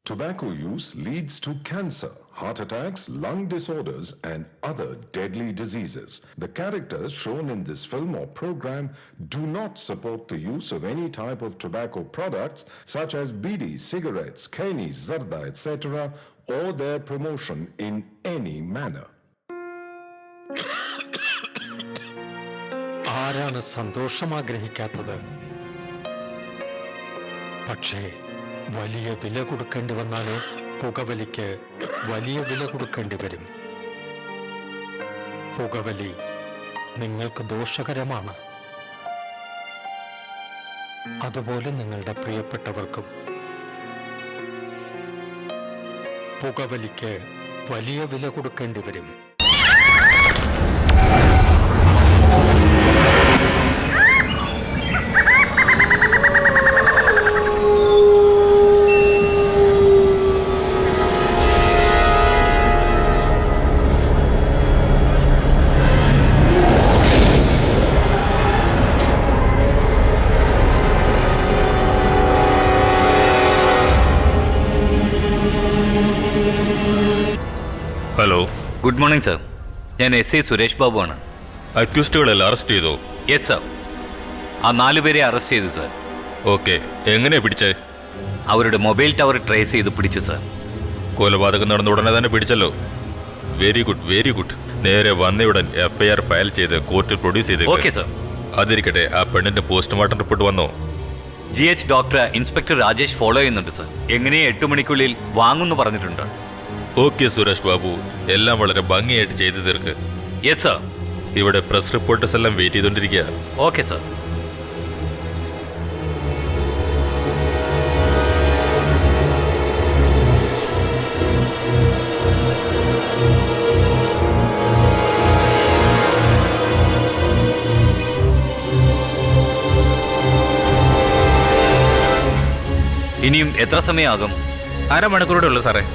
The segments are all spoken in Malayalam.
Tobacco use leads to cancer, heart attacks, lung disorders, and other deadly diseases. The characters shown in this film or program do not support the use of any type of tobacco products such as bidi, cigarettes, keni, zarda, etc., or their promotion in any manner. ആരാണ് സന്തോഷം ആഗ്രഹിക്കാത്തത്? പക്ഷേ വലിയ വില കൊടുക്കേണ്ടി വന്നാലോ? പുകവലിക്ക് വലിയ വില കൊടുക്കേണ്ടി വരും. പുകവലി നിങ്ങൾക്ക് ദോഷകരമാണ്. അതുപോലെ നിങ്ങളുടെ പ്രിയപ്പെട്ടവർക്കും. പുകവലിക്ക് വലിയ വില കൊടുക്കേണ്ടി വരും. Hello, good morning sir. ഞാൻ എസ് ഐ സുരേഷ് ബാബു ആണ്. അക്യൂസ്റ്റുകളെല്ലാം അറസ്റ്റ് ചെയ്തോ? Yes sir. ആ 4 പേരെ അറസ്റ്റ് ചെയ്തു സർ. ഓക്കെ, എങ്ങനെയാ പിടിച്ചേ? അവരുടെ മൊബൈൽ ടവർ ട്രേസ് ചെയ്ത് പിടിച്ചു സർ. കൊലപാതകം നടന്ന ഉടനെ തന്നെ പിടിച്ചല്ലോ. Very good, very good. നേരെ വന്നയുടൻ FIR ഫയൽ ചെയ്ത് കോർട്ടിൽ പ്രൊഡ്യൂസ് ചെയ്തേ. Okay sir. അതിരിക്കട്ടെ, ആ പെണ്ണിന്റെ പോസ്റ്റ്മോർട്ടം റിപ്പോർട്ട് വന്നോ? GH doctor inspector Rajesh follow ചെയ്യുന്നുണ്ട് സർ. എങ്ങനെയും 8 മണിക്കുള്ളിൽ വാങ്ങുമെന്ന് പറഞ്ഞിട്ടുണ്ട്. ഓക്കെ സുരേഷ് ബാബു, എല്ലാം വളരെ ഭംഗിയായിട്ട് ചെയ്തു തീർക്ക്. Yes sir. ഇവിടെ പ്രസ് റിപ്പോർട്ടേഴ്സ് എല്ലാം വെയിറ്റ് ചെയ്തോണ്ടിരിക്കുക. Okay sir. ഇനിയും എത്ര സമയമാകും? അരമണിക്കൂറോടെ ഉള്ളു സാറേ.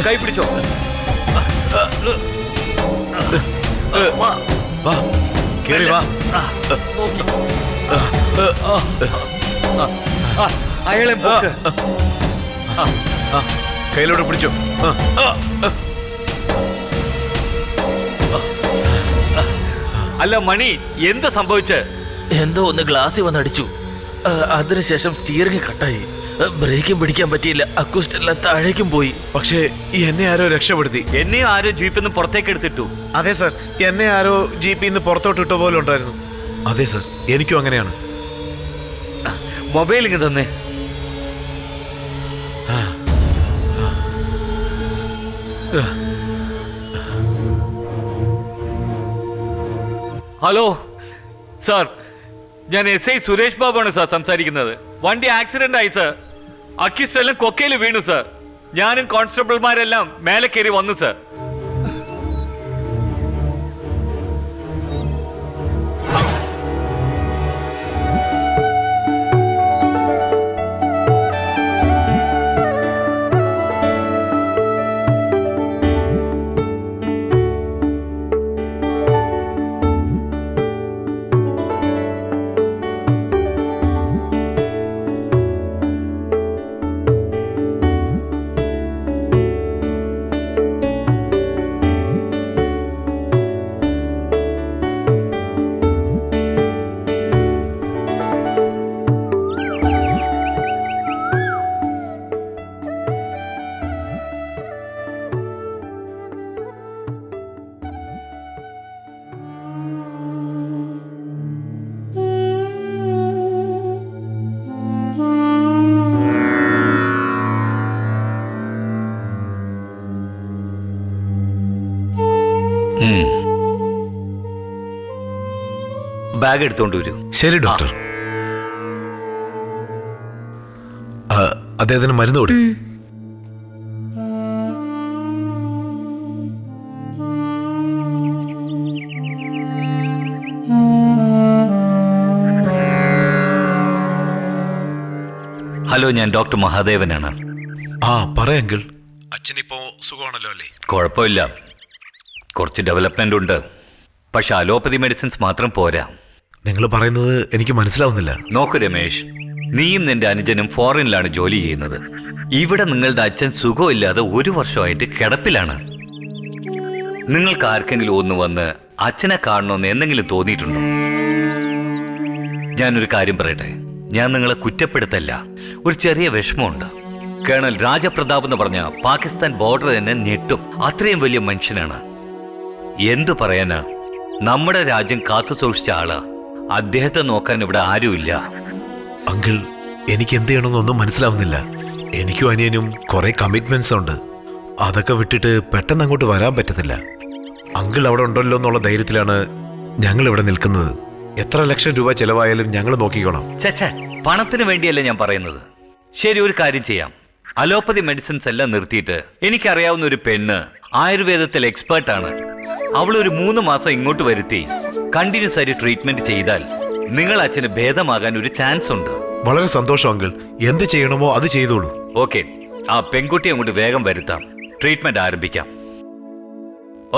കൈ പിടിച്ചോ. കേറി വാ. അയാളെ കയ്യിലൂടെ പിടിച്ചോ. അല്ല മണി, എന്താ സംഭവിച്ചേ? എന്തോ ഒന്ന് ഗ്ലാസ്സിൽ വന്നടിച്ചു. അതിനുശേഷം സ്റ്റിയറിംഗ് കട്ടായി. ബ്രേക്കും പിടിക്കാൻ പറ്റിയില്ല. അക്കൂസ്റ്റ് എല്ലാം താഴേക്കും പോയി. പക്ഷേ എന്നെ ആരോ രക്ഷപ്പെടുത്തി. എന്നെ ആരോ ജീപ്പിൽ നിന്ന് പുറത്തേക്ക് എടുത്തിട്ടു. അതെ സർ, എന്നെ ആരോ ജീപ്പിൽ നിന്ന് പുറത്തോട്ട് ഇട്ട പോലെ ഉണ്ടായിരുന്നു. അതെ സർ, എനിക്കും അങ്ങനെയാണ്. മൊബൈൽ ഇങ്ങ് തന്നെ. ഹലോ സാർ, ഞാൻ SI സുരേഷ് ബാബു ആണ് സാർ സംസാരിക്കുന്നത്. വണ്ടി ആക്സിഡന്റ് ആയി സാർ. അക്യൂസ്ഡ് എല്ലാം കൊക്കയിൽ വീണു സാർ. ഞാനും കോൺസ്റ്റബിൾമാരെല്ലാം മേലെ കയറി വന്നു സാർ. ബാഗ് എടുത്തോണ്ട് വരൂ. ശരി ഡോക്ടർ. അദ്ദേഹത്തിന് മരുന്ന് കൊടു. ഹലോ, ഞാൻ ഡോക്ടർ മഹാദേവനാണ്. പറയെങ്കിൽ അച്ഛനിപ്പോ സുഖമാണല്ലോ അല്ലേ? കുഴപ്പമില്ല, കുറച്ച് ഡെവലപ്മെന്റ് ഉണ്ട്. പക്ഷെ അലോപ്പതി മെഡിസിൻസ് മാത്രം പോരാ. നിങ്ങൾ പറയുന്നത് എനിക്ക് മനസ്സിലാവുന്നില്ല. നോക്കൂ രമേശ്, നീയും നിന്റെ അനുജനും ഫോറിനിലാണ് ജോലി ചെയ്യുന്നത്. ഇവിടെ നിങ്ങളുടെ അച്ഛൻ സുഖമില്ലാതെ 1 വർഷമായിട്ട് കിടപ്പിലാണ്. നിങ്ങൾക്ക് ആർക്കെങ്കിലും ഒന്ന് വന്ന് അച്ഛനെ കാണണമെന്ന് എന്തെങ്കിലും തോന്നിയിട്ടുണ്ടോ? ഞാനൊരു കാര്യം പറയട്ടെ, ഞാൻ നിങ്ങളെ കുറ്റപ്പെടുത്തല്ല. ഒരു ചെറിയ വിഷമമുണ്ട്. കേണൽ രാജപ്രതാപ് എന്ന് പറഞ്ഞ പാകിസ്ഥാൻ ബോർഡർ തന്നെ ഞെട്ടും. അത്രയും വലിയ മനുഷ്യനാണ്. എന്തു പറയാനാ, നമ്മുടെ രാജ്യം കാത്തു സൂക്ഷിച്ച ആളാ. അദ്ദേഹത്തെ നോക്കാൻ ഇവിടെ ആരുമില്ല. അങ്കിൾ, എനിക്ക് എന്ത് ചെയ്യണമെന്നൊന്നും മനസ്സിലാവുന്നില്ല. എനിക്കും അനിയനും കുറെ കമ്മിറ്റ്മെന്റ്സ് ഉണ്ട്. അതൊക്കെ വിട്ടിട്ട് പെട്ടെന്ന് അങ്ങോട്ട് വരാൻ പറ്റത്തില്ല. അങ്കിൾ അവിടെ ഉണ്ടല്ലോ എന്നുള്ള ധൈര്യത്തിലാണ് ഞങ്ങൾ ഇവിടെ നിൽക്കുന്നത്. എത്ര ലക്ഷം രൂപ ചെലവായാലും ഞങ്ങൾ നോക്കിക്കോളാം. ചേച്ചേ, പണത്തിന് വേണ്ടിയല്ല ഞാൻ പറയുന്നത്. ശരി, ഒരു കാര്യം ചെയ്യാം. അലോപ്പതി മെഡിസിൻസ് എല്ലാം നിർത്തിയിട്ട് എനിക്കറിയാവുന്ന ഒരു പെണ്ണ് ആയുർവേദത്തിൽ എക്സ്പേർട്ടാണ്. അവളൊരു 3 മാസം ഇങ്ങോട്ട് വരുത്തി കണ്ടിന്യൂസ് ആയിട്ട് ട്രീറ്റ്മെന്റ് ചെയ്താൽ നിങ്ങൾ അച്ഛന് ഭേദമാകാൻ ഒരു ചാൻസ് ഉണ്ട്. വളരെ സന്തോഷം അങ്കിൾ. എന്ത് ചെയ്യണമോ അത് ചെയ്തോളൂ. ഓക്കെ, ആ പെൺകുട്ടിയെ അങ്ങോട്ട് വേഗം വരുത്താം. ട്രീറ്റ്മെന്റ് ആരംഭിക്കാം.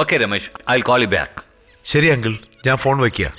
Okay Ramesh, I will call you back. ശരി അങ്കിൾ, ഞാൻ ഫോൺ വയ്ക്കുക.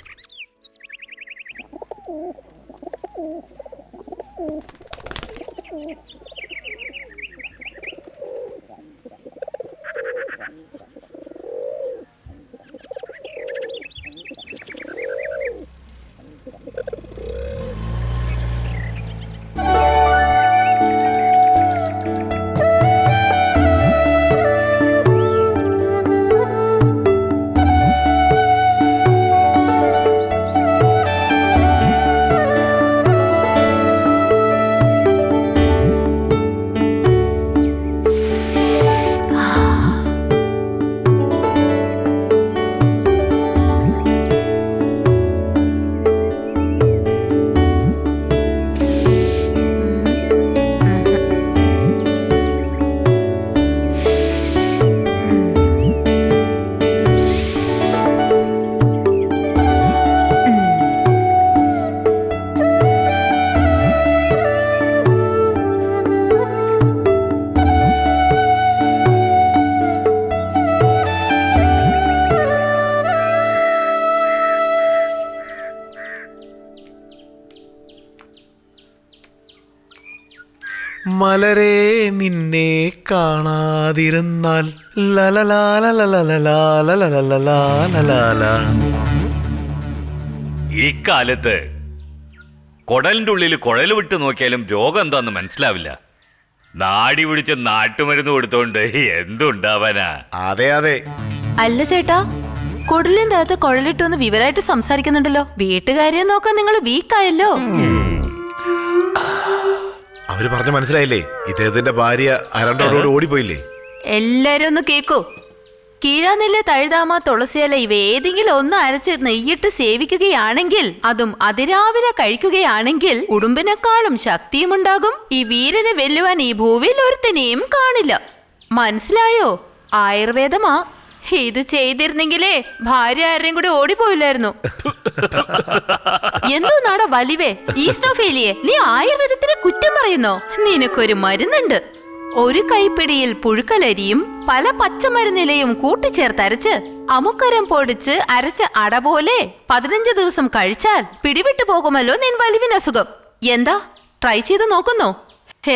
മലരെ നിന്നെ കാണാതിരുന്നാൽ ഈ കാലത്ത് കുടലിന്റെ ഉള്ളിൽ കുഴൽ വിട്ട് നോക്കിയാലും രോഗം എന്താന്ന് മനസ്സിലാവില്ല. നാടി പിടിച്ച് നാട്ടുമരുന്ന് കൊടുത്തോണ്ട് എന്തുണ്ടാവാനാ? അതെ അതെ. അല്ല ചേട്ടാ, കുടലിന്റെ അകത്ത് കുഴലിട്ടൊന്ന് വിവരമായിട്ട് സംസാരിക്കുന്നുണ്ടല്ലോ. വീട്ടുകാരെ നോക്കാൻ നിങ്ങൾ വീക്കായല്ലോ. അവര് പറഞ്ഞ മനസ്സിലായില്ലേ? ഇദ്ദേഹത്തിന്റെ ഭാര്യ അരണ്ടോടോട് ഓടിപ്പോയില്ലേ? എല്ലാരും ഒന്ന് കേക്കൂ. കീഴാനെല്ല്, തഴുതാമ, തുളസിയില ഇവ ഏതെങ്കിലും ഒന്ന് അരച്ച് നെയ്യിട്ട് സേവിക്കുകയാണെങ്കിൽ, അതും അതിരാവിലെ കഴിക്കുകയാണെങ്കിൽ ഉടുമ്പിനെക്കാളും ശക്തിയുമുണ്ടാകും. ഈ വീരനെ വെല്ലുവാൻ ഈ ഭൂവിൽ ഒരുത്തനെയും കാണില്ല. മനസ്സിലായോ? ആയുർവേദമാ. ഇത് ചെയ്തിരുന്നെങ്കിലേ ഭാര്യ ആരെയും കൂടി ഓടിപ്പോയില്ലായിരുന്നു. എന്തോ നാടോ വലിവേ, ഈസ്റ്റോഫേലിയെ, നീ ആയുർവേദത്തിന് കുറ്റം പറയുന്നോ? നിനക്കൊരു മരുന്നുണ്ട്. ഒരു കൈപ്പിടിയിൽ പുഴുക്കലരിയും പല പച്ചമരുന്നിലയും കൂട്ടിച്ചേർത്തരച്ച് അമുക്കരം പൊടിച്ച് അരച്ച് അട പോലെ 15 ദിവസം കഴിച്ചാൽ പിടിവിട്ടു പോകുമല്ലോ നിൻ വലിവിനസുഖം. എന്താ, ട്രൈ ചെയ്ത് നോക്കുന്നോ?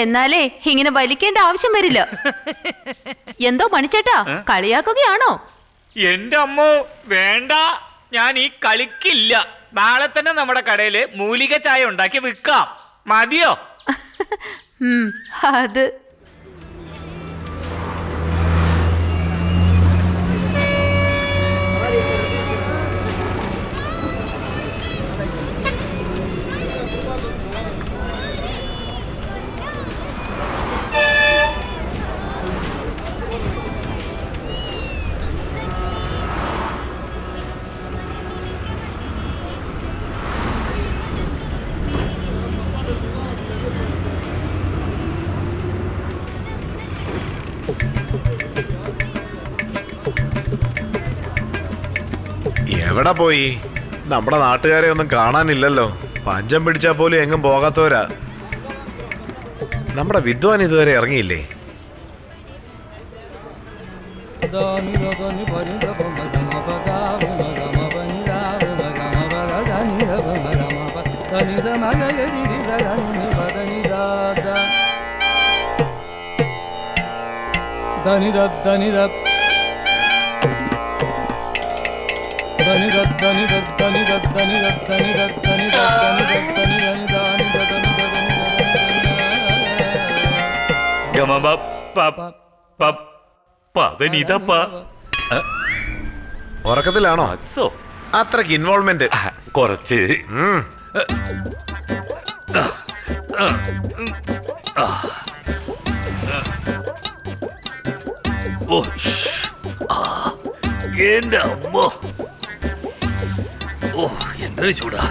എന്നാലേ ഇങ്ങനെ വലിക്കേണ്ട ആവശ്യം വരില്ല. എന്തോ മണിച്ചേട്ടാ, കളിയാക്കുകയാണോ? എന്റെ അമ്മോ, വേണ്ട, ഞാൻ ഈ കളിക്കില്ല. നാളെ തന്നെ നമ്മുടെ കടയില് മൂലിക ചായ ഉണ്ടാക്കി വിൽക്കാം. മതിയോ? അത് എവിടെ പോയി? നമ്മുടെ നാട്ടുകാരെ ഒന്നും കാണാനില്ലല്ലോ. പഞ്ചം പിടിച്ചാൽ പോലും എങ്ങും പോകാത്തവരാ. നമ്മുടെ വിദ്വാൻ ഇതുവരെ ഇറങ്ങിയില്ലേ? ഉറക്കത്തിലാണോ? അത്രക്ക് ഇൻവോൾവ്മെന്റ് കുറച്ച്. എന്റെ അമ്മോ, ഓ എന്തൊരു ചൂടാ.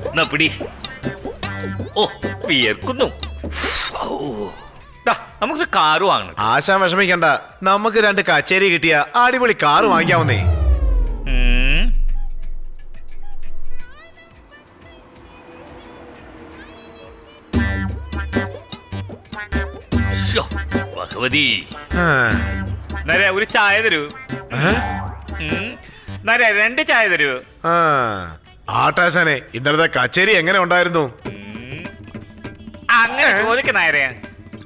എന്നാ പിടി. ഓ വിയർക്കുന്നു. നമുക്ക് കാറ് വാങ്ങണം. ആശാൻ വിഷമിക്കണ്ട, നമുക്ക് 2 കച്ചേരി കിട്ടിയ അടിപൊളി കാറ് വാങ്ങിക്കാവുന്നേ. ഭഗവതി, ഒരു ചായ തരൂ. 2 ചായ തരൂ. ആട്ടാശാനെ, ഇന്നലത്തെ കച്ചേരി എങ്ങനെ ഉണ്ടായിരുന്നു? അങ്ങനെ ചോദിക്കുന്നേ.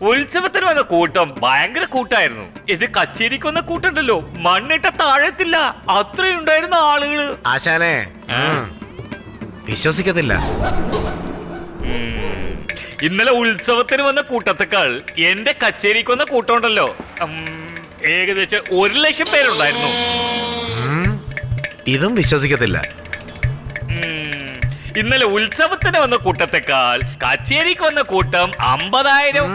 ഉത്സവത്തിന് വന്ന കൂട്ടം ഭയങ്കര കൂട്ടായിരുന്നു. ഇത് കച്ചേരിക്ക് വന്ന കൂട്ടുണ്ടല്ലോ, മണ്ണിട്ട താഴത്തില്ല, അത്രയുണ്ടായിരുന്ന ആളുകള്. ആശാനെ വിശ്വസിക്കത്തില്ല. ഇന്നലെ ഉത്സവത്തിന് വന്ന കൂട്ടത്തേക്കാൾ എന്റെ കച്ചേരിക്ക് വന്ന കൂട്ടമുണ്ടല്ലോ, ഏകദേശം 1,00,000 പേരുണ്ടായിരുന്നു. ഇതും വിശ്വസിക്കത്തില്ല. ഇന്നലെ ഉത്സവത്തിന് വന്ന കൂട്ടത്തെക്കാൾ കച്ചേരിക്ക് വന്ന കൂട്ടം 50,000.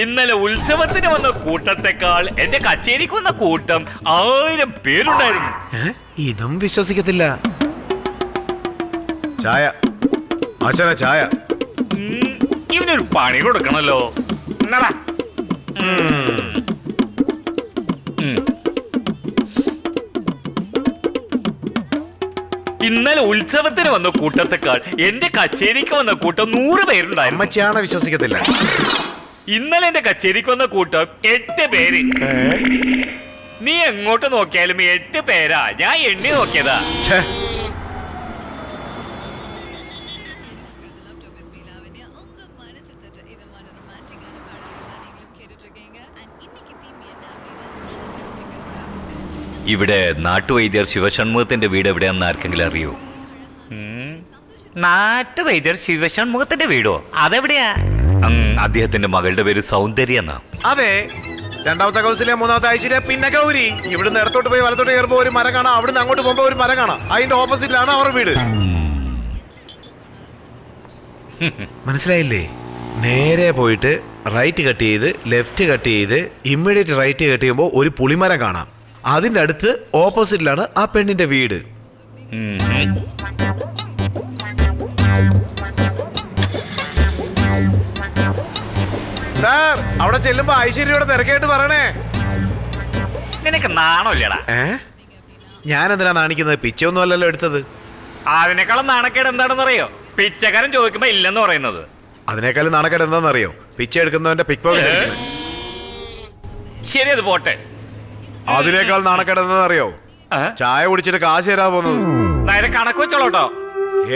ഇന്നലെ ഉത്സവത്തിന് വന്ന കൂട്ടത്തെക്കാൾ എന്റെ കച്ചേരിക്ക് വന്ന കൂട്ടം 1000 പേരുണ്ടായിരുന്നു. ഇതും വിശ്വസിക്കത്തില്ല. ചായ ആശാന, ചായ. ഇവനൊരു പണി കൊടുക്കണല്ലോ. എന്നടാ? ഇന്നലെ ഉത്സവത്തിന് വന്ന കൂട്ടത്തെക്കാൾ എന്റെ കച്ചേരിക്ക് വന്ന കൂട്ടം 100 പേരുണ്ടായിരുന്നു. അമ്മച്ചാണ് വിശ്വസിക്കത്തില്ല. ഇന്നലെ എന്റെ കച്ചേരിക്ക് വന്ന കൂട്ടം 8 പേര്. നീ എങ്ങോട്ട് നോക്കിയാലും 8 പേരാ. ഞാൻ എണ്ണി നോക്കിയതാ. ഇവിടെ നാട്ടുവൈദ്യർ ശിവഷൺമുഖത്തിന്റെ വീട് എവിടെയാണെന്ന് ആർക്കെങ്കിലും അറിയോ? നാട്ടുവൈദ്യർ ശിവഷൺമുഖത്തിന്റെ വീടോ? അതെവിടെയാ? അദ്ദേഹത്തിന്റെ മകളുടെ പേര് സൗന്ദര്യ എന്നാ. അതെ, 2ാമത്തെ കൗസിലെ 3ാമത്തെ ഐശ്വര്യ, പിന്നെ ഗൗരി. ഇവിടുന്ന് ഇടത്തോട്ട് പോയി വലത്തോട്ട് കയറുമ്പോ ഒരു മരം കാണാം, അവിടുന്ന് അങ്ങോട്ട് പോകുമ്പോ ഒരു മരം കാണാം. അതിന്റെ ഓപ്പോസിറ്റിലാണ് അവരുടെ വീട്. മനസ്സിലായില്ലേ? നേരെ പോയിട്ട് റൈറ്റ് കട്ട് ചെയ്ത് ലെഫ്റ്റ് കട്ട് ചെയ്ത് ഇമ്മീഡിയറ്റ് റൈറ്റ് കട്ട് ചെയ്യുമ്പോൾ ഒരു പുളിമരം കാണാം. അതിന്റെ അടുത്ത് ഓപ്പോസിറ്റിലാണ് ആ പെണ്ണിന്റെ വീട്. സാർ, അവിടെ ചെല്ലുമ്പോ ഐശ്വര്യയോടെ തിരക്കായിട്ട് പറയണേ. നിനക്ക് നാണമില്ലടാ? ഞാൻ എന്തിനാ നാണിക്കുന്നത്? പിച്ചയൊന്നും അല്ലല്ലോ എടുത്തത്. അതിനേക്കാളും നാണക്കേട് എന്താണെന്നറിയോ? പിച്ചക്കാരൻ ചോദിക്കുമ്പോ ഇല്ലെന്ന് പറയുന്നത്. അതിനേക്കാളും നാണക്കേട് എന്താണെന്നറിയോ? പിച്ച എടുക്കുന്നവന്റെ പിക് പോക്കറ്റ്. ശരി, അത് പോട്ടെ. അതിനേക്കാൾ നാണക്കേട് എന്താണെന്നറിയോ? ചായ കുടിച്ചിട്ട് കാശ് തരാ പോകുന്നത്. നേരെ കണക്ക് വെച്ചോളൂട്ടോ.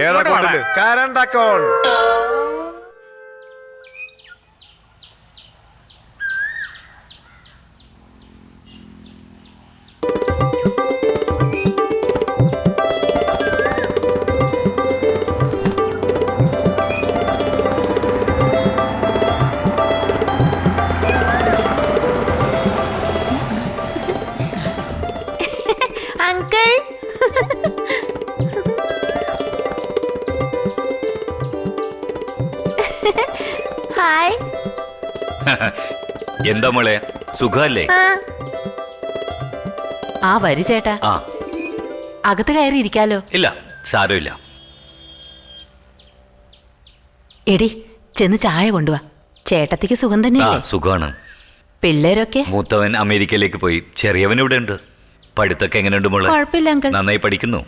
ഏതാ അക്കൗണ്ടില്? Current account. Uncle, hi. എന്താ മോളെ, സുഖല്ലേ? ആ വരൂ ചേട്ടാ. ആ, അകത്ത് കയറി ഇരിക്കാലോ. ഇല്ല, സാരമില്ല. എടി, ചെന്ന് ചായ കൊണ്ടുവാ. ചേട്ടത്തിക്ക് സുഖം ആ, തന്നെയല്ലേ? സുഖമാണ്. പിള്ളേരൊക്കെ? മൂത്തവൻ അമേരിക്കയിലേക്ക് പോയി, ചെറിയവൻ ഇവിടെ ഉണ്ട്. പഠിത്തൊക്കെ എങ്ങനെയുണ്ട് മോളെ? കുഴപ്പമില്ല അങ്കിൾ. നന്നായി പഠിക്കുന്നു.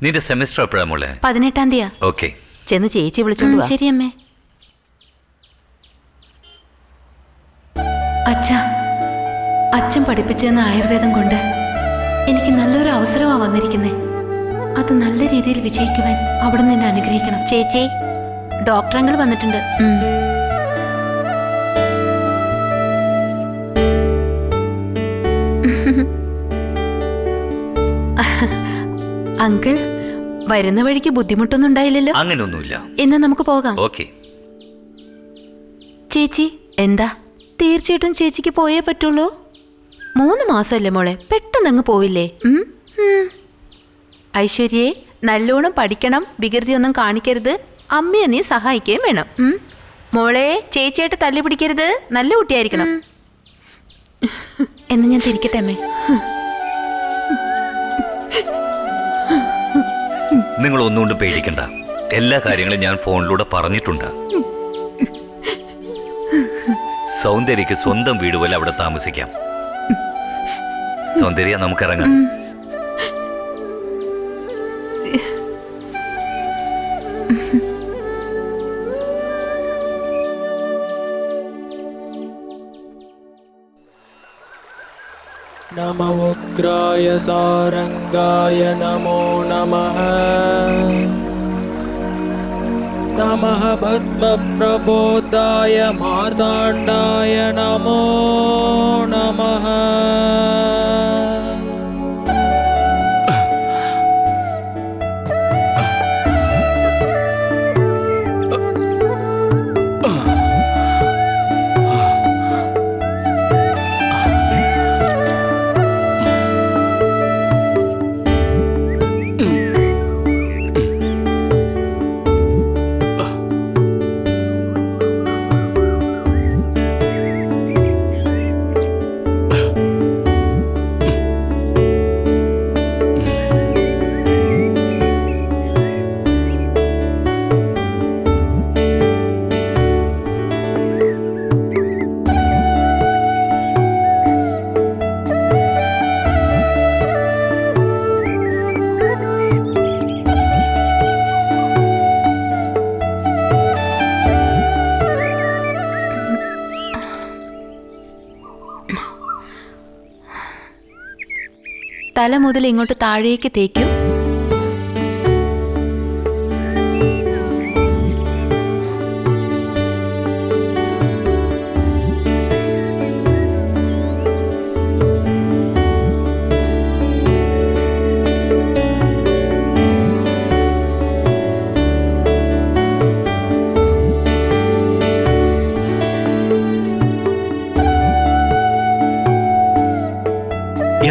നിന്റെ സെമിസ്റ്റർ എപ്പോഴാ മോളെ? 18-ാം തീയതി. ഓക്കെ. ചെന്ന് ചേച്ചി വിളിച്ചോണ്ട് വാ. ശരി അമ്മേ. അച്ഛൻ പഠിപ്പിച്ചെന്ന ആയുർവേദം കൊണ്ട് എനിക്ക് നല്ലൊരു അവസരമാണ് വന്നിരിക്കുന്നേ. അത് നല്ല രീതിയിൽ വിജയിക്കുവാൻ അവിടെ നിന്ന് എന്നെ അനുഗ്രഹിക്കണം. ചേച്ചി, ഡോക്ടർ അങ്കിൾ വന്നിട്ടുണ്ട്. അങ്കിൾ, വരുന്ന വഴിക്ക് ബുദ്ധിമുട്ടൊന്നും ഉണ്ടായില്ലല്ലോ? അങ്ങനെയൊന്നുമില്ല. എന്നാ നമുക്ക് പോകാം. ഓക്കെ. ചേച്ചി, എന്താ? തീർച്ചയായിട്ടും ചേച്ചിക്ക് പോയേ പറ്റുള്ളൂ. 3 മാസമല്ലേ മോളെ, പെട്ടെന്ന് അങ്ങ് പോവില്ലേ? ഐശ്വര്യയെ, നല്ലോണം പഠിക്കണം, വികൃതിയൊന്നും കാണിക്കരുത്. അമ്മയെ നീ സഹായിക്കുകയും വേണം. മോളെ, ചേച്ചിയായിട്ട് തല്ലി പിടിക്കരുത്, നല്ല കുട്ടിയായിരിക്കണം. എന്ന് ഞാൻ തിരിക്കട്ടെ അമ്മേ. നിങ്ങൾ ഒന്നുകൊണ്ടും പേടിക്കണ്ട. എല്ലാ കാര്യങ്ങളും ഞാൻ ഫോണിലൂടെ പറഞ്ഞിട്ടുണ്ട്. സൗന്ദര്യക്ക് സ്വന്തം വീട് പോലെ അവിടെ താമസിക്കാം. സൗന്ദര്യ, നമുക്കിറങ്ങാം. नम उग्राय सारंगाय नमो नमः। नमः पद्मप्रबोधाय मार्ताण्डाय नमो नमः। തല മുതൽ ഇങ്ങോട്ട് താഴേക്ക് തേക്കൂ.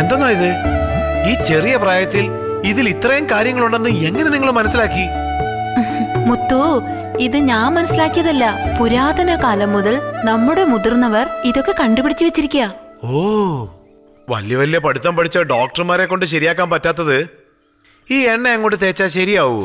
എന്തെന്നാ ഇത്? ഈ ചെറിയ പ്രായത്തിൽ ഇതിൽ ഇത്രയും കാര്യങ്ങളുണ്ടെന്ന് എങ്ങനെ നിങ്ങൾ മനസ്സിലാക്കി? മുത്തു, ഇത് ഞാൻ മനസ്സിലാക്കിയതല്ല. പുരാതന കാലം മുതൽ നമ്മുടെ മുതിർന്നവർ ഇതൊക്കെ കണ്ടുപിടിച്ചു വെച്ചിരിക്കുക. ഓ, വലിയ വലിയ പഠിത്തം പഠിച്ച ഡോക്ടർമാരെ കൊണ്ട് ശരിയാക്കാൻ പറ്റാത്തത് ഈ എണ്ണ അങ്ങോട്ട് തേച്ചാ ശരിയാവൂ?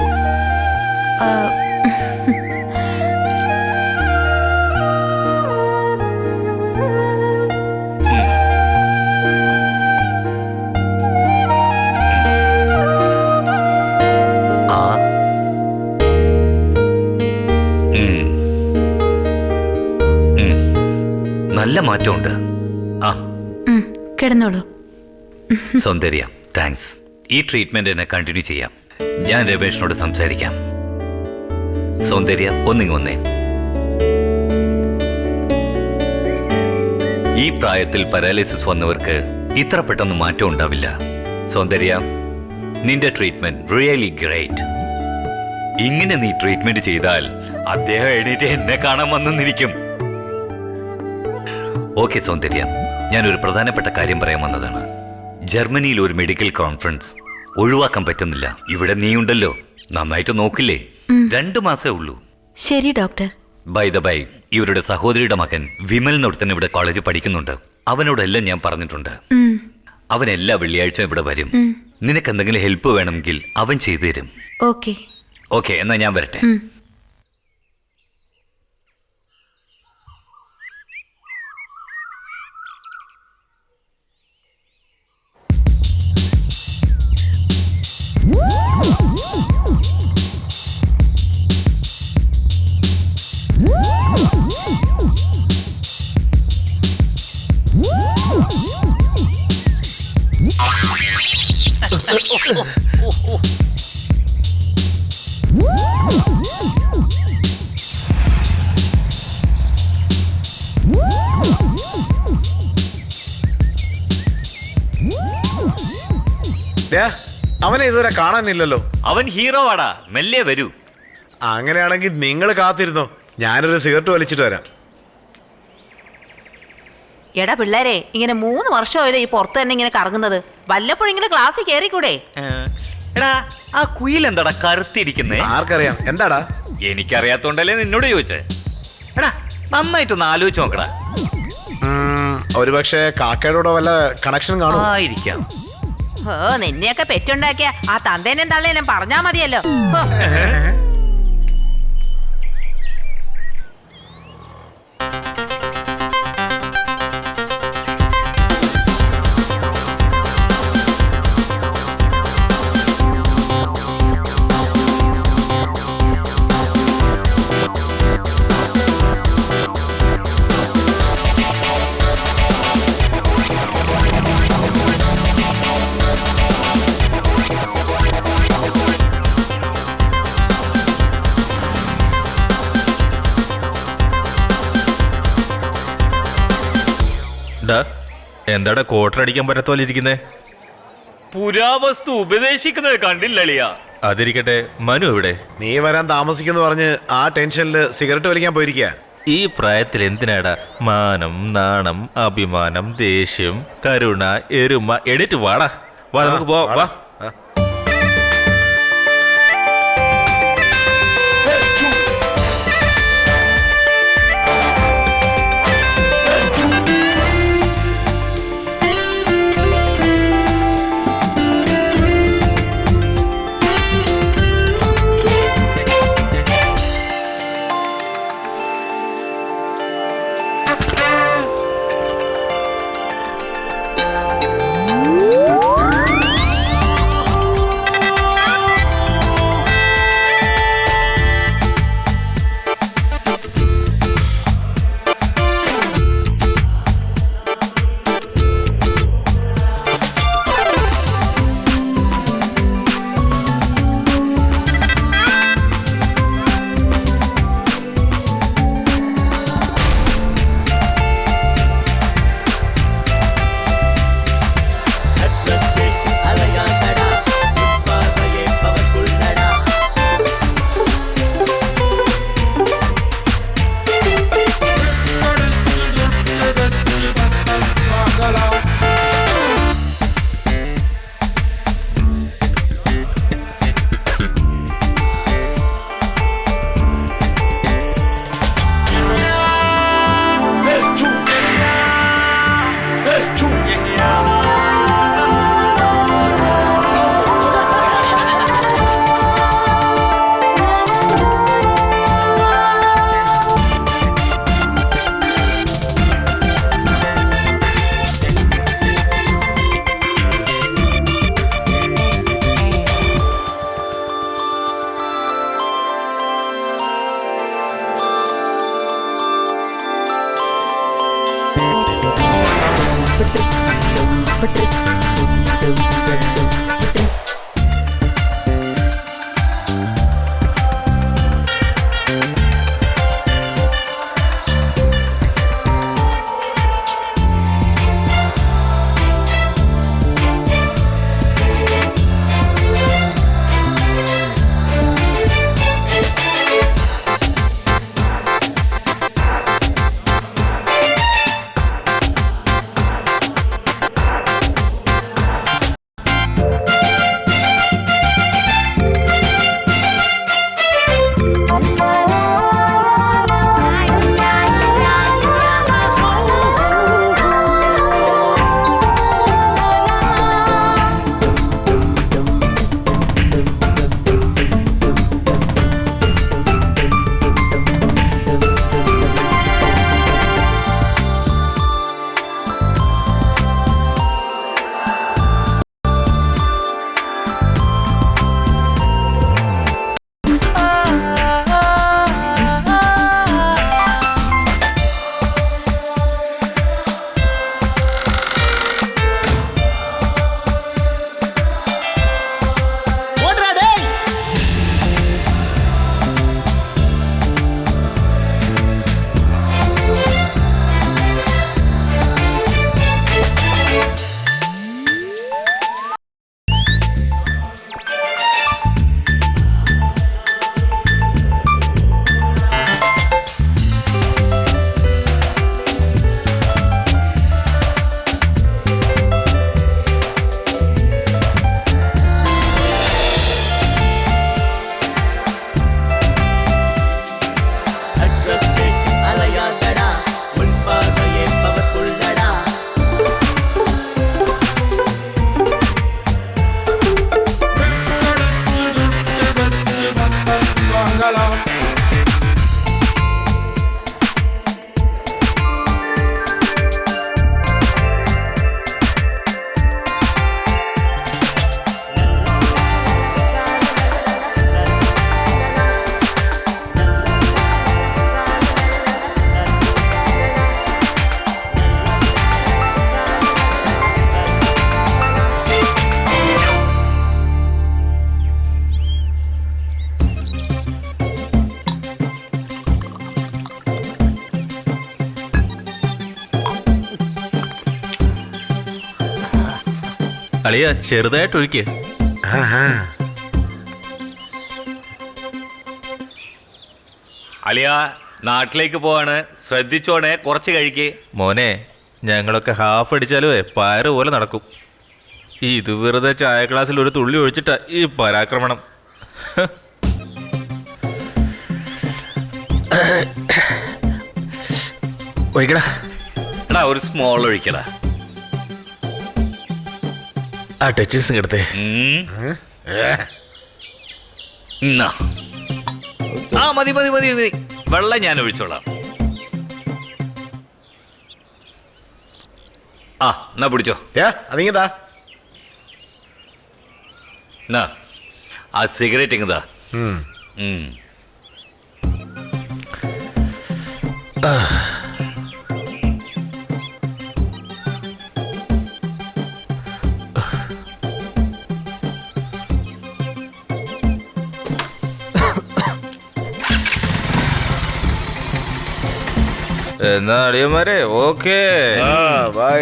നല്ല മാറ്റമുണ്ട്. കിടന്നോളൂ. സൗന്ദര്യ, താങ്ക്സ്. ഈ ട്രീറ്റ്മെന്റ് എന്നെ കണ്ടിന്യൂ ചെയ്യാം. ഞാൻ രമേഷിനോട് സംസാരിക്കാം. സൗന്ദര്യ, ഒന്നേ. ഈ പ്രായത്തിൽ പാരാലിസിസ് വന്നവർക്ക് ഇത്ര പെട്ടെന്ന് മാറ്റം ഉണ്ടാവില്ല. സൗന്ദര്യ, നിന്റെ ട്രീറ്റ്മെന്റ് റിയലി ഗ്രേറ്റ്. ഇങ്ങനെ നീ ട്രീറ്റ്മെന്റ് ചെയ്താൽ അദ്ദേഹം എണീറ്റ് എന്നെ കാണാൻ വന്നിരിക്കും. ഓക്കെ സൗന്ദര്യ, ഞാനൊരു പ്രധാനപ്പെട്ട കാര്യം പറയാൻ വന്നതാണ്. ജർമ്മനിയിൽ ഒരു മെഡിക്കൽ കോൺഫറൻസ് ഒഴിവാക്കാൻ പറ്റുന്നില്ല. ഇവിടെ നീയുണ്ടല്ലോ, നന്നായിട്ട് നോക്കില്ലേ? 2 മാസമേ ഉള്ളൂ. ശരി ഡോക്ടർ. ബൈ ദ ബൈ, ഇവരുടെ സഹോദരിയുടെ മകൻ വിമൽ എന്നൊരുത്തൻ ഇവിടെ കോളേജിൽ പഠിക്കുന്നുണ്ട്. അവനോടെല്ലാം ഞാൻ പറഞ്ഞിട്ടുണ്ട്. അവൻ എല്ലാ വെള്ളിയാഴ്ചയും ഇവിടെ വരും. നിനക്ക് എന്തെങ്കിലും ഹെൽപ്പ് വേണമെങ്കിൽ അവൻ ചെയ്തു തരും. ഓക്കെ. ഓക്കെ, എന്നാ ഞാൻ വരട്ടെ. അവനെ ഇതുവരെ കാണാനില്ലല്ലോ. അവൻ ഹീറോ ആടാ, മെല്ലെ വരൂ. അങ്ങനെയാണെങ്കിൽ നിങ്ങൾ കാത്തിരുന്നോ, ഞാനൊരു സിഗരറ്റ് വലിച്ചിട്ട് വരാം. എടാ പിള്ളേരെ, ഇങ്ങനെ 3 വർഷമായില്ലേ ഈ പുറത്ത് തന്നെ ഇങ്ങനെ കറങ്ങുന്നത്? വല്ലപ്പോഴും ഇങ്ങനെ ക്ലാസ്സിൽ കയറിക്കൂടെ? എടാ, ആ കുയിൽ എന്താടാ കറുത്തിരിക്കുന്നേ? ആർക്കറിയാം, എന്താടാ? എനിക്കറിയാത്തോണ്ടല്ലേ നിന്നോട് ചോദിച്ചേ. എടാ, നന്നായിട്ടൊന്ന് ആലോചിച്ച് നോക്കടാ. ഒരുപക്ഷെ കാക്കയുടെ വല്ല കണക്ഷൻ കാണും. ആയിരിക്കാം. ഓ, നിന്നെയൊക്കെ പെറ്റുണ്ടാക്കിയ ആ തന്തേനെ തള്ളേനെ പറഞ്ഞാ മതിയല്ലോ. ഹോ. എന്താടാ ക്വാർട്ടർ അടിക്കാൻ പറ്റത്തോലെ ഇരിക്കുന്നേ? പുരാവസ്തു ഉപദേശിക്കുന്നത് കണ്ടില്ലളിയാ. അതിരിക്കട്ടെ, മനു എവിടെ? നീ വരാൻ താമസിക്കുന്നു പറഞ്ഞ് ആ ടെൻഷനിൽ സിഗരറ്റ് വലിക്കാൻ പോയിരിക്കുക. ഈ പ്രായത്തിൽ എന്തിനാടാ മാനം, നാണം, അഭിമാനം, ദേഷ്യം, കരുണ, എരുമ? എഡിറ്റ് വാടാ, വാ നമുക്ക് പോവാം. വാ. അളിയ ചെറുതായിട്ട് ഒഴിക്ക്. അളിയ നാട്ടിലേക്ക് പോവാണ്, ശ്രദ്ധിച്ചോണേ, കുറച്ച് കഴിക്കേ. മോനെ ഞങ്ങളൊക്കെ ഹാഫ് അടിച്ചാലും പയറ് പോലെ നടക്കും. ഇത് വെറുതെ ചായ ഗ്ലാസ്സിൽ ഒരു തുള്ളി ഒഴിച്ചിട്ടാ ഈ പരാക്രമണം. ഒഴിക്കടാ. എടാ ഒരു സ്മോൾ ഒഴിക്കടാ. ആ ടച്ചേഴ്സും എടുത്തേ. ആ മതി മതി മതി മതി, വെള്ളം ഞാൻ ഒഴിച്ചോളാം. ആ എന്നാ പിടിച്ചോ. അതിങ്ങതാ. എന്നാ ആ സിഗരറ്റ് ഇങ്ങതാ. എന്നാ അളിയന്മാരെ ഓക്കേ. ബൈ.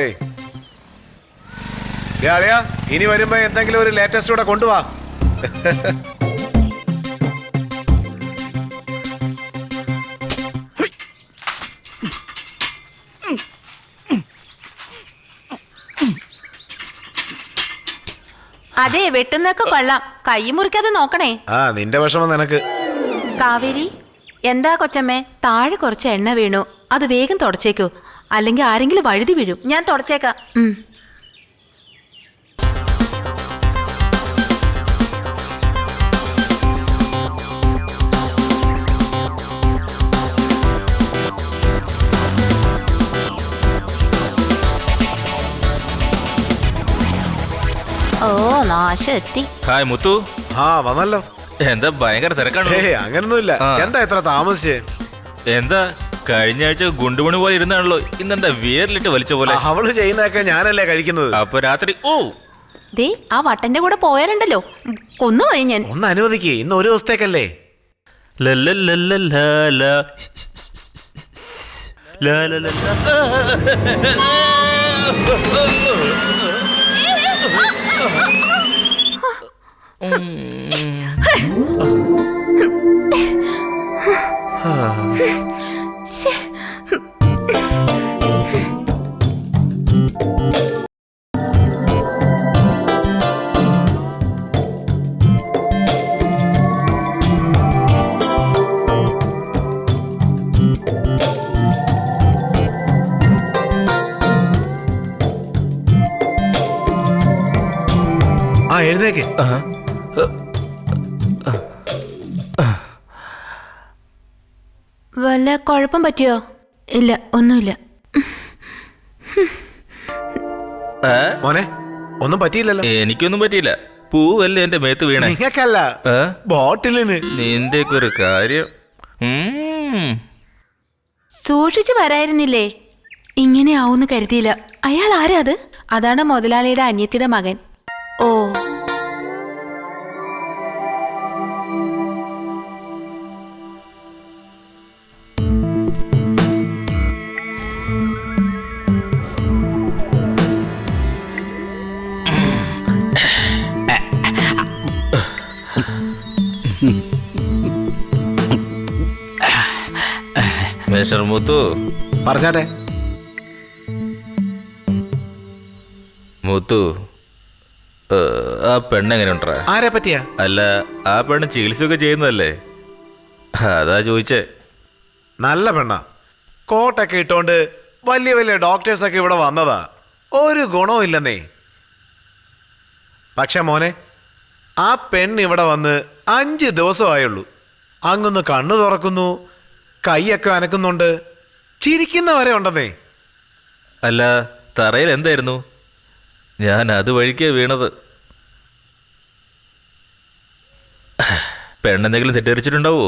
ഇനി വരുമ്പോ എന്തെങ്കിലും ഒരു ലേറ്റസ്റ്റ് കൂടെ കൊണ്ടുപോവാ. അതെ, വെട്ടുന്നൊക്കെ കൊള്ളാം, കൈ മുറിക്കാതെ നോക്കണേ. നിന്റെ വിഷമം നിനക്ക്. കാവേരി, എന്താ കൊച്ചമ്മേ? താഴെ കുറച്ച് എണ്ണ വീണു, അത് വേഗം തുടച്ചേക്കൂ, അല്ലെങ്കിൽ ആരെങ്കിലും വഴുതി വീഴും. ഞാൻ തുടച്ചേക്കാം. ഓ നാശം എത്തി. ഹായ് മുത്തു. വന്നല്ലോ. എന്താ ഭയങ്കര തിരക്കാണോ? അങ്ങനൊന്നുമില്ല. എന്താ എത്ര താമസിച്ചേ? എന്താ കഴിഞ്ഞ ആഴ്ച ഗുണ്ടുമണി പോലെ ഇരുന്നാണല്ലോ, ഇന്നെന്താ വിയറിലിട്ട് വലിച്ച പോലെ? അവള് ചെയ്യുന്നതൊക്കെ ഞാനല്ലേ കഴിക്കുന്നത്. അപ്പൊ രാത്രി ദേ ആ വട്ടന്റെ കൂടെ പോയാലുണ്ടല്ലോ, കൊന്നു കളയും ഞാൻ. ഒന്ന് അനുവദിക്കേ, ഇന്ന് ഒരു ദിവസത്തേക്കല്ലേ. എഴുന്നേക്ക്. വല്ല കുഴപ്പം പറ്റിയോ? ഇല്ല, ഒന്നുമില്ല. മോനെ ഒന്നും പറ്റിയില്ലല്ലോ. എനിക്കൊന്നും പറ്റിയില്ല. പൂവല്ലേ എന്റെ മേത്ത് വീണ? നിങ്ങൾക്കല്ല, ബോട്ടിലിന്. നിന്റെ ഒരു കാര്യം. സൂക്ഷിച്ചു വരായിരുന്നില്ലേ? ഇങ്ങനെ ആവൂന്ന് കരുതിയില്ല. അയാൾ ആരാ? അതാണ് മുതലാളിയുടെ അനിയത്തിയുടെ മകൻ. ഓ, മിസ്റ്റർ മുത്തു. പറഞ്ഞാട്ടെ. മുത്തു, ആ പെണ്ണെങ്ങനെ ഉണ്ടാ? ആരെ പറ്റിയാ? അല്ല, ആ പെണ്ണ് ചികിത്സയൊക്കെ ചെയ്യുന്നതല്ലേ, അതാ ചോദിച്ചേ. നല്ല പെണ്ണ, കോട്ടൊക്കെ ഇട്ടോണ്ട് വലിയ വലിയ ഡോക്ടേഴ്സൊക്കെ ഇവിടെ വന്നതാ. ഒരു ഗുണവും ഇല്ലെന്നേ. പക്ഷെ മോനെ, ആ പെണ്ണ് ഇവിടെ വന്ന് 5 ദിവസമായുള്ളൂ. അങ്ങൊന്ന് കണ്ണു തുറക്കുന്നു, കൈയൊക്കെ അനക്കുന്നുണ്ട്, ചിരിക്കുന്നവരെ ഉണ്ടെന്നേ. അല്ല, തറയിൽ എന്തായിരുന്നു? ഞാൻ അത് വഴിക്കേ വീണത്. പെണ്ണെന്തെങ്കിലും തെറ്റിദ്ധരിച്ചിട്ടുണ്ടാവോ?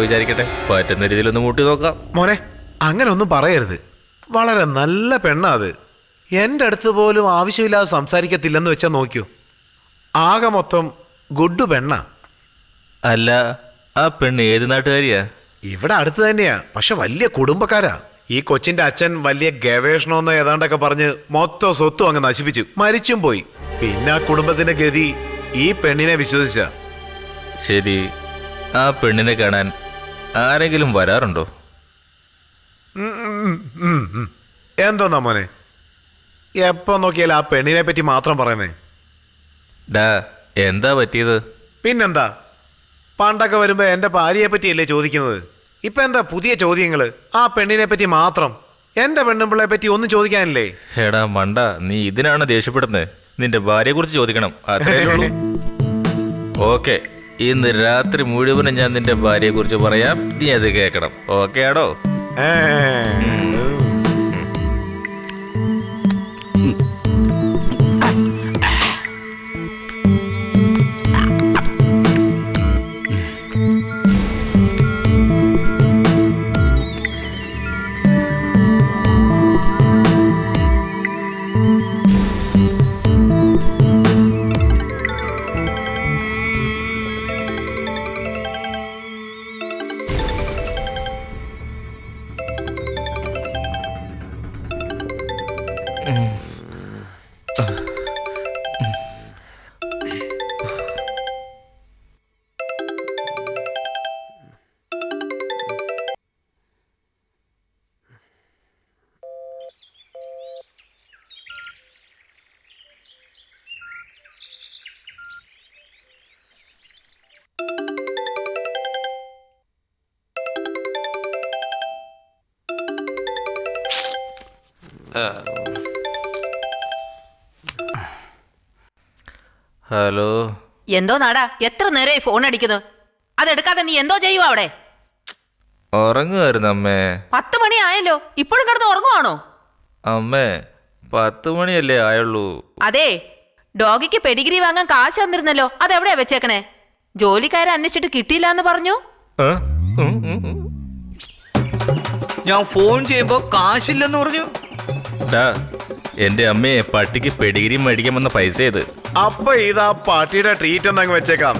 വിചാരിക്കട്ടെ, പറ്റുന്ന രീതിയിലൊന്ന് മൂട്ടി നോക്കാം. മോനെ, അങ്ങനെ ഒന്നും പറയരുത്. വളരെ നല്ല പെണ്ണാ അത്. എൻ്റെ അടുത്ത് പോലും ആവശ്യമില്ലാതെ സംസാരിക്കത്തില്ലെന്ന് വെച്ചാൽ നോക്കിയോ. ആകെ മൊത്തം ഗുഡ് പെണ്ണാ. അല്ല, ആ പെണ്ണ് ഏത് നാട്ടുകാരിയാ? ഇവിടെ അടുത്ത് തന്നെയാ, പക്ഷെ വലിയ കുടുംബക്കാരാ. ഈ കൊച്ചിന്റെ അച്ഛൻ വലിയ ഗവേഷണമെന്നോ ഏതാണ്ടൊക്കെ പറഞ്ഞ് മൊത്തം സ്വത്തും അങ്ങ് നശിപ്പിച്ചു, മരിച്ചും പോയി. പിന്നെ ആ കുടുംബത്തിന്റെ ഗതി ഈ പെണ്ണിനെ വിശ്വസിച്ച. ശരി, ആ പെണ്ണിനെ കാണാൻ ആരെങ്കിലും വരാറുണ്ടോ? എന്തോന്നാ മോനെ എപ്പോ നോക്കിയാലും ആ പെണ്ണിനെ പറ്റി മാത്രം പറയുന്നേ? ഡാ, എന്താ പറ്റിയത്? പിന്നെന്താ, പണ്ടൊക്കെ വരുമ്പോ എന്റെ ഭാര്യയെ പറ്റിയല്ലേ ചോദിക്കുന്നത്. ഇപ്പൊ എന്താ പുതിയ ചോദ്യങ്ങള്? ആ പെണ്ണിനെ പറ്റി മാത്രം. എന്റെ പെണ്ണുമ്പിള്ളയെ പറ്റി ഒന്നും ചോദിക്കാനില്ലേ? എടാ മണ്ട, നീ ഇതിനാണ് ദേഷ്യപ്പെടുന്നത്? നിന്റെ ഭാര്യയെ കുറിച്ച് ചോദിക്കണം, അത്രേ ഉള്ളൂ. ഓക്കെ, ഇന്ന് രാത്രി മുഴുവനും ഞാൻ നിന്റെ ഭാര്യയെ കുറിച്ച് പറയാം, നീ അത് കേൾക്കണം. ഓക്കെ ആണോ? ഹലോ. എന്തോ നാടാ, എത്ര നേരമായി ഫോൺ അടിക്കുന്നു? അതെടുക്കാതെ നീ എന്തോ ചെയ്യുവോ അവിടെ? ഉറങ്ങുമായിരുന്നു അമ്മേ. 10 മണി ആയല്ലോ, ഇപ്പോഴും കിടന്ന് ഉറങ്ങുവാണോ? അമ്മേ, 10 മണിയല്ലേ ആയുള്ളൂ. അതെ, ഡോഗിക്ക് പെഡിഗ്രി വാങ്ങാൻ കാശ് തന്നിരുന്നല്ലോ, അതെവിടെയാ വെച്ചേക്കണേ? ജോലിക്കാരെ അന്വേഷിച്ചിട്ട് കിട്ടിയില്ല എന്ന് പറഞ്ഞു. ഞാൻ ഫോൺ ചെയ്യുമ്പോ കാശില്ലെന്ന് പറഞ്ഞു. എന്റെ അമ്മയെ പട്ടിക്ക് പെഡിഗ്രി മേടിക്കാൻ വന്ന പൈസ ഇത്. അപ്പൊ ഇതാ പാർട്ടിയുടെ ട്രീറ്റ് എന്നങ്ങ് വെച്ചേക്കാം.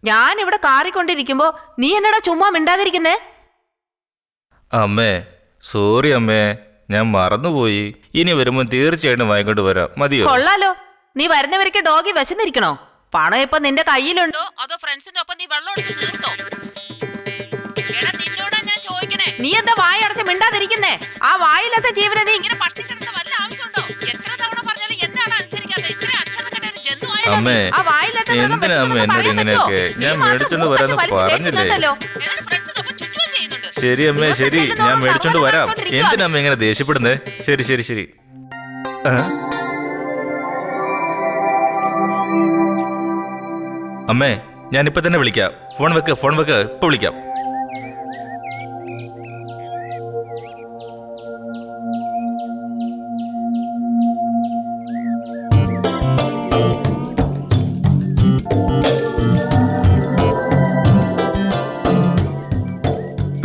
ഞാൻ ഇവിടെ കാറിക്കൊണ്ടിരിക്കുമ്പോ നീ എന്നടാ ചുമ്മാ മിണ്ടാതിരിക്കുന്നേ? അമ്മേ സോറി അമ്മേ, ഞാൻ മറന്നുപോയി. ഇനി വരുമ്പോ തീർച്ചയായിട്ടും വാങ്ങിക്കൊണ്ട് വരാം, മതിയോ? കൊള്ളാലോ, നീ വരുന്നവരേക്ക് ഡോഗി വിശന്നിരിക്കണോ? പണം ഇപ്പൊ നിന്റെ കയ്യിലുണ്ടോ അതോ ഫ്രണ്ട്സിന്റെ ഒപ്പം നീ വെള്ളം ഒഴിച്ച് തീർത്തോ? എടാ നിന്നോടാ ഞാൻ ചോദിക്കണേ, നീ എന്താ വായ അടച്ച് മിണ്ടാതിരിക്കുന്നേ? ആ വായില്ലാത്ത ജീവനെ നീ ഇങ്ങനെ പട്ടി കിടന്ന വല്ല ആവശ്യമുണ്ടോ? എത്ര തവണ പറഞ്ഞാലും എന്താണ് അനുസരിക്കാത്ത? ഇത്ര അനുസരണ ഒരു ജന്തു അമ്മേ, എന്തിനാ അമ്മ എന്നോട് ഇങ്ങനെയൊക്കെ? ഞാൻ മേടിച്ചോണ്ട് വരാന്ന് പറഞ്ഞില്ലേ? ശരി അമ്മേ, ശരി, ഞാൻ മേടിച്ചോണ്ട് വരാം. എന്തിനാ അമ്മ ഇങ്ങനെ ദേഷ്യപ്പെടുന്നേ? ശരി ശരി ശരി. അമ്മേ, ഞാനിപ്പോ തന്നെ വിളിക്കാം. ഫോൺ വെക്ക്, ഫോൺ വെക്ക്, ഇപ്പൊ വിളിക്കാം.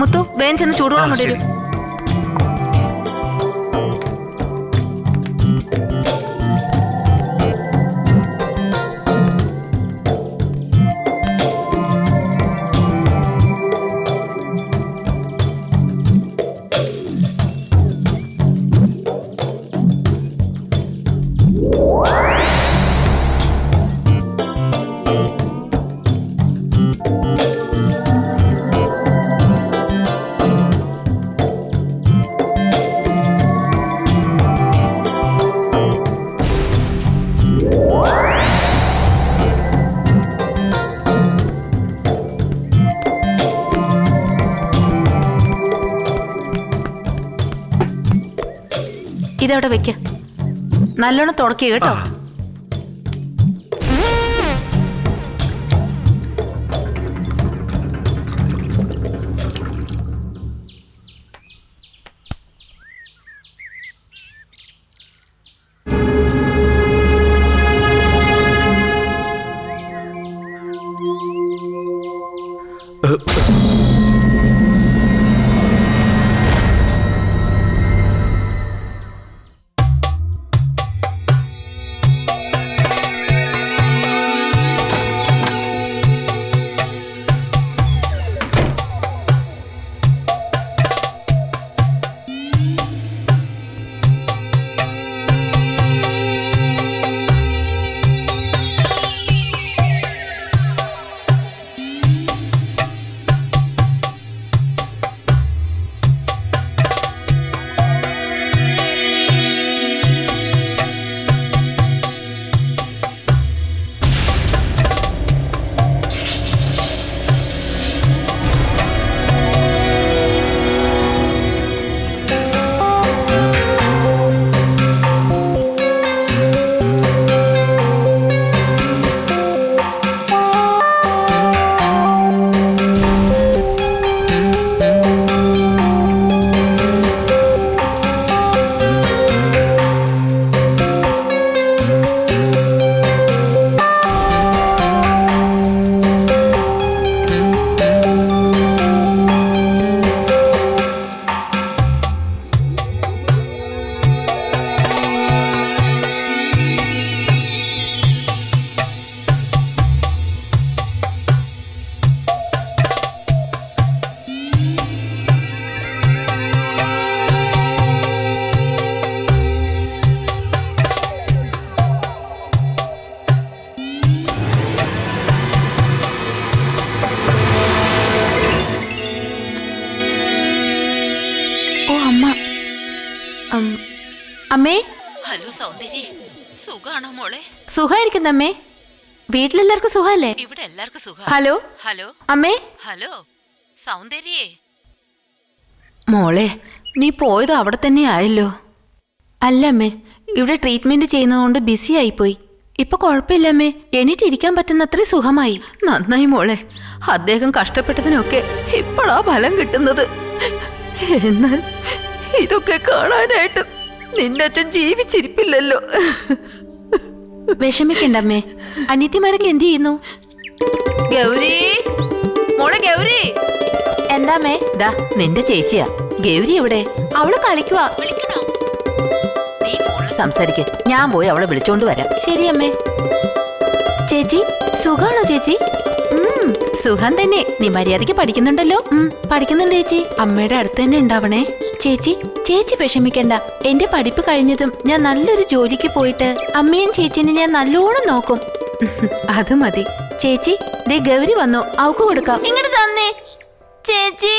മുത്തു, വേഗം ചെന്ന് ചൂടുവെള്ളം കൊണ്ടുവരൂ. ഇതവിടെ വെക്ക, നല്ലോണം തുടക്കുക കേട്ടോ. അമ്മേ. ഹലോ സൗന്ദര്യ, സുഖാണോ മോളെ? സുഖായിരിക്കുന്നമ്മേ. വീട്ടിലെല്ലാവർക്കും സുഖല്ലേ? ഇവിടെ എല്ലാവർക്കും സുഖം. ഹലോ ഹലോ അമ്മേ. ഹലോ സൗന്ദര്യേ. മോളെ, നീ പോയത് അവിടെ തന്നെ ആയല്ലോ. അല്ലമ്മേ, ഇവിടെ ട്രീറ്റ്മെന്റ് ചെയ്യുന്നതുകൊണ്ട് ബിസി ആയിപ്പോയി. ഇപ്പൊ കുഴപ്പമില്ലമ്മേ, എണീറ്റിരിക്കാൻ പറ്റുന്നത്ര സുഖമായി. നന്നായി മോളെ. അദ്ദേഹം കഷ്ടപ്പെട്ടതിനൊക്കെ ഇപ്പോഴാ ഫലം കിട്ടുന്നത്. എന്നാൽ ഇതൊക്കെ കാണാനായിട്ട് നിന്റെ അച്ഛൻ ജീവിച്ചിരിപ്പില്ലല്ലോ. വിഷമിക്കണ്ടമ്മേ. അനിയത്തിമാരൊക്കെ എന്ത് ചെയ്യുന്നു? ഗൗരി, മോളെ ഗൗരി. എന്താമ്മേ? ദാ നിന്റെ ചേച്ചിയാ ഗൗരി. എവിടെ? അവള് കളിക്കുവാ. വിളിക്കണോ? നീ സംസാരിക്കേ, ഞാൻ പോയി അവളെ വിളിച്ചോണ്ട് വരാം. ശരി അമ്മേ. ചേച്ചി സുഖാണോ ചേച്ചി? സുഖം തന്നെ. നീ മര്യാദയ്ക്ക് പഠിക്കുന്നുണ്ടല്ലോ? പഠിക്കുന്നുണ്ട് ചേച്ചി. അമ്മയുടെ അടുത്ത് തന്നെ ഉണ്ടാവണേ. ചേച്ചി ചേച്ചി വിഷമിക്കണ്ട. എന്റെ പഠിപ്പ് കഴിഞ്ഞതും ഞാൻ നല്ലൊരു ജോലിക്ക് പോയിട്ട് അമ്മയും ചേച്ചിനെ ഞാൻ നല്ലോണം നോക്കും. അത് മതി. ചേച്ചി ദേ ഗൗരി വന്നു, അവക്ക് കൊടുക്കാം. ഇങ്ങോട്ട് തന്നെ ചേച്ചി.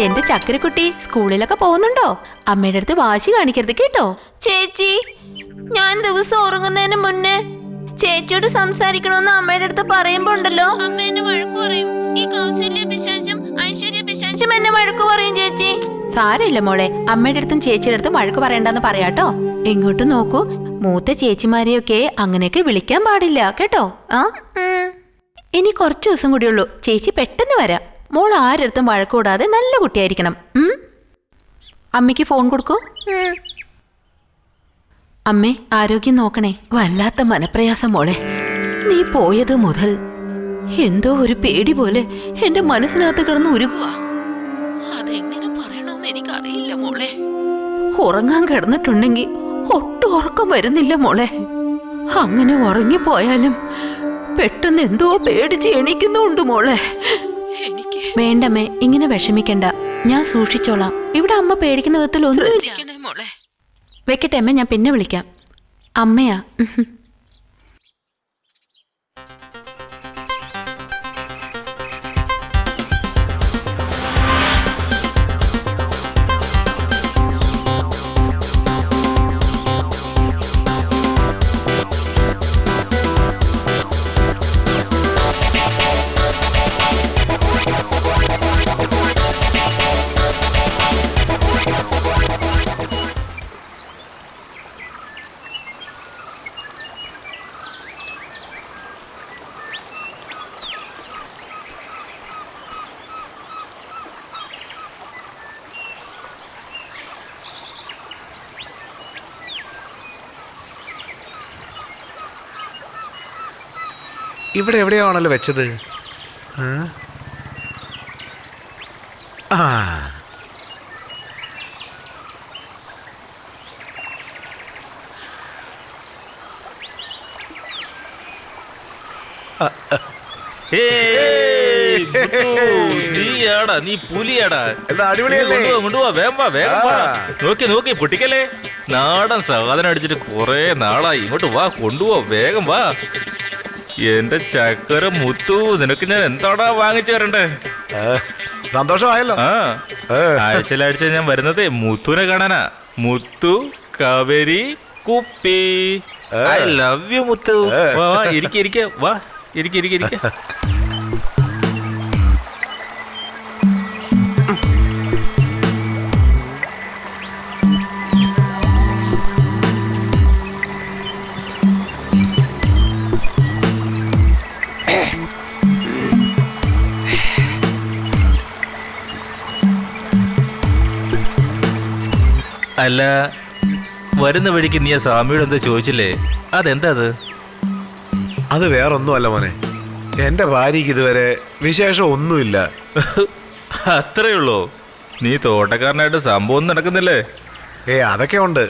എന്റെ ചക്കരക്കുട്ടി സ്കൂളിലൊക്കെ പോകുന്നുണ്ടോ? അമ്മയുടെ അടുത്ത് വാശി കാണിക്കരുത് കേട്ടോ. ചേച്ചി, ഞാൻ ദിവസം ഉറങ്ങുന്നതിന് മുന്നേ ചേച്ചിയോട് സംസാരിക്കണമെന്ന് അമ്മയുടെ അടുത്ത് പറയുമ്പോ ഉണ്ടല്ലോ, അമ്മ എന്നെ വഴക്കു പറയും. ഈ കൗസല്യ പിശാചും ഐശ്വര്യ പിശാചും എന്നെ വഴക്കു പറയും ചേച്ചി. സാരമില്ല മോളെ, അമ്മയുടെ അടുത്തും ചേച്ചിയുടെ അടുത്തും വഴക്ക് പറയണ്ടെന്ന് പറയാട്ടോ. ഇങ്ങോട്ട് നോക്കൂ, മൂത്ത ചേച്ചിമാരെയൊക്കെ അങ്ങനെയൊക്കെ വിളിക്കാൻ പാടില്ല കേട്ടോ. ഇനി കുറച്ചു ദിവസം കൂടിയുള്ളൂ, ചേച്ചി പെട്ടെന്ന് വരാം. മോൾ ആരടുത്തും വഴക്കൂടാതെ നല്ല കുട്ടിയായിരിക്കണം. അമ്മയ്ക്ക് ഫോൺ കൊടുക്കൂ. അമ്മേ, ആരോഗ്യം നോക്കണേ. വല്ലാത്ത മനപ്രയാസം മോളെ. നീ പോയത് മുതൽ എന്തോ ഒരു പേടി പോലെ എന്റെ മനസ്സിനകത്ത് കിടന്ന് ഉരുകുക. അതെങ്ങനെ പറയണമെന്ന് എനിക്കറിയില്ല മോളെ. ഉറങ്ങാൻ കിടന്നിട്ടുണ്ടെങ്കിൽ ഒട്ടും ഉറക്കം വരുന്നില്ല മോളെ. അങ്ങനെ ഉറങ്ങിപ്പോയാലും പെട്ടെന്ന് എന്തോ പേടിച്ച് എണീക്കുന്നുണ്ട് മോളെ. എനിക്ക് വേണ്ടമ്മേ, ഇങ്ങനെ വിഷമിക്കണ്ട. ഞാൻ സൂക്ഷിച്ചോളാം. ഇവിടെ അമ്മ പേടിക്കുന്ന വിധത്തിൽ ഒന്നും മോളെ. വെക്കട്ടെ അമ്മ, ഞാൻ പിന്നെ വിളിക്കാം. അമ്മയാ. ഇവിടെ എവിടെയാണല്ലോ വെച്ചത്? ആ നീയാടാ, നീ പുലിയാടാ. അടിപൊളിയല്ലേ? കൊണ്ടുപോവാ, വേഗം വാ, വേഗം വാ. നോക്കി നോക്കി പൊട്ടിക്കല്ലേ. നാടൻ സാധനം അടിച്ചിട്ട് കുറെ നാളായി. ഇങ്ങോട്ട് വാ, കൊണ്ടുപോവാ, വേഗം വാ. എന്റെ ചക്കര മുത്തു, നിനക്ക് ഞാൻ എന്താടാ വാങ്ങിച്ചു തരണ്ടേ? സന്തോഷമായല്ലോ. ആഴ്ചയിലാഴ്ച ഞാൻ വരുന്നതേ മുത്തുവിനെ കാണാനാ. മുത്തു കവരി കുപ്പി. ഐ ലവ് യു മുത്തു. വാ ഇരിക്ക, വാ ഇരിക്ക. അല്ല, വരുന്ന വഴിക്ക് നീ ആ സ്വാമിയോട് എന്തോ ചോദിച്ചില്ലേ? അതെന്താ അത്? അത് വേറൊന്നുമല്ല മോനെ, എന്റെ ഭാര്യക്ക് ഇതുവരെ വിശേഷം ഒന്നുമില്ല. അത്രേ ഉള്ളൂ? നീ തോട്ടക്കാരനായിട്ട് സംഭവം നടക്കുന്നില്ലേ? അതൊക്കെ ഉണ്ട്.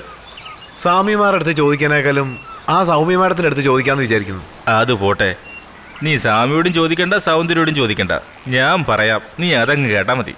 സ്വാമിമാരുടെ അടുത്ത് ചോദിക്കാനേക്കാളും ആ സൗമ്യമാരത്തിന്റെ അടുത്ത് ചോദിക്കാന്ന് വിചാരിക്കുന്നു. അത് പോട്ടെ, നീ സ്വാമിയോടും ചോദിക്കണ്ട, സൗന്ദര്യോടും ചോദിക്കണ്ട. ഞാൻ പറയാം, നീ അതങ്ങ് കേട്ടാ മതി.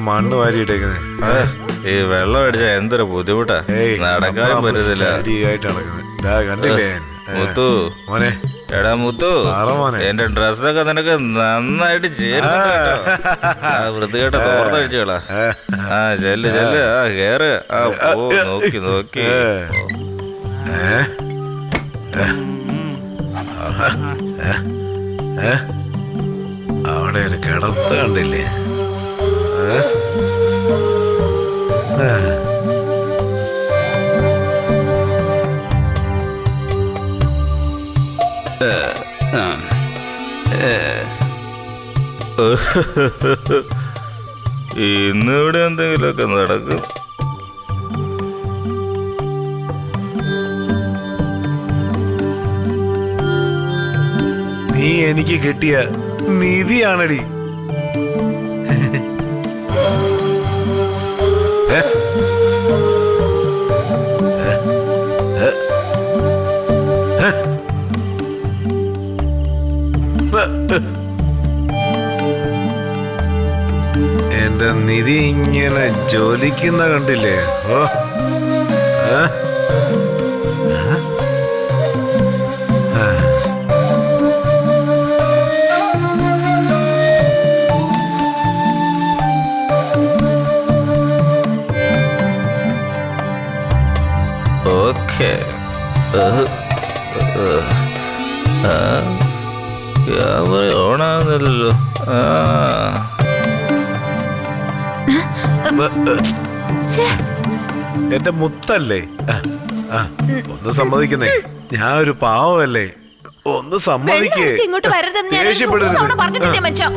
മണ്ണ് വാരിയിട്ടേക്കുന്നത്. ഈ വെള്ളം അടിച്ചാ എന്തൊരു ബുദ്ധിമുട്ടാ, നടക്കാനും പറ്റത്തില്ല. കണ്ടില്ലേ മുത്തു മോനെ? എടാ മുത്തു, എന്റെ ഡ്രസ്സൊക്കെ നിനക്ക് നന്നായിട്ട് ചേരുന്നുണ്ട്. വൃത്തികെട്ട തോർത്തഴിച്ചുകളാ. ആ ചെല്ല് ചെല്ല്, ആ കേറ്. ആ പോ, നോക്കി നോക്കി. അവിടെ ഒരു കിടത്ത് കണ്ടില്ലേ? ഇന്നിവിടെ എന്തെങ്കിലുമൊക്കെ നടക്കും. നീ എനിക്ക് കിട്ടിയ നിധിയാണടി. എന്റെ നിധി ഇങ്ങനെ ജ്വലിക്കുന്ന കണ്ടില്ലേ? ഓ ഓക്കെ. ക്യാമറ ഓണാകുന്നില്ലല്ലോ. എന്റെ മുത്തല്ലേ? ഒന്ന് സമ്മതിക്കുന്നേ, ഞാൻ ഒരു പാവമല്ലേ? ഒന്ന് സമ്മതിക്കേ. ഇങ്ങോട്ട് വരരുതെന്ന് ഞാൻ ദേഷ്യപ്പെടരുത്. തവണ പറഞ്ഞിട്ടില്ലേ മനുഷ്യ?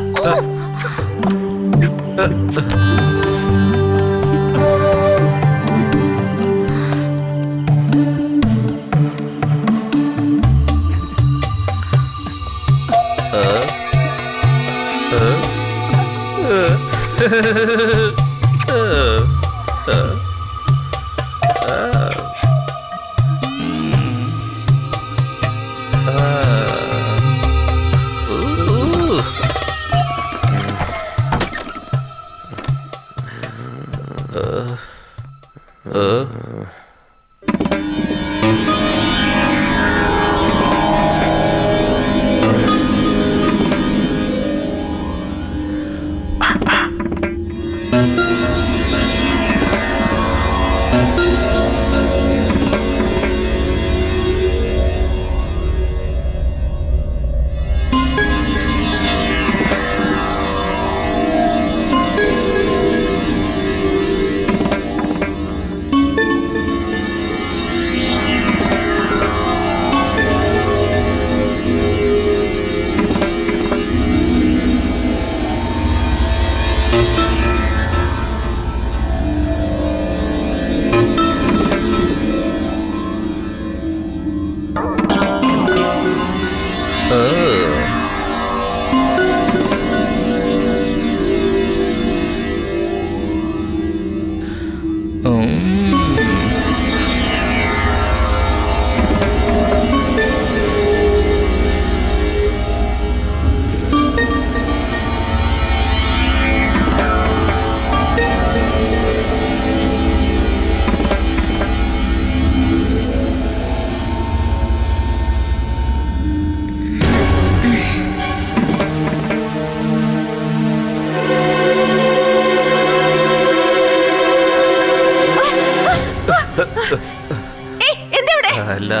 അല്ല,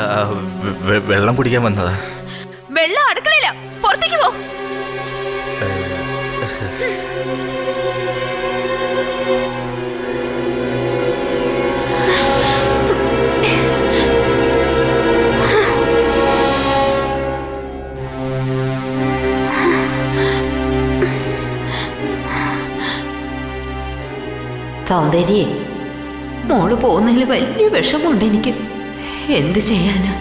വെള്ളം കുടിക്കാൻ വന്നതാ. വെള്ളം അടുക്കളയില്ല, പുറത്തേക്ക് പോ. സൗന്ദര്യ, മോള് പോകുന്നതിൽ വലിയ വിഷമമുണ്ട് എനിക്ക്. എന്ത് ചെയ്യാനാ?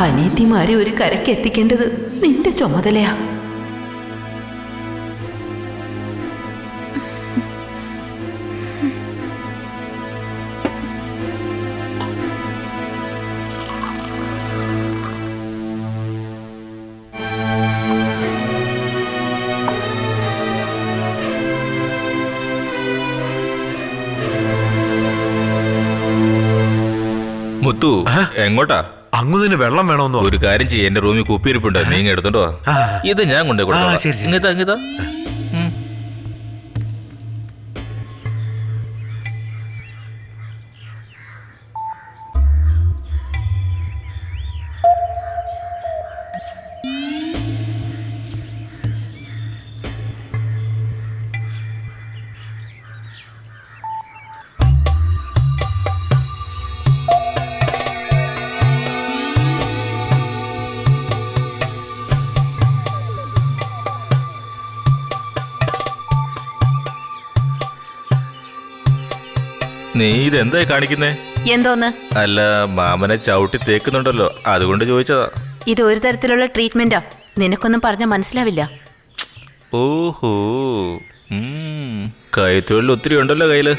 അനീതിമാരെ ഒരു കരയ്ക്ക് എത്തിക്കേണ്ടത് നിന്റെ ചുമതലയാ. മുത്തു എങ്ങോട്ടാ? അങ്ങ് തന്നെ വെള്ളം വേണമെന്നോ? ഒരു കാര്യം ചെയ്യ, എന്റെ റൂമിൽ കുപ്പിയിരിപ്പുണ്ട്, നീ ഇങ്ങ് എടുത്തോണ്ടോ. ഇത് ഞാൻ കൊണ്ടേ കൊടുത്തോളാം. ശരി, ശരി. ഇങ്ങത്താ ഇങ്ങത്താ. നീ ഇതെന്തായി കാണിക്കുന്നേ? എന്തോന്ന്? അല്ല, മാമനെ ചവിട്ടി തേക്കുന്നുണ്ടല്ലോ, അതുകൊണ്ട് ചോദിച്ചതാ. ഇത് ഒരു തരത്തിലുള്ള ട്രീറ്റ്മെന്റാ, നിനക്കൊന്നും പറഞ്ഞാൽ മനസ്സിലാവില്ല. ഓഹോ, കൈത്തൊഴിൽ ഒത്തിരി ഉണ്ടല്ലോ കയ്യില്.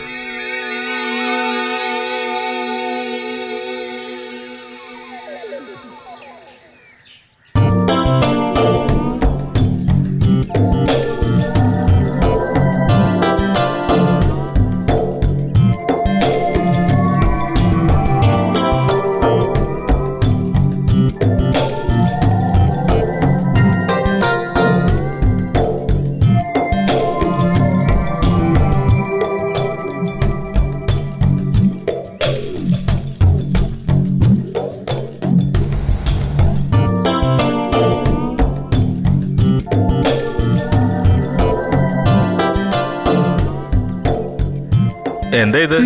എന്താ ഇത്?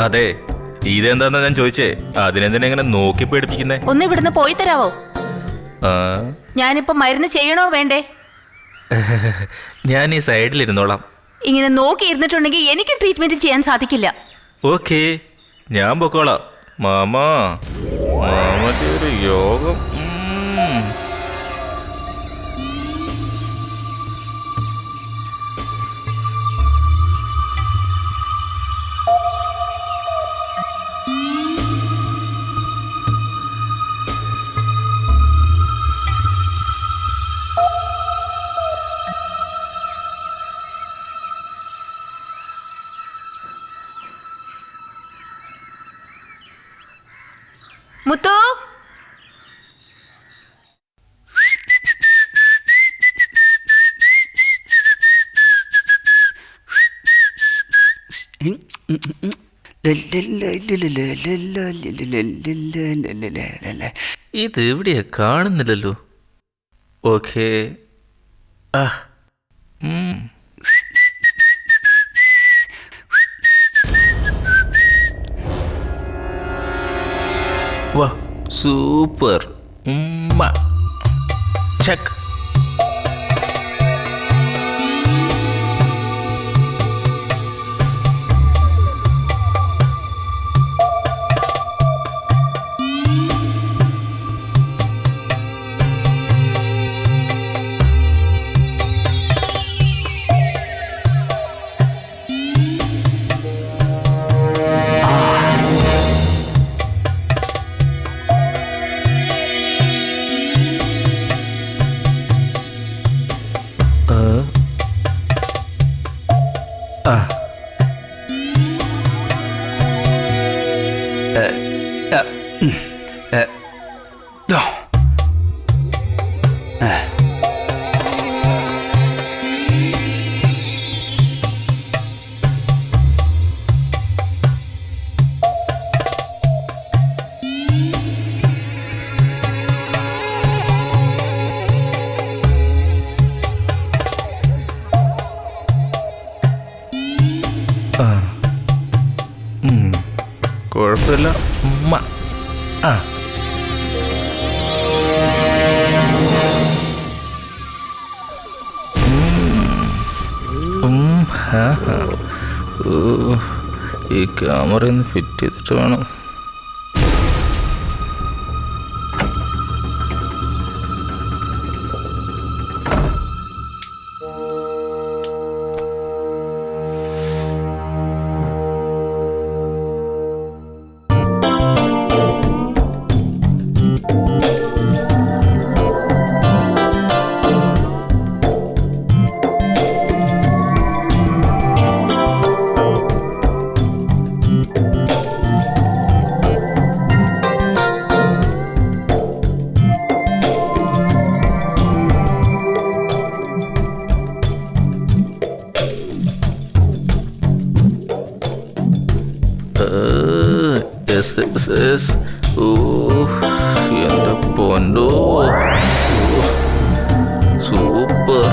അതെ, ഇതെന്താന്നാ ഞാൻ ചോദിച്ചേ. അതിനെന്തിനാ ഇങ്ങനെ നോക്കി പേടിപ്പിക്കുന്നേ? ഒന്ന് ഇവിടുന്ന് പോയി തരാവോ? ആ, ഞാനിപ്പോ മരുന്ന് ചെയ്യണോ വേണ്ടേ? ഞാൻ ഈ സൈഡിലിരുന്നോളാം. ഇങ്ങനെ നോക്കി ഇരുന്നിട്ടുണ്ടെങ്കിൽ എനിക്ക് ട്രീറ്റ്മെന്റ് ചെയ്യാൻ സാധിക്കില്ല. ഓക്കെ, ഞാൻ പൊക്കോളാം. മാമന്റെ ഒരു യോഗം. മുത്തു, ഇത് എവിടെയാ കാണുന്നില്ലല്ലോ. ഓക്കെ, വാ, സൂപ്പർ. ചെക്ക്. കുഴപ്പമില്ല. ഈ ക്യാമറ ഒന്ന് ഫിറ്റ് ചെയ്തിട്ട് വേണം. എന്റെ പൊന്നോ, സൂപ്പർ.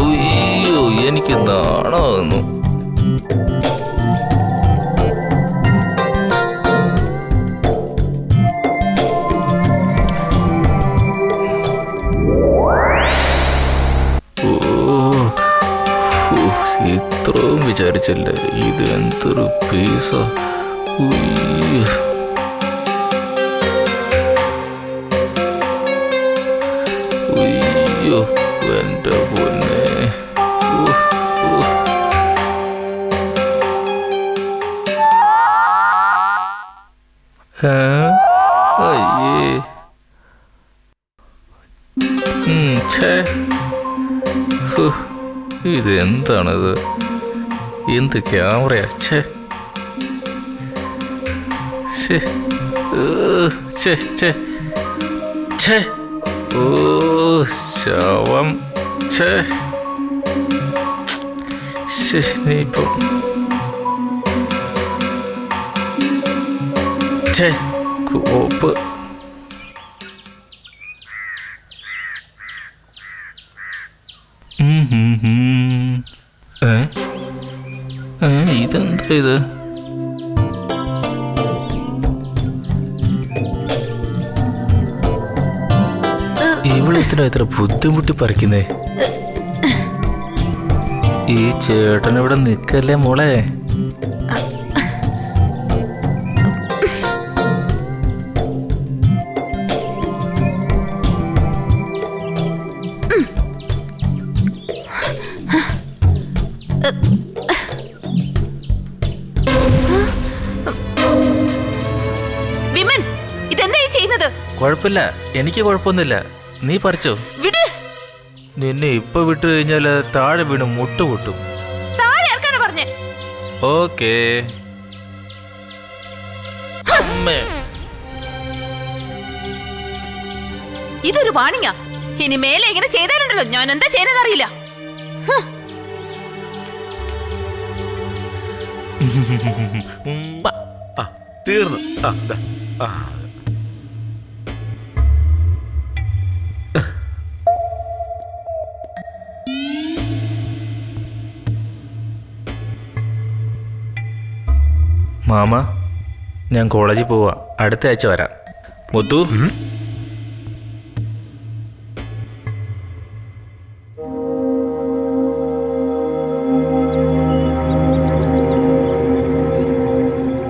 അയ്യോ, എനിക്ക് നാണാകുന്നു. ഇത്രയും വിചാരിച്ചില്ല. ഇത് എന്തൊരു പീസാ. അയ്യോ എന്റെ പൊന്നെ. അയ്യേ. ഇതെന്താണിത്? എന്ത് ക്യാമറയാ? ഓ ശവം. ഇനിയിപ്പം കോപ്പ്. ഇതെന്താ ഇത്? ഇവളെത്തിനാ ഇത്ര ബുദ്ധിമുട്ടി പറിക്കുന്നേ? ഈ ചേട്ടൻ ഇവിടെ നിക്കല്ലേ മോളെ? കുഴപ്പമില്ല, എനിക്ക് കുഴപ്പമൊന്നുമില്ല. നീ പറിച്ചോ. നിന്നെ ഇപ്പൊ വിട്ടു കഴിഞ്ഞാൽ താഴെ വീണ് മുട്ടുപൊട്ടും. ഓക്കേ. ഇതൊരു വാണിങ്ങാ. ഇനി മേലെ ഇങ്ങനെ ചെയ്താലുണ്ടല്ലോ ഞാൻ എന്താ ചെയ്യുന്നത് അറിയില്ല. തീർന്നു. മാമ, ഞാൻ കോളേജിൽ പോവാ. അടുത്ത ആഴ്ച വരാം. മുത്തു,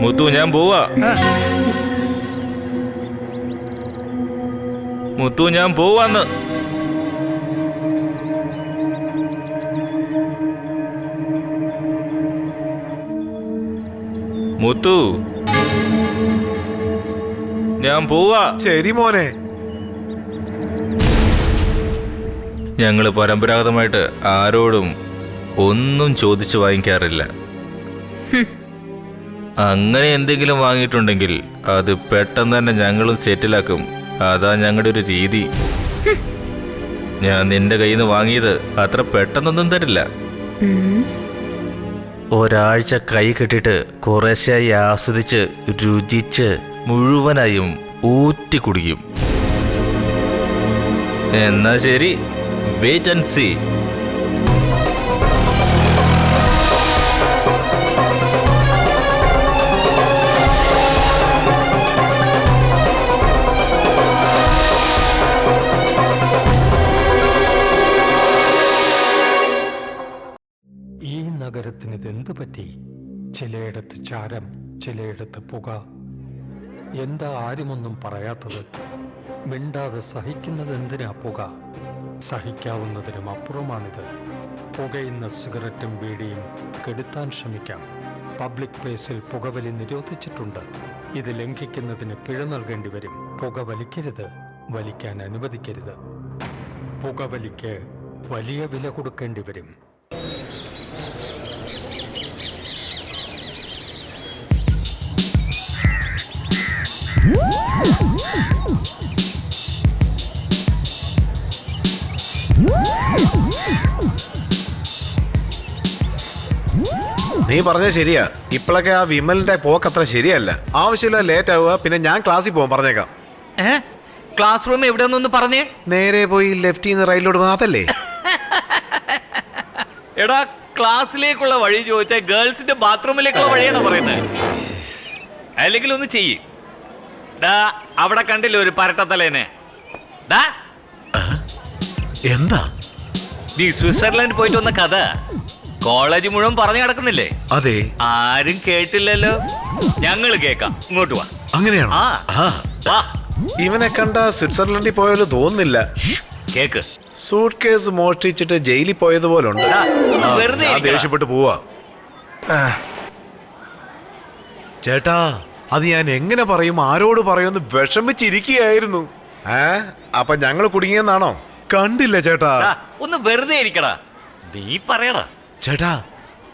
മുത്തു ഞാൻ പോവാ. മുത്തു ഞാൻ പോവാന്ന്. മുത്തു ഞാൻ പോവാ. ശരി മോനെ. ഞങ്ങള് പരമ്പരാഗതമായിട്ട് ആരോടും ഒന്നും ചോദിച്ചു വാങ്ങിക്കാറില്ല. അങ്ങനെ എന്തെങ്കിലും വാങ്ങിയിട്ടുണ്ടെങ്കിൽ അത് പെട്ടെന്ന് തന്നെ ഞങ്ങളും സെറ്റിലാക്കും. അതാ ഞങ്ങളുടെ ഒരു രീതി. ഞാൻ നിന്റെ കയ്യിൽ നിന്ന് വാങ്ങിയത് അത്ര പെട്ടെന്നൊന്നും തരില്ല. ഒരാഴ്ച കൈ കെട്ടിട്ട് കുറേശ്ശായി ആസ്വദിച്ച് രുചിച്ച് മുഴുവനായും ഊറ്റി കുടിക്കും. എന്നാ ശരി, വെയിറ്റ് ആൻഡ് സീ. നഗരത്തിന് ഇതെന്ത് പറ്റി? ചിലയിടത്ത് ചാരം, ചിലയിടത്ത് പുക. എന്താ ആരുമൊന്നും പറയാത്തത്? മിണ്ടാതെ സഹിക്കുന്നത് എന്തിനാ പുക? സഹിക്കാവുന്നതിനും അപ്പുറമാണിത്. പുകയുന്ന സിഗരറ്റും ബീഡിയും കെടുത്താൻ ശ്രമിക്കാം. പബ്ലിക് പ്ലേസിൽ പുകവലി നിരോധിച്ചിട്ടുണ്ട്. ഇത് ലംഘിക്കുന്നതിന് പിഴ നൽകേണ്ടി വരും. പുക വലിക്കരുത്, വലിക്കാൻ അനുവദിക്കരുത്. പുകവലിക്ക് വലിയ വില കൊടുക്കേണ്ടി വരും. നീ പറഞ്ഞത് ശരിയാ. ഇപ്പോഴൊക്കെ ആ വിമലിന്റെ പോക്ക് അത്ര ശരിയല്ല. ആവശ്യമില്ല ലേറ്റ് ആവുക. പിന്നെ ഞാൻ ക്ലാസ്സിൽ പോകാൻ പറഞ്ഞേക്കാം. ക്ലാസ് റൂം എവിടെയൊന്നൊന്ന് പറഞ്ഞേ. നേരെ പോയി ലെഫ്റ്റിന്ന് റൈറ്റിലോട്ട് പോകുന്ന അതല്ലേ? എടാ, ക്ലാസ്സിലേക്കുള്ള വഴി ചോദിച്ചാൽ ഗേൾസിന്റെ ബാത്റൂമിലേക്കുള്ള വഴിയാണോ പറയുന്നത്? അല്ലെങ്കിൽ ഒന്ന് ചെയ്യ്. ഡാ, അവിടെ കണ്ടില്ലേ ഒരു പരട്ടത്തലേനെ? ഡാ, എന്താ നീ സ്വിറ്റ്സർലൻഡ് പോയിട്ട് വന്ന കഥ കോളേജ് മുഴുവൻ പറഞ്ഞു കിടക്കുന്നില്ലേ? അതെ. ആരും കേട്ടില്ലല്ലോ. ഞങ്ങൾ കേക്കാം. ഇങ്ങോട്ട് വാ. അങ്ങനെയാണോ? വാ. ഇവനെ കണ്ട സ്വിറ്റ്സർലൻഡിൽ പോയാലും തോന്നുന്നില്ല. കേക്ക്. സൂട്ട് കേസ് മോഷ്ടിച്ചിട്ട് ജയിലിൽ പോയതുപോലെ ഉണ്ട്. വെറുതെ ദേഷ്യപ്പെട്ട് പോവാ. ചേട്ടാ, അത് ഞാൻ എങ്ങനെ പറയും, ആരോട് പറയുമെന്ന് വിഷമിച്ചിരിക്കുകയായിരുന്നു. അപ്പൊ ഞങ്ങൾ കുടുങ്ങിയെന്നാണോ? കണ്ടില്ല ചേട്ടാ. ഒന്ന് വെറുതെ ഇരിക്കടാ. നീ പറയടാ. ചേട്ടാ,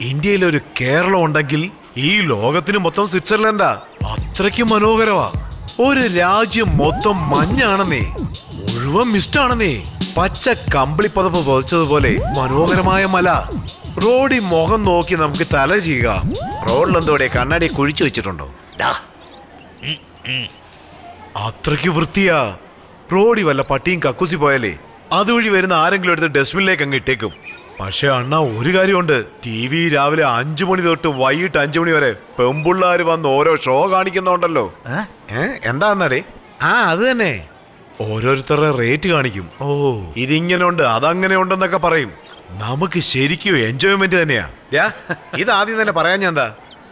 ഇന്ത്യയിലൊരു കേരളം ഉണ്ടെങ്കിൽ ഈ ലോകത്തിന് മൊത്തം സ്വിറ്റ്സർലൻഡാ. അത്രയ്ക്ക് മനോഹരമാ. ഒരു രാജ്യം മൊത്തം മഞ്ഞാണെന്നേ, മുഴുവൻ മിസ്റ്റാണെന്നേ. പച്ച കമ്പിളി പതപ്പ് പൊതിച്ചതുപോലെ മനോഹരമായ മല. റോഡിൽ മുഖം നോക്കി നമുക്ക് തല ചെയ്യുക. റോഡിലെന്തോടെ കണ്ണാടി കുഴിച്ചു വെച്ചിട്ടുണ്ടോ? അത്രയ്ക്ക് വൃത്തിയാ. റോഡിൽ വല്ല പട്ടിയും കക്കൂസി പോയാലേ അതുവഴി വരുന്ന ആരെങ്കിലും എടുത്ത് ഡസ്റ്റ്ബിനിലേക്ക് അങ്ങ് ഇട്ടേക്കും. പക്ഷെ അണ്ണാ, ഒരു കാര്യമുണ്ട്. TV രാവിലെ 5 മണി തൊട്ട് വൈകിട്ട് 5 മണി വരെ പെമ്പിള്ളാര് വന്ന് ഓരോ ഷോ കാണിക്കുന്നുണ്ടല്ലോ. എന്താന്നടേ? അത് തന്നെ. ഓരോരുത്തരുടെ റേറ്റ് കാണിക്കും. ഓ, ഇതിങ്ങനെ ഉണ്ട്, അതങ്ങനെ ഉണ്ടെന്നൊക്കെ പറയും. നമുക്ക് ശരിക്കും എൻജോയ്മെന്റ് തന്നെയാ. ഇത് ആദ്യം തന്നെ പറയാൻ ഞാൻ എന്താ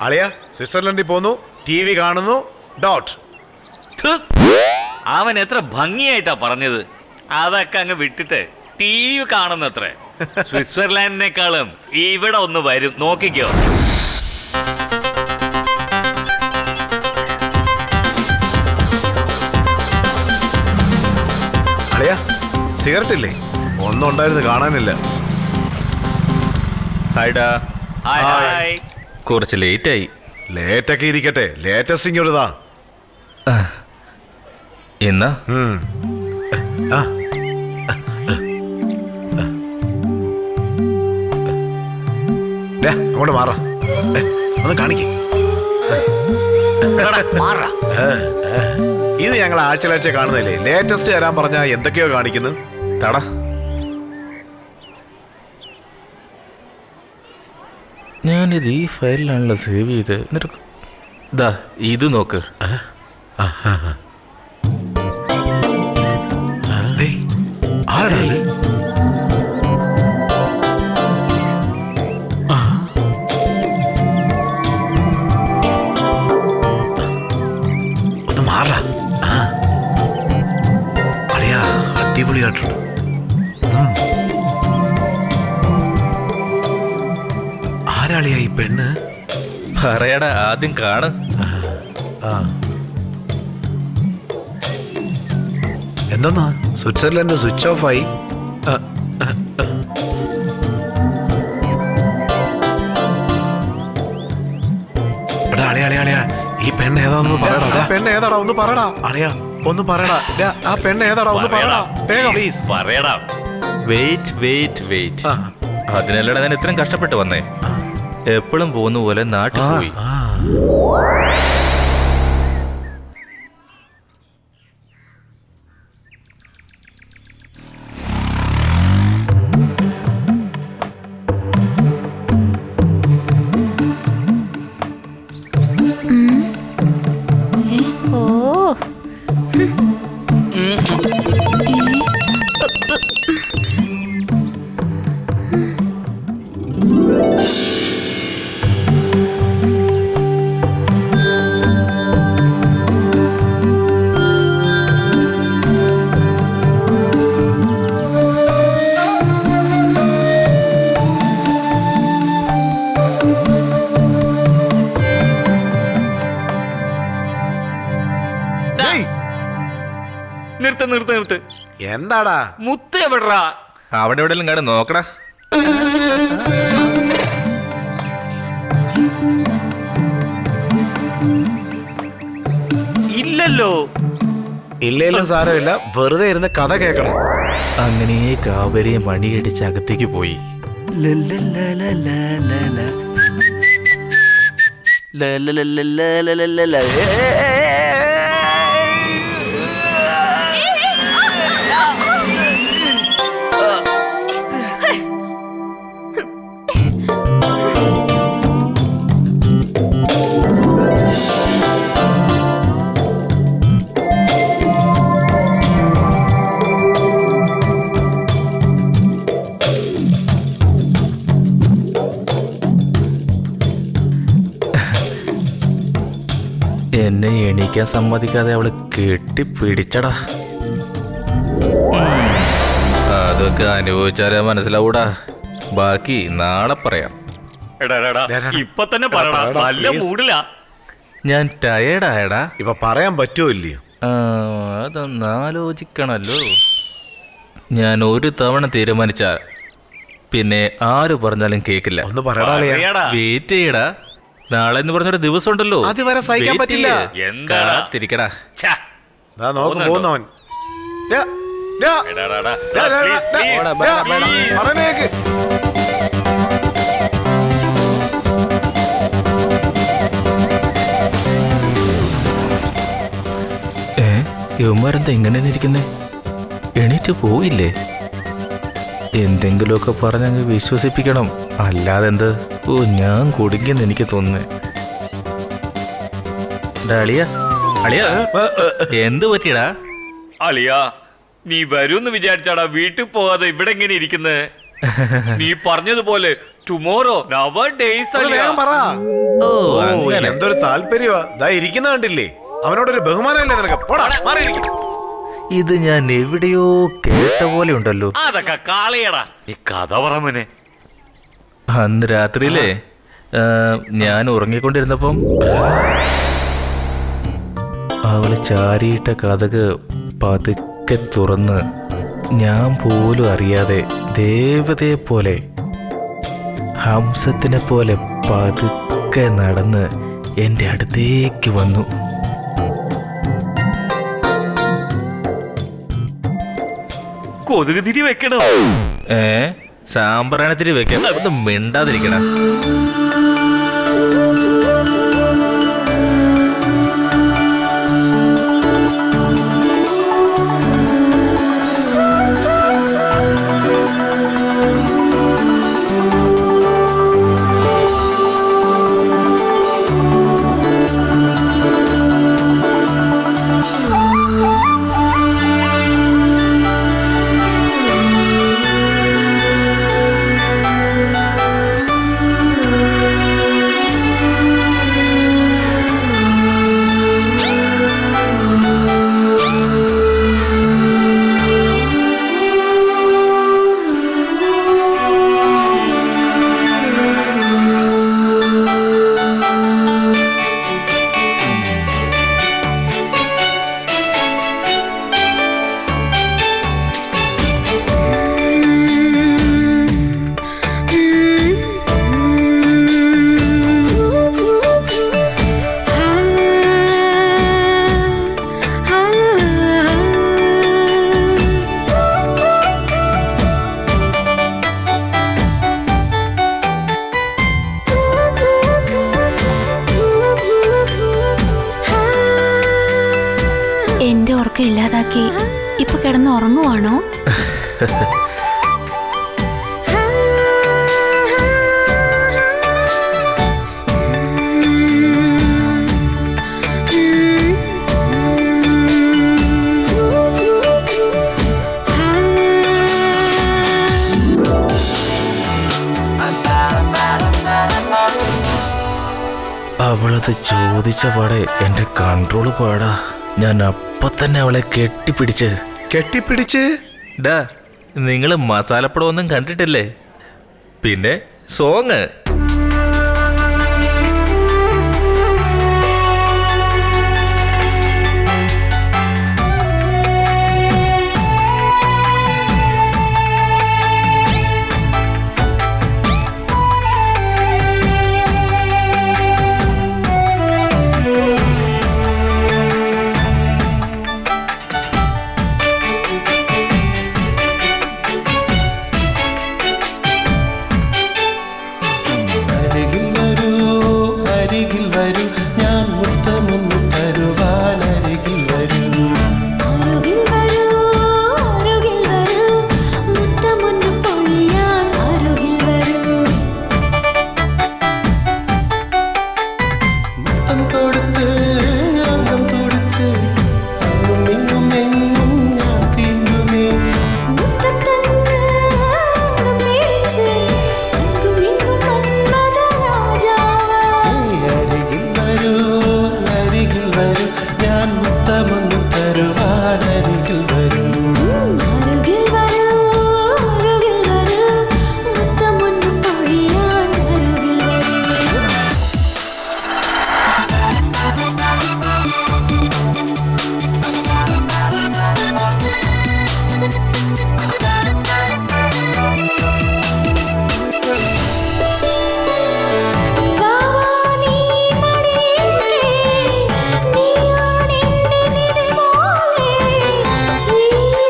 അളിയാ, സ്വിറ്റ്സർലൻഡിൽ പോന്നു, TV കാണുന്നു, ഡോട്ട്. അവൻ എത്ര ഭംഗിയായിട്ടാ പറഞ്ഞത്. അതൊക്കെ അങ്ങ് വിട്ടിട്ട് TV കാണുന്നത്രേ. സ്വിറ്റ്സർലാൻഡിനേക്കാളും ഇവിടെ ഒന്ന് വരും, നോക്കിക്കോ. അളിയാ, സിഗരറ്റ് ഇല്ലേ? ഒന്നും ഉണ്ടായിരുന്നു, കാണാനില്ല. ഹായ്ഡാ. ഹായ്. കുറച്ച് ലേറ്റായി. ലേറ്റൊക്കെ ഇരിക്കട്ടെ, ലേറ്റസ്റ്റ് ഇങ്ങോട്ടാ. എന്നാ അങ്ങോട്ട് മാറാ, ഒന്ന് കാണിക്ക. ഇത് ഞങ്ങൾ ആഴ്ച കാണുന്നില്ലേ? ലേറ്റസ്റ്റ് തരാൻ പറഞ്ഞാ എന്തൊക്കെയോ കാണിക്കുന്നു. തടാ, ഞാനിത് ഈ ഫയലിലാണല്ലോ സേവ് ചെയ്ത്. എന്നിട്ട് ഇതാ ഇത് നോക്ക്. ആരാ ഇത്? ഒന്ന് മാറാ. അറിയാ, അടിപൊളിയായിട്ടുണ്ട്. ആരാളിയാ ഈ പെണ്ണ്? പറയടാ, ആദ്യം കാണ്. എന്താ സ്വിറ്റ്സർലൻഡ് സ്വിച്ച് ഓഫ് ആയി? അളിയാ, ഈ പെണ്ണ് ഏതാണെന്ന് പറയടാ. പെണ്ണ് ഏതാടാ ഒന്ന് പറയടാ. അളിയാ, ഒന്ന് പറയടാ. ആ പെണ്ണ് ഏതാടാ ഒന്ന് പറയടാ. പ്ലീസ് പറയടാ. വെയിറ്റ്. അതിനല്ലടാ ഞാൻ ഇത്രയും കഷ്ടപ്പെട്ട് വന്നേ. എപ്പോഴും പോകുന്ന പോലെ നാട്ടിൽ പോയി. നിർത്ത്. എന്താടാ? മുത്ത് എവിടാ? അവിടെ എവിടെയെങ്കിലും കാണും, നോക്കടാ. ഇല്ലല്ലോ. ഇല്ലേലും സാരമില്ല, വെറുതെ ഇരുന്ന് കഥ കേൾക്കണം. അങ്ങനെ കാവരിയെ മണിയടിച്ച് അകത്തേക്ക് പോയി. എന്നെ എണീക്കാൻ സമ്മതിക്കാതെ അവള് കെട്ടിപ്പിടിച്ചടാ. അതൊക്കെ അനുഭവിച്ചാലേ മനസ്സിലാവൂടാ. ബാക്കി നാളെ പറയാം. ഇപ്പൊ തന്നെ പറയടാ, നല്ല മൂടിലാ. ഞാൻ ടയേർഡായടാ. ഇപ്പൊ പറയാൻ പറ്റുമോ ഇല്ലയോ? അതൊന്ന് ആലോചിക്കണല്ലോ. ഞാൻ ഒരു തവണ തീരുമാനിച്ച പിന്നെ ആര് പറഞ്ഞാലും കേക്കില്ല. ഒന്ന് പറയടാ. വെയിറ്റ് ചെയ്യടാ. നാളെ എന്ന് പറഞ്ഞൊരു ദിവസം ഉണ്ടല്ലോ. അതുവരെ സഹിക്കാൻ പറ്റില്ല. തിരിക്കടാ. പോകുന്നവൻ യുവമാരെന്താ ഇങ്ങനെ ഇരിക്കുന്നേ? എണീറ്റ് പോയില്ലേ? എന്തെങ്കിലുമൊക്കെ പറഞ്ഞങ്ങ് വിശ്വസിപ്പിക്കണം. അല്ലാതെന്ത്? ഓ, ഞാൻ കുടുങ്ങിയെന്ന് എനിക്ക് തോന്നുന്നേ. അളിയ എന്ത് പറ്റിയടാ? അളിയാ, നീ വരൂന്ന് വിചാരിച്ചാടാ വീട്ടിൽ പോകാതെ ഇവിടെ എങ്ങനെ ഇരിക്കുന്നത്? നീ പറഞ്ഞതുപോലെ ടുമോറോ നവർ ഡേയ്സ്. എന്തൊരു താല്പര്യമാ ഇരിക്കുന്ന കണ്ടില്ലേ? അവനോടൊരു ബഹുമാനമല്ലേ നിനക്ക്? പോടാ, മാറിയിരിക്കും. ഇത് ഞാൻ എവിടെയോ കേട്ട പോലെ ഉണ്ടല്ലോ. അതൊക്കെ കാളയടാ. ഈ കഥ പറമനെ. അന്ന് രാത്രിയിലേ ഞാൻ ഉറങ്ങിക്കൊണ്ടിരുന്നപ്പം അവള് ചാരിയിട്ട കഥക് പതുക്കെ തുറന്ന് ഞാൻ പോലും അറിയാതെ ദേവതയെ പോലെ ഹംസത്തിനെ പോലെ പതുക്കെ നടന്ന് എൻ്റെ അടുത്തേക്ക് വന്നു. കൊതുക് തിരി വെക്കണോ? സാമ്പ്രാണത്തിരി വെക്കാൻ ഒന്ന് മിണ്ടാതിരിക്കണം. എന്റെ ഉറക്കം ഇല്ലാതാക്കി ഇപ്പൊ കിടന്ന് ഉറങ്ങുവാണോ? അവളത് ചോദിച്ച പാടെ എന്റെ കൺട്രോള് പാടാ. ഞാൻ അപ്പൊ തന്നെ അവളെ കെട്ടിപ്പിടിച്ച് ഡാ, നിങ്ങള് മസാലപ്പടം ഒന്നും കണ്ടിട്ടില്ലേ? പിന്നെ സോങ് അരികിൽ വരൂ ഞാൻ മുത്തമൊന്നു തരുവാൻ അരികിൽ വരൂ അരുകിൽ വരൂ അരുകിൽ വരൂ മുത്തമൊന്നു പൊഴിയാൻ അരുകിൽ വരൂ മുത്തം കൊടുത്ത് അംഗം തുടിച്ച് അങ്ങും ഇങ്ങും എങ്ങും ഞാൻ തീണ്ടുമേ മുത്തത്തന്ന് അംഗം മേടിച്ച് അങ്ങും ഇങ്ങും മന്മഥ രാജാവാ അരികിൽ വരൂ ഞാൻ മുത്തമൊന്നു തരുവാൻ അരികിൽ വരൂ അരുകിൽ വരൂ അരുകിൽ വരൂ മുത്തമൊന്നു പൊഴിയാൻ അരുകിൽ വരൂ വാവാനി മടിയിലേ നീയാണെന്റെ നിധിമോളേ ഈ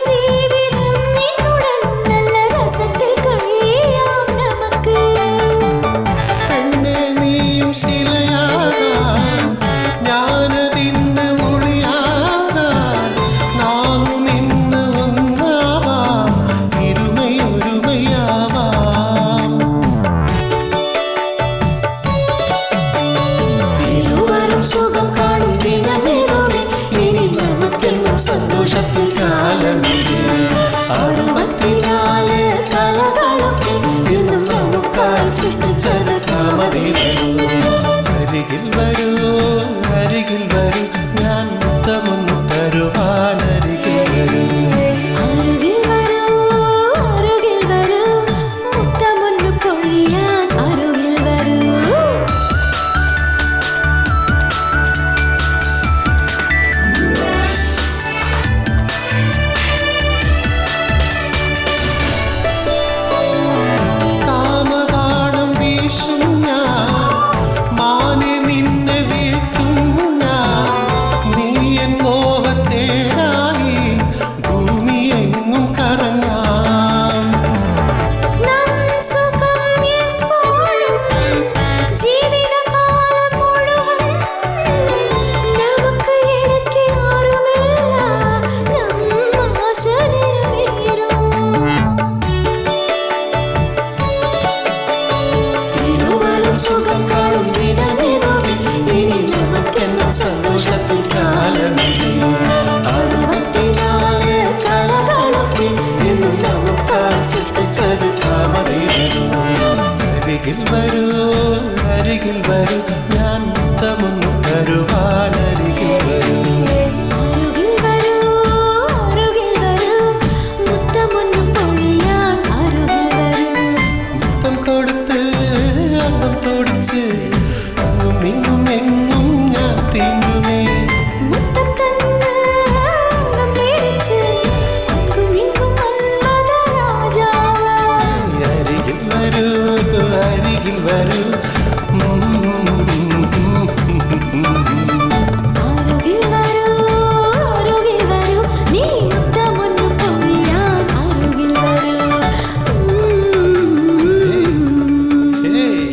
ജീവിതം നിന്നുടൻ നല്ല രസത്തിൽ കഴിയാം നമുക്ക് പെണ്ണെ നീയും ശിലയാകാൻ ഞാനതിന്ന് ഒളിയാകാൻ നാമും ഇന്ന് ഒന്നാവാം ഇരുമയൊരുമയാവാം ഇരുവരും സുഖം കാണും ദിനമേതുമേ ഇനി നമുക്കെന്നും സന്തോഷത്തിൽ കാലമില്ലേ 64 കലകളൊക്കെ എന്നും നമുക്കായി സൃഷ്ടിച്ചത് കാമദേവനോ അരികിൽ വരൂ ഞാൻ മുത്തമൊന്നു തരുവാൻ അരികിൽ വരൂ അരുകിൽ വരൂ അരുകിൽ വരൂ മുത്തമൊന്നു പൊഴിയാൻ അരുകിൽ വരൂ കാമബാണം വീശും ഞാൻ മാനെ നിന്നെ വീഴ്ത്തും ഞാൻ നീ എൻ മോഹത്തേരായി ഭൂമി എങ്ങും കറങ്ങാം നം സുഖം എപ്പോഴും ജീവിതകാലം മുഴുവൻ നമുക്ക് ഇടയ്ക്ക് ആരുമില്ല നമ്മാശ നിറവേറും ഇരുവരും സുഖം കാണും ദിനമേതുമേ ഇനി നമുക്കെന്നും സന്തോഷത്തിൽ കാലമില്ലേ 64 കളകളൊക്കെ എന്നും നമുക്കായി സൃഷ്ടിച്ചത് കാമദേവനോ അരികിൽ വരൂ ഞാൻ മുത്തമൊന്നു തരുവാൻ അരികിൽ വരൂ അരുകിൽ വരൂ അരുകിൽ വരൂ മുത്തമൊന്നു പൊഴിയാൻ അരുകിൽ വരൂ മുത്തം കൊടുത്ത് അംഗം തുടിച്ച് അങ്ങും ഇങ്ങും എങ്ങും ഞാൻ തീണ്ടുമേ മുത്തത്തന്ന് അംഗം മേടിച്ച് അങ്ങും ഇങ്ങും മന്മഥ രാജാവാ അരികിൽ വരൂ അരുകിൽ വരൂ അരുകിൽ വരൂ നീ മുത്തമൊന്നു പൊഴിയാൻ അരുകിൽ വരൂ ഏയ്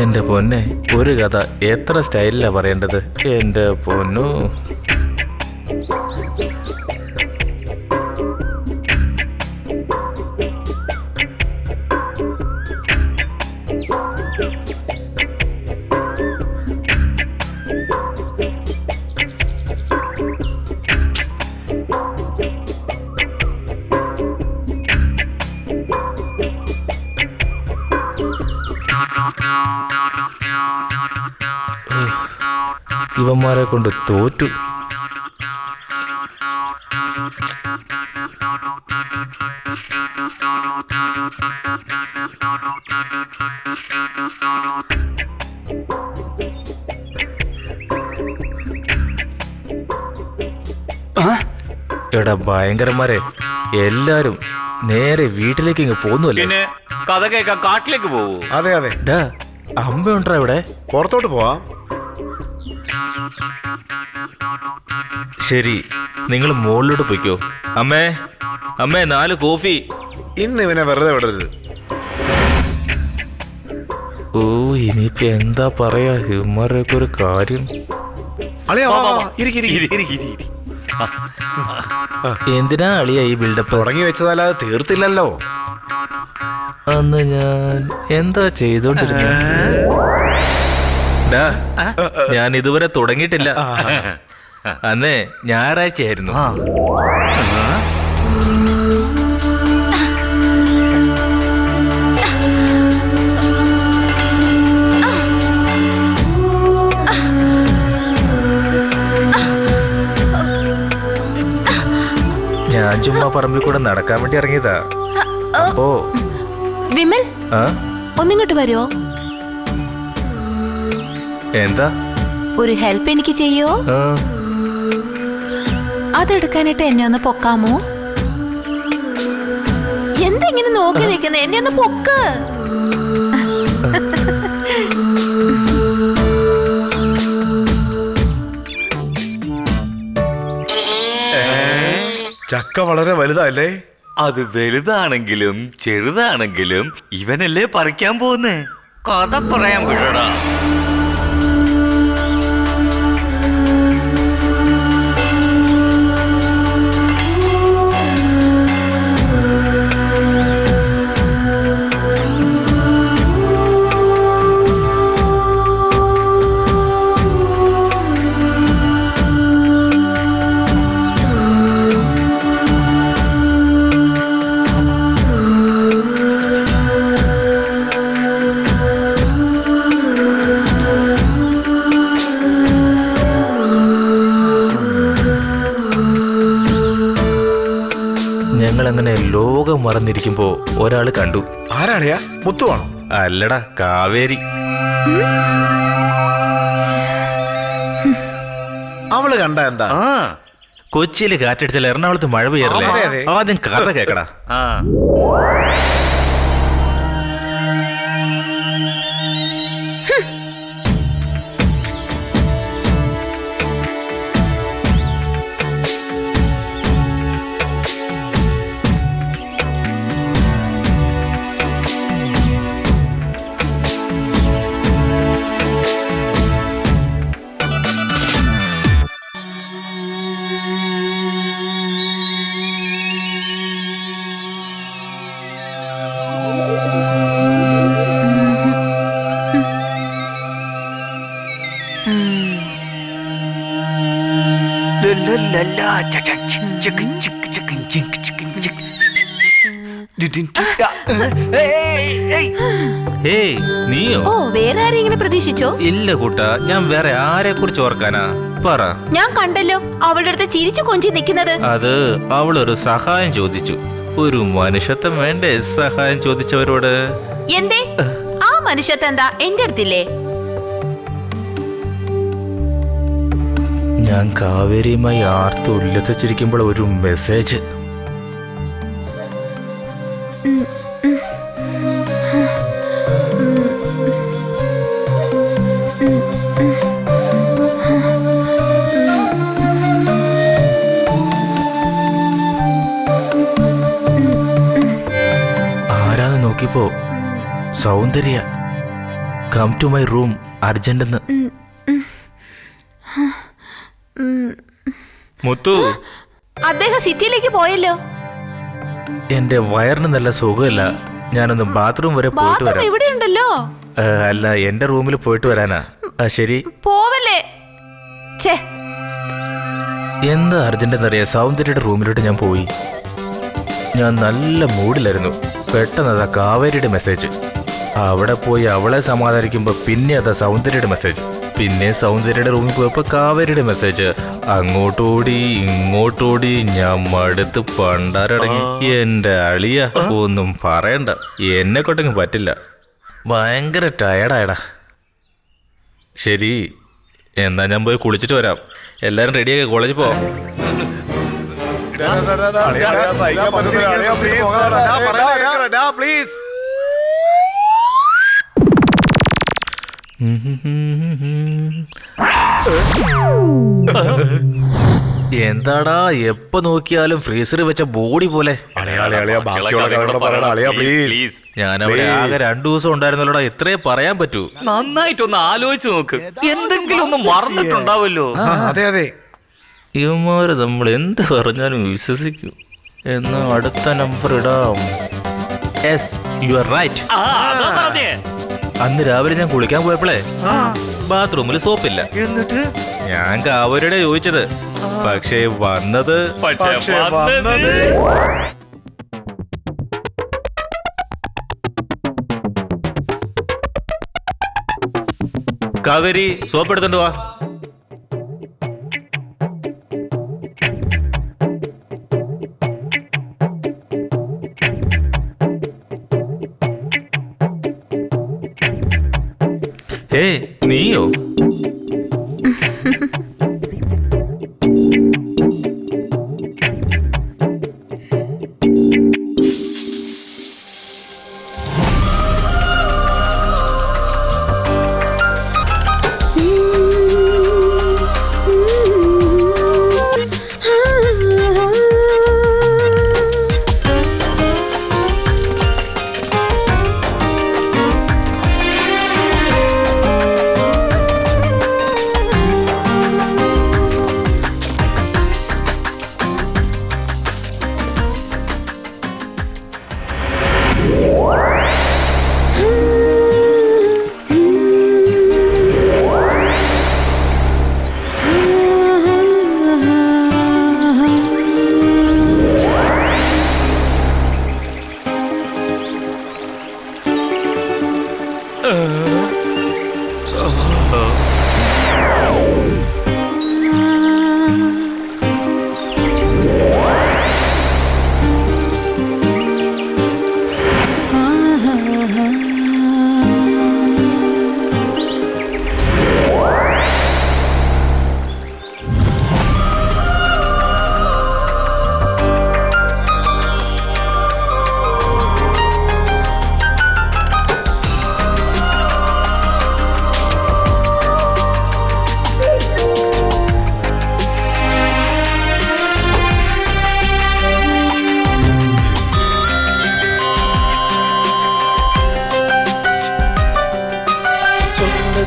എൻ്റെ പൊന്നെ ഒരു കഥ എത്ര സ്റ്റൈലിലാണ് പറയേണ്ടത് എൻ്റെ പൊന്നു. ഇവന്മാരെ കൊണ്ട് തോറ്റു. എടാ ഭയങ്കരന്മാരെ എല്ലാരും നേരെ വീട്ടിലേക്ക് ഇങ്ങ് പോന്നുവല്ലേ. പിന്നെ കഥ കേൾക്കാൻ കാട്ടിലേക്ക് പോവൂ? അതെ അതെ ഡാ അമ്മയുണ്ടാ ഇവിടെ? പുറത്തോട്ട് പോവാം. ശരി, നിങ്ങൾ മുകളിലോട്ട് പോയിക്കോ. അമ്മേ, അമ്മേ 4 കോഫി. ഇന്ന് ഇവനെ വെറുതെ വിടരുത്. ഓ, ഇനിയിപ്പോ എന്താ പറയാ ഇവന്മാരൊക്കെ ഒരു കാര്യം. അളിയാ, വാ, വാ, ഇരിക്ക്, ഇരിക്ക്, ഇരിക്ക്. എന്തിനാ അളിയാ ഈ ബിൽഡപ്പ്? തുടങ്ങി വെച്ചതല്ലാതെ തീർത്തില്ലല്ലോ. അന്ന് ഞാൻ എന്താ ചെയ്തോണ്ടിരുന്നത്? ഞാൻ ഇതുവരെ തുടങ്ങിയിട്ടില്ല. അന്ന് ഞായറാഴ്ചയായിരുന്നു. ഞാൻ ചുമ്മാ പറമ്പിൽ കൂടെ നടക്കാൻ വേണ്ടി ഇറങ്ങിയതാ. അപ്പോ വിമൽ, ഒന്നിങ്ങോട്ട് വരുമോ? എന്താ? ഒരു ഹെൽപ്പ് എനിക്ക് ചെയ്യോ? അതെടുക്കാനായിട്ട് എന്നെ ഒന്ന് പൊക്കാമോ? എന്തെങ്ങനെ നോക്കി നിൽക്കുന്നത്? എന്നെ ഒന്ന് പൊക്ക്. ചക്ക വളരെ വലുതല്ലേ? അത് വലുതാണെങ്കിലും ചെറുതാണെങ്കിലും ഇവനല്ലേ പറിക്കാൻ പോകുന്നേ. കഥ പറയാൻ വിടടാ. ഞങ്ങളങ്ങനെ ലോകം മറന്നിരിക്കുമ്പോ ഒരാള് കണ്ടു. ആരാളിയാ? മുത്തുവാണോ? അല്ലടാ, കാവേരി. അവള് കണ്ട എന്താ? കൊച്ചിയില് കാറ്റടിച്ചാൽ എറണാകുളത്ത് മഴ പെയ്യറല്ലേ? ആദ്യം കഥ കേക്കടാ. നീയോ? ഓ, വേറെ ആരെങ്കിലും പ്രതീക്ഷിച്ചോ? ഇല്ല കൂട്ടാ, ഞാൻ വേറെ ആരെ കുറിച്ച് ഓർക്കാനാ? പറ. ഞാൻ കണ്ടല്ലോ അവളുടെ അടുത്ത് ചിരിച്ചു കൊഞ്ചി നിൽക്കുന്നത്. അത് അവളൊരു സഹായം ചോദിച്ചു. ഒരു മനുഷ്യത്വം വേണ്ടേ സഹായം ചോദിച്ചവരോട്? എന്തേ? ആ മനുഷ്യത്വം എന്താ എന്റെ അടുത്തില്ലേ? ഞാൻ കാവേരിയുമായി ആർത്ത് ഉല്ലസിച്ചിരിക്കുമ്പോൾ ഒരു മെസ്സേജ്. ആരാന്ന് നോക്കിയപ്പോ Soundarya. Come to my room അർജന്റെന്ന്. മുത്തു, അദ്ദേഹം സിറ്റിയിലേക്ക് പോയല്ലോ. എന്റെ വയറിന് നല്ല സുഖമില്ല. ഞാനൊന്ന് ബാത്റൂം വരെ പോയിട്ട് ബാത്റൂം വരാം. ഇവിടെ ഉണ്ടല്ലോ. അല്ല, എന്റെ റൂമിൽ പോയിട്ട് വരാനാ. ശരി. പോവല്ലേ? ഛേ, എന്താ അർജന്റെന്നറിയാ? സൗന്ദര്യയുടെ റൂമിലോട്ട് ഞാൻ പോയി. ഞാൻ നല്ല മൂഡിലായിരുന്നു. പെട്ടെന്ന് അതാ കാവേരിയുടെ മെസ്സേജ്. അവിടെ പോയി അവളെ സമാധാനിക്കുമ്പോ പിന്നെ അതാ സൗന്ദര്യയുടെ മെസ്സേജ്. പിന്നെ സൗന്ദര്യയുടെ റൂമിൽ പോയപ്പോ കാവേരിയുടെ മെസ്സേജ്. അങ്ങോട്ടോടി ഇങ്ങോട്ടോടി ഞാൻ മടുത്ത് പണ്ടാരടങ്ങി. എന്റെ അളിയ, ഒന്നും പറയണ്ട, എന്നെ കൊണ്ടെങ്കിൽ പറ്റില്ല. ഭയങ്കര ടയർഡായടാ. ശരി, എന്നാ ഞാൻ പോയി കുളിച്ചിട്ട് വരാം. എല്ലാരും റെഡിയാക്കി കോളേജിൽ പോവാം. എന്താടാ എപ്പോ നോക്കിയാലും ഫ്രീസറിൽ വെച്ച ബോഡി പോലെ. ഞാനവിടെ ആകെ 2 ദിവസം ഉണ്ടായിരുന്നല്ലോടാ. ഇത്രേ പറയാൻ പറ്റൂ. നന്നായിട്ടൊന്ന് ആലോചിച്ച് നോക്ക്, എന്തെങ്കിലും ഒന്ന് മറന്നിട്ടുണ്ടാവല്ലോ. അതെ അതെ, ഇവന്മാര് നമ്മൾ എന്ത് പറഞ്ഞാലും വിശ്വസിക്കും. എന്നാ അടുത്ത നമ്പർ ഇടാം. Yes, you are right. അന്ന് രാവിലെ ഞാൻ കുളിക്കാൻ പോയപ്പോഴേ ബാത്റൂമിൽ സോപ്പില്ല. എന്നിട്ട് ഞാൻ കാവരുടെ ചോദിച്ചത്, പക്ഷേ വന്നത് കാവേരി സോപ്പ് എടുത്തോണ്ട് വാ. നീയോ?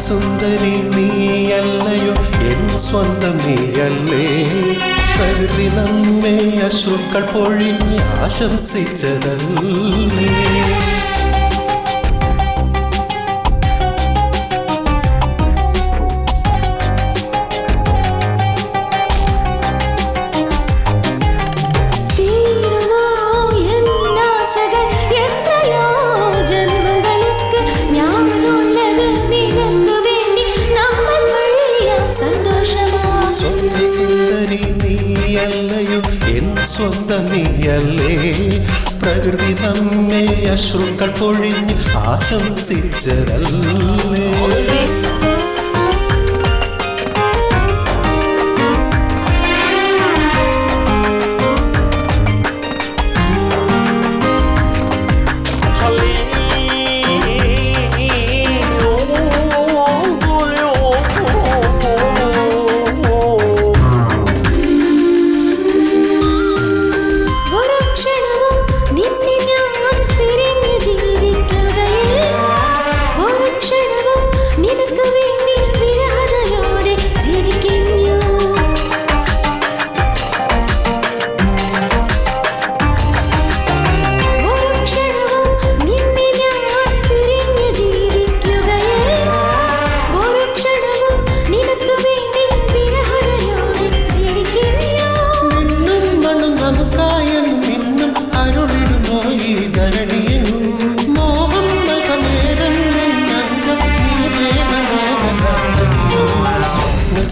സുന്ദരി നീയല്ലയോ എൻ സ്വന്തം നീയല്ലേ, പ്രകൃതി നമ്മെ അശ്രുക്കൾ പൊഴിഞ്ഞ് ആശംസിച്ചതല്ലേ. സ്വന്തം നീയല്ലേ, പ്രകൃതി നമ്മെ അശ്രുക്കൾ പൊഴിഞ്ഞ് ആശംസിച്ചതല്ലേ.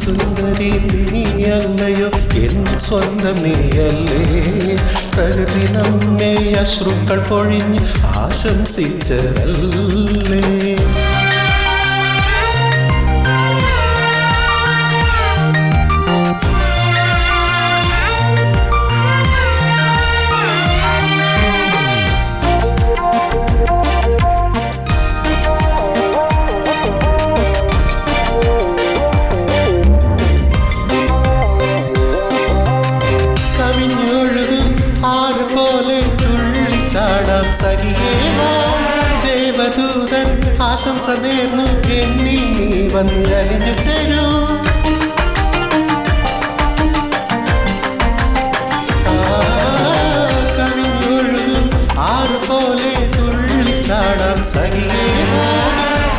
സുന്ദരി നീയല്ലയോ എൻ സ്വന്തം നീയല്ലേ, പ്രകൃതി നമ്മെ അശ്രുക്കൾ പൊഴിഞ്ഞ് ആശംസിച്ചതല്ലേ. സഖിയേവാ ദേവദൂതൻ ആശംസ നേർന്നു എന്നിൽ നീ വന്ന് അലിഞ്ഞു ചേരൂ കവിഞ്ഞൊഴുകും ആറുപോലെ തുള്ളിച്ചാടാം സഖിയേവാ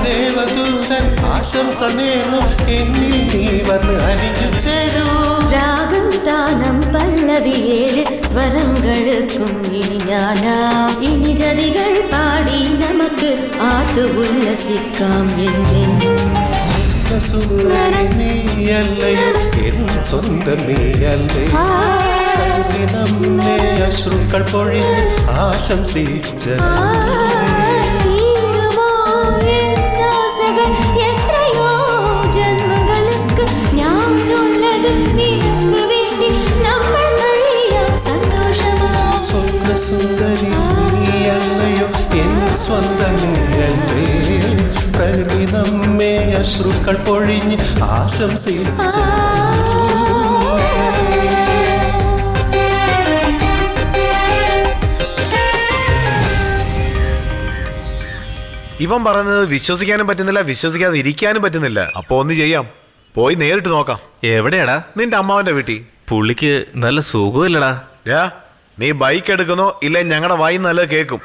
ദേവദൂതൻ ആശംസ നേർന്നു എന്നിൽ നീ വന്ന് അലിഞ്ഞു ചേരൂ രാഗം താനം പല്ലവി 7 സ്വരങ്ങൾക്കും ഇനി ഞാനാം ഇനി ജതികൾ പാടി നമുക്ക് ആത്തു ഉല്ലസിക്കാം നീയല്ലയോ എൻ സ്വന്തം നീയല്ലേ നമ്മെ അശ്രുക്കൾ പൊഴിഞ്ഞ് ആശംസിച്ച എത്രയോ ജന്മങ്ങൾക്ക് ഞാനുള്ളത് നിനക്ക് വേണ്ടി നമ്മൾ കഴിയാം സന്തോഷമാ സ്വപ്ന സുന്ദരി നീയല്ലയോ എൻ സ്വന്തം നീയല്ലേ പ്രകൃതി നമ്മെ അശ്രുക്കൾ പൊഴിഞ്ഞ് ആശംസിച്ച ഇവൻ പറയുന്നത് വിശ്വസിക്കാനും പറ്റുന്നില്ല, വിശ്വസിക്കാതെ ഇരിക്കാനും പറ്റുന്നില്ല. അപ്പൊ ഒന്ന് ചെയ്യാം, പോയി നേരിട്ട് നോക്കാം. എവിടെയാടാ? നിന്റെ അമ്മാവന്റെ വീട്ടിൽ. പുള്ളിക്ക് നല്ല സുഖമില്ലടാ. നീ ബൈക്ക് എടുക്കുന്നോ ഇല്ല ഞങ്ങളുടെ വായി നല്ലത് കേക്കും.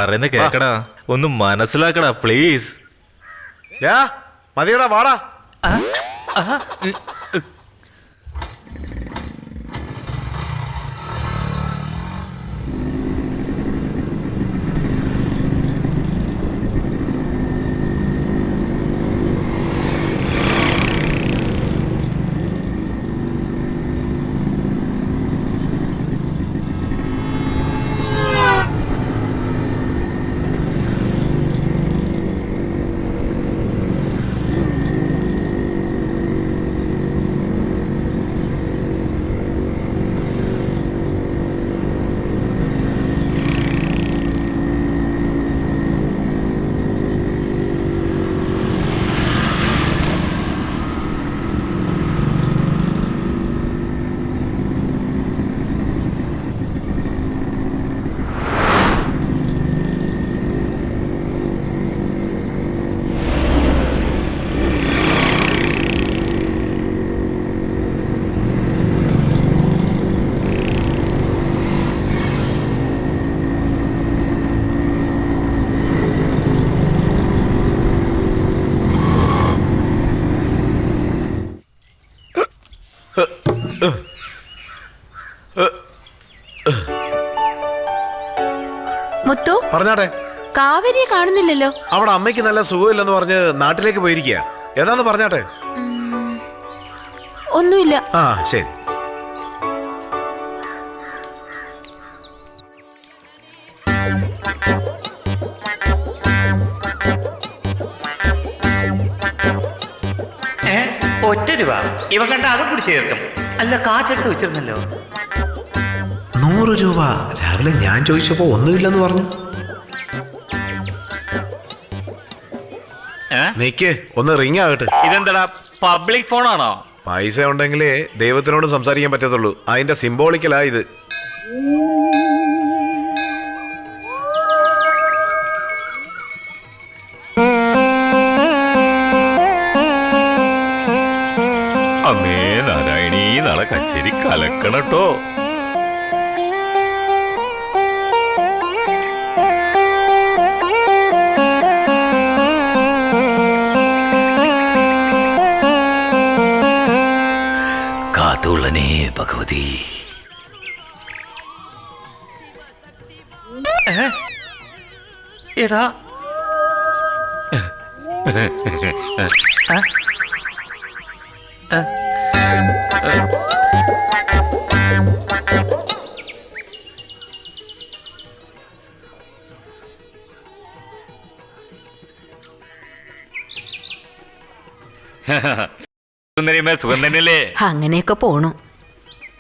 പറയുന്ന കേക്കടാ, ഒന്ന് മനസ്സിലാക്കടാ പ്ലീസ്. മതിയടാ, വാടാ. മുത്തു പറഞ്ഞാട്ടെ. കാവേരിയെ കാണുന്നില്ലല്ലോ. അവിടെ അമ്മയ്ക്ക് നല്ല സുഖമില്ലെന്ന് പറഞ്ഞ് നാട്ടിലേക്ക് പോയിരിക്കുക. ഏതാന്ന് പറഞ്ഞാട്ടെ. ഒന്നുമില്ല. ആ ശരി. ₹1 ഇവ കണ്ട അത് കുടിച്ചു ചേർക്കും. അല്ല, കാശെടുത്ത് വെച്ചിരുന്നല്ലോ. ₹100. രാവിലെ ഞാൻ ചോദിച്ചപ്പോ ഒന്നുമില്ലെന്ന് പറഞ്ഞു. നിക്ക്, ഒന്ന് റിങ് ആകട്ടെ. ഇതെന്താടാ, പബ്ലിക് ഫോണാണോ? പൈസ ഉണ്ടെങ്കിലേ ദൈവത്തിനോട് സംസാരിക്കാൻ പറ്റത്തുള്ളൂ. അതിന്റെ സിംബോളിക്കലാ ഇത്. അമ്മേ നാരായണീ, നാളെ കച്ചേരി കലക്കണട്ടോ. കാത്തുള്ളനേ ഭഗവതി. എടാ സുഖം തന്നെയല്ലേ? അങ്ങനെയൊക്കെ പോണു.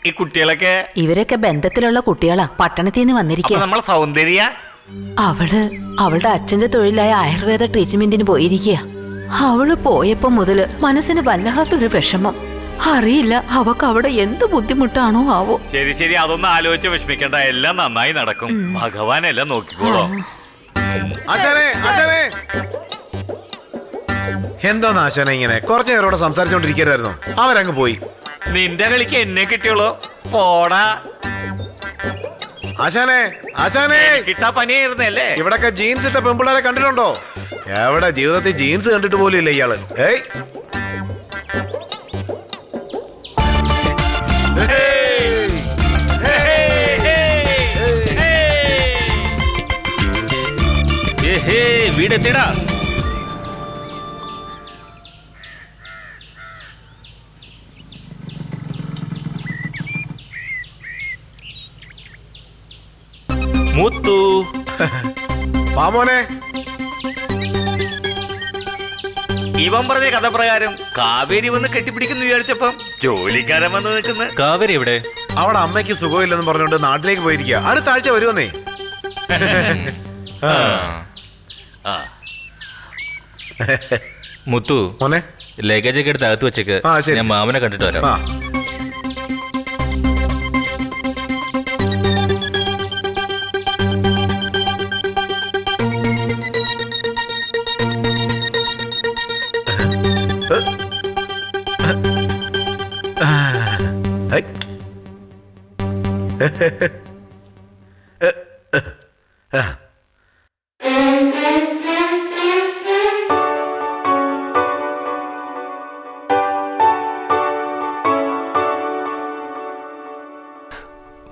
ഈ കുട്ടികളൊക്കെ? ഇവരൊക്കെ ബന്ധത്തിലുള്ള കുട്ടികളാ. പട്ടണത്തിൽ നിന്ന് വന്നിരിക്കുക. നമ്മളെ സൗന്ദര്യ അവളുടെ അച്ഛന്റെ തൊഴിലായ ആയുർവേദ ട്രീറ്റ്മെന്റിന് പോയിരിക്കുക. അവള് പോയപ്പോ മുതല് മനസ്സിന് വല്ലാത്തൊരു വിഷമം. അറിയില്ല, അവക്ക് അവിടെ എന്ത് ബുദ്ധിമുട്ടാണോ ആവോ. ശരി ശരി, അതൊന്നും ആലോചിച്ച് വിഷമിക്കണ്ട, എല്ലാം നന്നായി നടക്കും. ഭഗവാൻ എല്ലാം നോക്കിക്കോളോ. എന്തോന്ന് ആശാന ഇങ്ങനെ കുറച്ചു നേരം ഇവിടെ സംസാരിച്ചോണ്ടിരിക്കരുതായിരുന്നു? അവരങ്ങ് പോയി. നിന്റെ കളിക്ക് എന്നെ കിട്ടിയോളൂ, പോടാ. ആശാനെ ആശാനെ, കിട്ടാ പനിയായിരുന്നല്ലേ? ഇവിടൊക്കെ ജീൻസ് ഇട്ട പെമ്പിള്ളേരെ കണ്ടിട്ടുണ്ടോ? എവിടെ ജീവിതത്തിൽ ജീൻസ് കണ്ടിട്ട് പോലും ഇല്ല ഇയാള്. ഏയ് വീടെത്തിടാ. മുത്തു പാമോനെ, ഇവൻ പറഞ്ഞ കഥ പ്രകാരം കാവേരി വന്ന് കെട്ടിപ്പിടിക്കുന്നു വിചാരിച്ചപ്പം ജോലിക്കാരൻ വന്ന് നിൽക്കുന്നു. കാവേരി എവിടെ? അവിടെ അമ്മയ്ക്ക് സുഖമില്ലെന്ന് പറഞ്ഞോണ്ട് നാട്ടിലേക്ക് പോയിരിക്കുക. അടുത്ത ആഴ്ച വരുമെന്നേ. മുത്തു മോനെ, ലഗേജ് ഒക്കെ എടുത്ത് അകത്ത് വെച്ചേക്ക്. ഞാൻ മാമനെ കണ്ടിട്ട് വരാം.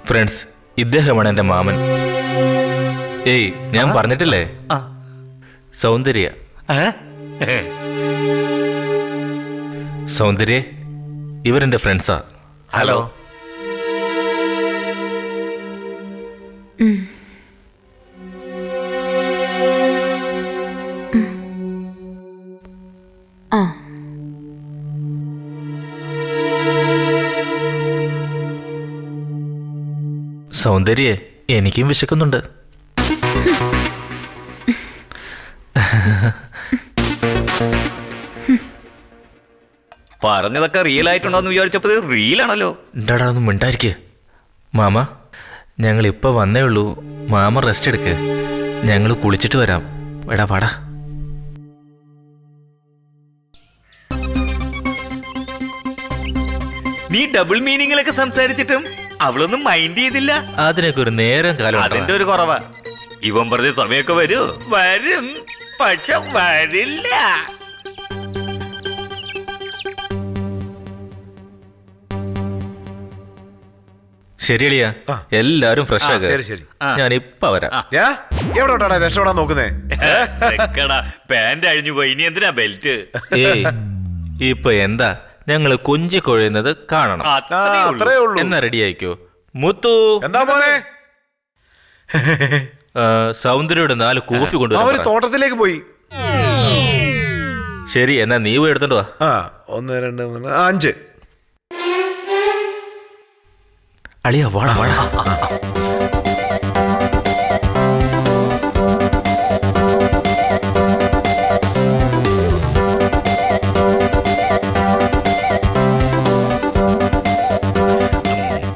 ഫ്രണ്ട്സ്, ഇദ്ദേഹമാണ് എൻ്റെ മാമൻ. ഏയ്, ഞാൻ പറഞ്ഞിട്ടില്ലേ, സൗന്ദര്യ. സൗന്ദര്യ, ഇവരെന്റെ ഫ്രണ്ട്സാ. ഹലോ. സൗന്ദര്യ, എനിക്കും വിശക്കുന്നുണ്ട്. പറഞ്ഞതൊക്കെ റിയൽ ആയിട്ടുണ്ടോന്ന് വിചാരിച്ചപ്പോ റിയലാണല്ലോ. എന്താടാ ഒന്നും മിണ്ടായിരിക്ക്. മാമ, ഞങ്ങൾ ഇപ്പൊ വന്നേ ഉള്ളൂ. മാമ റെസ്റ്റ് എടുക്ക്, ഞങ്ങൾ കുളിച്ചിട്ട് വരാം. എടാ പാടാ. നീ ഡബിൾ മീനിങ്ങിലൊക്കെ സംസാരിച്ചിട്ടും അവളൊന്നും മൈൻഡ് ചെയ്തില്ല. അതിനൊക്കെ ഒരു നേരം കാലം. അതിന്റെ ഒരു കുറവാ. ഇവൻ പറഞ്ഞ സമയമൊക്കെ വരും, പക്ഷെ വരില്ല. ശരി അളിയാ, എല്ലാരും ഫ്രഷ് ആക്കുക. ഞാൻ ഇപ്പൊ വരാം. എവിടെ രക്ഷപ്പെടാൻ നോക്കുന്നേ? പാന്റ് അഴിഞ്ഞു പോയി, ഇനി എന്തിനാ ബെൽറ്റ്? ഏയ്, ഇപ്പൊ എന്താ ഞങ്ങള് കൊഞ്ചി കൊഴുന്നത് കാണണം. അത്രേ ഉള്ളൂ. എന്നാ റെഡി ആയിക്കോ. മുത്തു, എന്താ മോനെ? സൗന്ദര്യയുടെ 4 കോഫി കൊണ്ടുവരാൻ. അവര് തോട്ടത്തിലേക്ക് പോയി. ശരി, എന്നാ നീ പോയി എടുത്തോണ്ട് വാ. 1 2 3 5. അളിയാ, വാടാ വാടാ.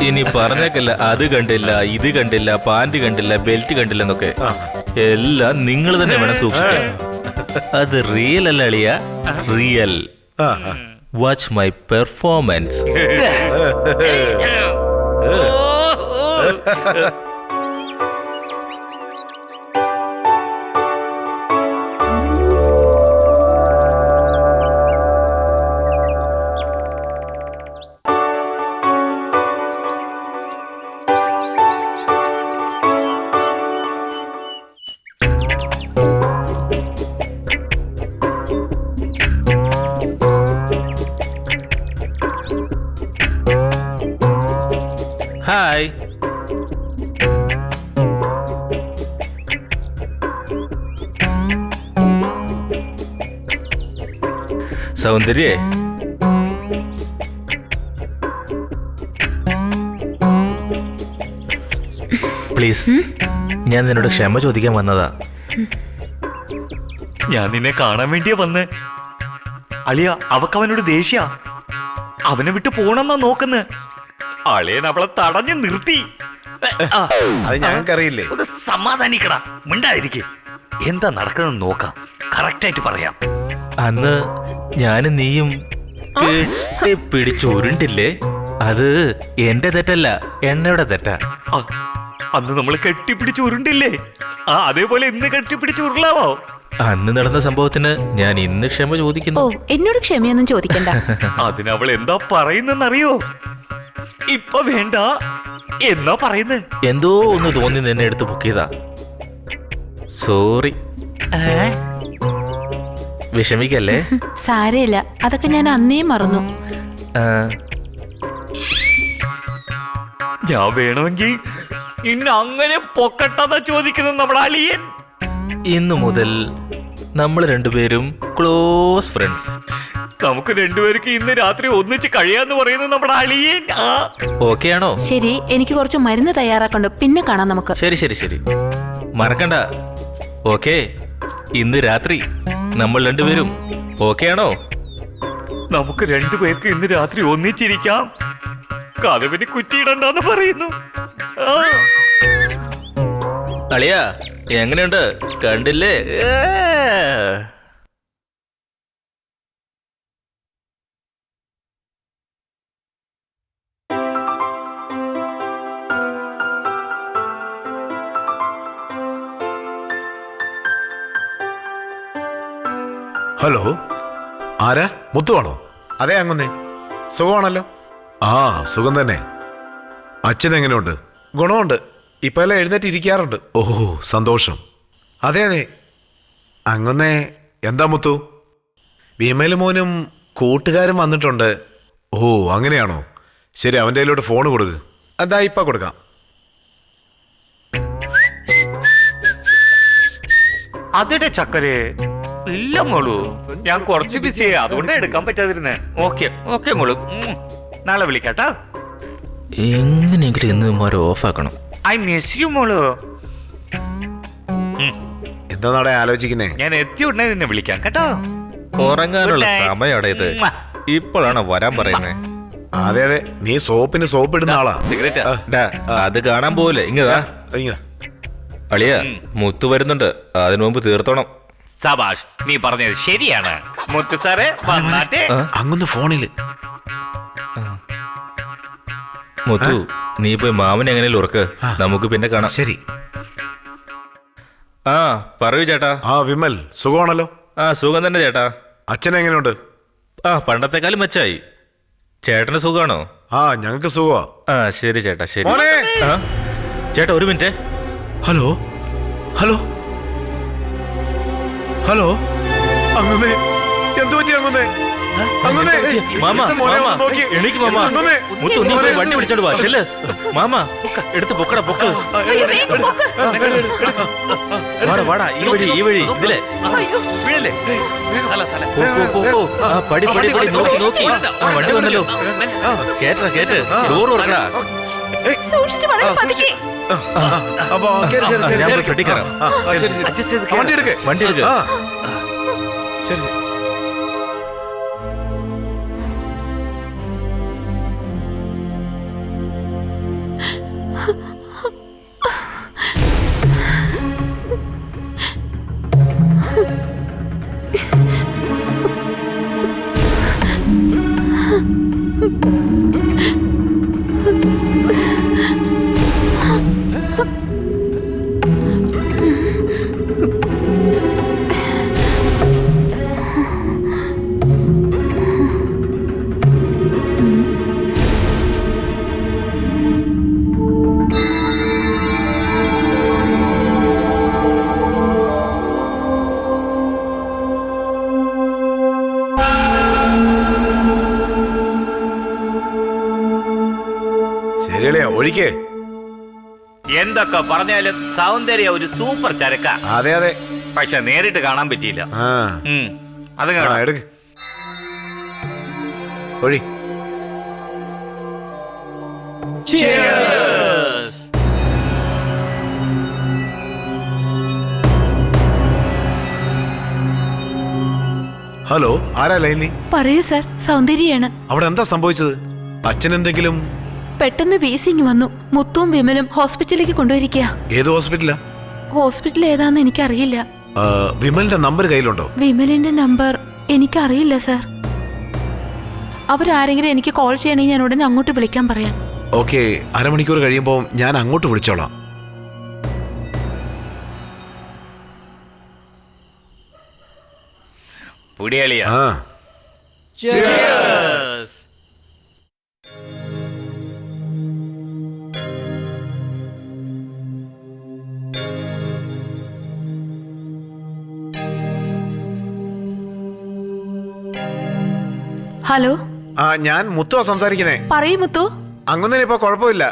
ഇനി പറഞ്ഞേക്കല്ല, അത് കണ്ടില്ല, ഇത് കണ്ടില്ല, പാന്റ് കണ്ടില്ല, ബെൽറ്റ് കണ്ടില്ല എന്നൊക്കെ. എല്ലാം നിങ്ങൾ തന്നെ വേണം സൂക്ഷിക്കാൻ. അത് റിയൽ അല്ല അളിയ, real. Watch my performance. Hi. സൗന്ദര്യേ, പ്ലീസ്, ഞാൻ നിന്നോട് ക്ഷമ ചോദിക്കാൻ വന്നതാ. ഞാൻ നിന്നെ കാണാൻ വേണ്ടിയാ വന്ന്. അളിയ, അവക്കവനോട് ദേഷ്യ. അവനെ വിട്ട് പോണെന്നാ നോക്കുന്നത്. അളിയൻ അവളെ തടഞ്ഞു നിർത്തി. അത് ഞങ്ങൾക്കറിയില്ലേ. ഒന്ന് സമാധാനിക്കടാ, മിണ്ടായിരിക്കെ. എന്താ നടക്കുന്നത് നോക്കാം, കറക്റ്റായിട്ട് പറയാം. അന്ന് ഞാനും നീയും പിടിച്ചുരുണ്ടില്ലേ? അത് എന്റെ തെറ്റല്ല, എണ്ണയുടെ തെറ്റാ. അന്ന് നമ്മൾ കെട്ടിപ്പിടിച്ച് ഉരുണ്ടില്ലേ? അതേപോലെ ഇന്ന് കെട്ടിപ്പിടിച്ച് ഉരുളാവോ? അന്ന് നടന്ന സംഭവത്തിന് ഞാൻ ഇന്ന് ക്ഷമ ചോദിക്കുന്നു. ഓ, എന്നോട് ക്ഷമയൊന്നും ചോദിക്കണ്ട. അതിനവൾ എന്താ പറയുന്നെന്നറിയോ? ഇപ്പൊ വേണ്ട എന്നാ പറയുന്നത്. എന്തോ ഒന്ന് തോന്നി നിന്നെ എടുത്ത് പൊക്കിയതാ. സോറി. വിഷമിക്കല്ലേ. സാരയില്ല, അതൊക്കെ ഞാൻ അന്നേ മറന്നു. ഞാൻ വേണമെങ്കിൽ ഇന്ന് അങ്ങനെ പൊക്കട്ടെന്നാ ചോദിക്കുന്നത് നമ്മുടെ അളിയൻ. ഇന്നു മുതൽ നമ്മൾ രണ്ടുപേരും ക്ലോസ് ഫ്രണ്ട്സ്. നമുക്ക് രണ്ടുപേർക്ക് ഇന്ന് രാത്രി ഒന്നിച്ച് കഴിയാന്ന് പറയുന്നത് നമ്മുടെ അളിയൻ. ഓക്കെ ആണോ? ശരി, എനിക്ക് കുറച്ച് മരുന്ന് തയ്യാറാക്കണ്ടോ, പിന്നെ കാണാം നമുക്ക്. ശരി ശരി ശരി, മറക്കണ്ട. ഓക്കെ, ഇന്ന് രാത്രി നമ്മൾ രണ്ടുപേരും ഓക്കെ ആണോ? നമുക്ക് രണ്ടുപേർക്ക് ഇന്ന് രാത്രി ഒന്നിച്ചിരിക്കാം. കഥവിന് കുറ്റിയിടണ്ടെന്ന് പറയുന്നു. അളിയാ, എങ്ങനെയുണ്ട്? കണ്ടില്ലേ? ഹലോ, ആരാ? മുത്തുവാണോ? അതെ, അങ്ങുന്നേ. സുഖമാണല്ലോ? ആ, സുഖം തന്നെ. അച്ഛൻ എങ്ങനെയുണ്ട്? ഗുണമുണ്ട്. ഇപ്പൊ എല്ലാം എഴുന്നേറ്റ് ഇരിക്കാറുണ്ട്. ഓഹോ, സന്തോഷം. അതെ അതെ, അങ്ങുന്നേ. എന്താ മുത്തു? വിമൽ മോനും കൂട്ടുകാരും വന്നിട്ടുണ്ട്. ഓ, അങ്ങനെയാണോ? ശരി, അവൻ്റെ കയ്യിലോട്ട് ഫോൺ കൊടുക്ക്. എന്താ ഇപ്പൊ കൊടുക്കാം. അതിടെ ചക്കരെ ഇല്ല മോളു, ഞാൻ കുറച്ച് ബിസിയായി, അതുകൊണ്ട് എടുക്കാൻ പറ്റാതിരുന്നേ. ഓക്കെ ഓക്കെ മോളു, നാളെ വിളിക്കാട്ടാ. എങ്ങനെയെങ്കിലും ഇന്ന് ഓഫാക്കണം. ഐ മിസ് യു മോളു. എന്താ നാടെ ആലോചിക്കുന്നേ? ഞാൻ എത്തിയ ഉടനെ നിന്നെ വിളിക്കാം കേട്ടോ. ഉറങ്ങാനുള്ള സമയമാണ് ഇത്. ഇപ്പോഴാണ് വരാൻ പറയുന്നേ. അതെ അതെ, നീ സോപ്പിന് സോപ്പ് ഇടുന്ന ആളാ. സിഗരറ്റ് അത് കാണാൻ പോലെ ഇങ്ങതാ. അളിയ, മുത്തു വരുന്നുണ്ട്, അതിനു മുമ്പ് തീർത്തോണം. സബാഷ്, നീ പറഞ്ഞത് ശരിയാണ് മുത്ത് സാറേ. അങ്ങൊന്ന് ഫോണില്. മുത്തു, നീ പോയി മാമൻ എങ്ങനെയും ഉറക്ക്, നമുക്ക് പിന്നെ കാണാം. ശരി. ആ, പറയൂ ചേട്ടാ. ആ, വിമൽ സുഖമാണല്ലോ? ആ, സുഖം തന്നെ ചേട്ടാ. അച്ഛൻ എങ്ങനെയുണ്ട്? ആ, പണ്ടത്തെക്കാളും മെച്ചായി. ചേട്ടന് സുഖമാണോ? ആ, ഞങ്ങൾക്ക് സുഖമാ. ആ, ശരി ചേട്ടാ, ശരി. ആ, ചേട്ടാ ഒരു മിനിറ്റ്. ഹലോ ഹലോ ഹലോ, അങ്ങുന്നേ, എന്തു പറ്റി അങ്ങുന്നേ? മാമ, എണീക്ക് മാമ. മുത്തു, നീ പോയി വണ്ടി വിളിച്ചോണ്ട് വാ. ചെല്ല് മാമ, എടുത്ത് പൊക്കടാ, പൊക്ക്. വാടാ വാടാ, ഈ വഴി ഈ വഴി, ഇതിലെ. പടി പടി പടി, നോക്കി നോക്കി. ആ, വണ്ടി വന്നല്ലോ. കേട്ടാ കേട്ട്, ഡോർ തുറക്കടാ. ഞാൻ പോയി ഫ്രണ്ടി കയറാം. വണ്ടി എടുക്ക്. വണ്ടി എടുക്ക്. ശരി ശരി. ഒഴിക്കേ. എന്തൊക്കെ പറഞ്ഞാലും സൗന്ദര്യ ഒരു സൂപ്പർ ചരക്ക. അതെ അതെ, പക്ഷെ നേരിട്ട് കാണാൻ പറ്റിയില്ല. അത് എടുക്ക്. ഒഴി. ഹലോ, ആരാ ലൈനി? പറയൂ സർ, സൗന്ദര്യാണ്. അവിടെ എന്താ സംഭവിച്ചത്? അച്ഛൻ എന്തെങ്കിലും? പെട്ടെന്ന് വീസിങ് വന്നു. മുത്തുവും വിമലും ഹോസ്പിറ്റലിലേക്ക് കൊണ്ടുപോയിരിക്കുക. ഏത് ഹോസ്പിറ്റലാ? ഹോസ്പിറ്റൽ ഏതാന്ന് എനിക്കറിയില്ല. വിമലിന്റെ നമ്പർ കയ്യിലുണ്ടോ? വിമലിന്റെ നമ്പർ എനിക്കറിയില്ല സർ. അവരാരെങ്കിലും എനിക്ക് കോൾ ചെയ്യണമെങ്കിൽ ഞാൻ ഉടനെ അങ്ങോട്ട് വിളിക്കാൻ പറയാം. ഓക്കെ, അരമണിക്കൂർ കഴിയുമ്പോൾ ഞാൻ അങ്ങോട്ട് വിളിച്ചോളാം. പുടിയളിയാ. ഹലോ, ഞാൻ മുത്തുവാ സംസാരിക്കുന്നേ. പറയൂ മുത്തു. അങ്ങനെ ഇപ്പൊ കുഴപ്പമില്ല.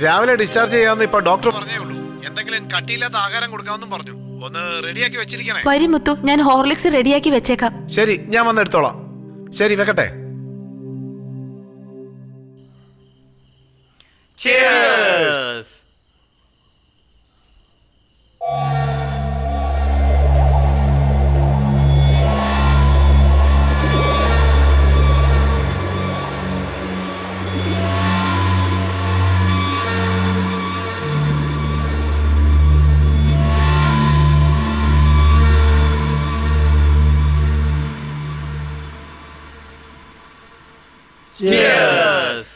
രാവിലെ ഡിസ്ചാർജ് ചെയ്യാമെന്ന് ഇപ്പൊ ഡോക്ടർ പറഞ്ഞേ ഉള്ളൂ. എന്തെങ്കിലും കട്ടിയില്ലാത്ത ആഹാരം കൊടുക്കാമെന്നും പറഞ്ഞു. ഒന്ന് റെഡിയാക്കി വെച്ചിരിക്കണേ. വരി മുത്തു, ഞാൻ ഹോർലിക്സ് റെഡിയാക്കി വെച്ചേക്കാം. ശരി, ഞാൻ വന്നെടുത്തോളാം. ശരി, വെക്കട്ടെ. Cheers. Cheers.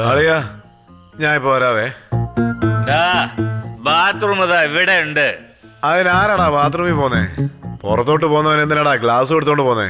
ആളിയാ, ഞാൻ ഇപ്പൊ വരാവേ. ബാത്റൂം ഇവിടെ ഉണ്ട്. അതിനാരാടാ ബാത്റൂമിൽ പോന്നേ? പുറത്തോട്ട് പോന്നവൻ എന്തിനാടാ ഗ്ലാസ് എടുത്തോണ്ട് പോന്നേ?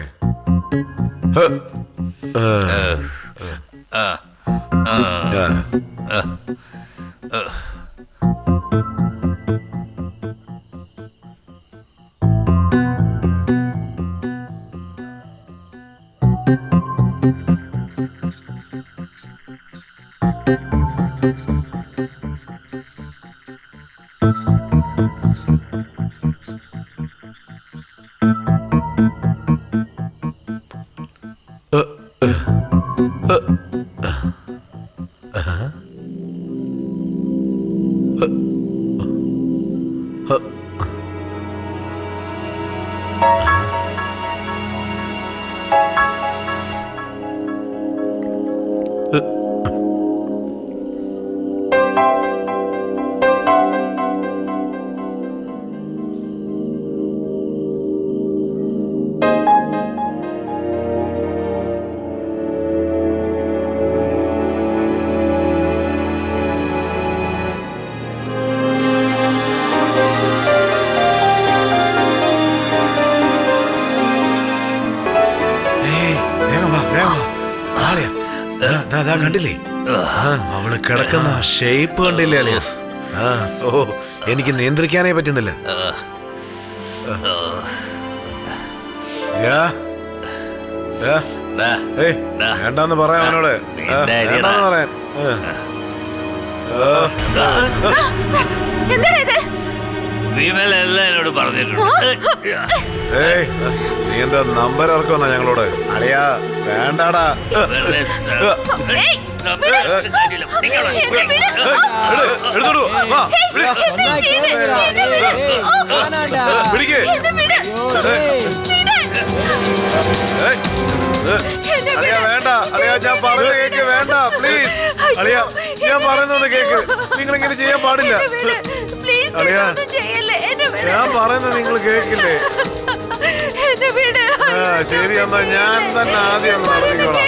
കണ്ടില്ലേ അവള് കിടക്കുന്ന ഷേപ്പ് കണ്ടില്ലേ അളിയ? ഓ, എനിക്ക് നിയന്ത്രിക്കാനേ പറ്റുന്നില്ല. വേണ്ടാന്ന് പറയാൻ അവനോട്. വേണ്ടാന്ന് പറയാൻ. എന്നോട് പറഞ്ഞിട്ടുണ്ട്. നീ എന്താ നമ്പർ ഇറക്കുമെന്നാ ഞങ്ങളോട്? അളിയാ, വേണ്ടാടാ. അളിയാ വേണ്ട, അളിയാ ഞാൻ പറയുന്നത് കേക്ക്. വേണ്ട പ്ലീസ് അളിയാ, ഞാൻ പറയുന്നത് കേക്ക്. നിങ്ങൾ ഇങ്ങനെ ചെയ്യാൻ പാടില്ല അളിയാ. ഞാൻ പറയുന്നത് നിങ്ങൾ കേക്കില്ലേ? ശരി, എന്നാ ഞാൻ തന്നെ ആദ്യം നടത്തിക്കോളാം.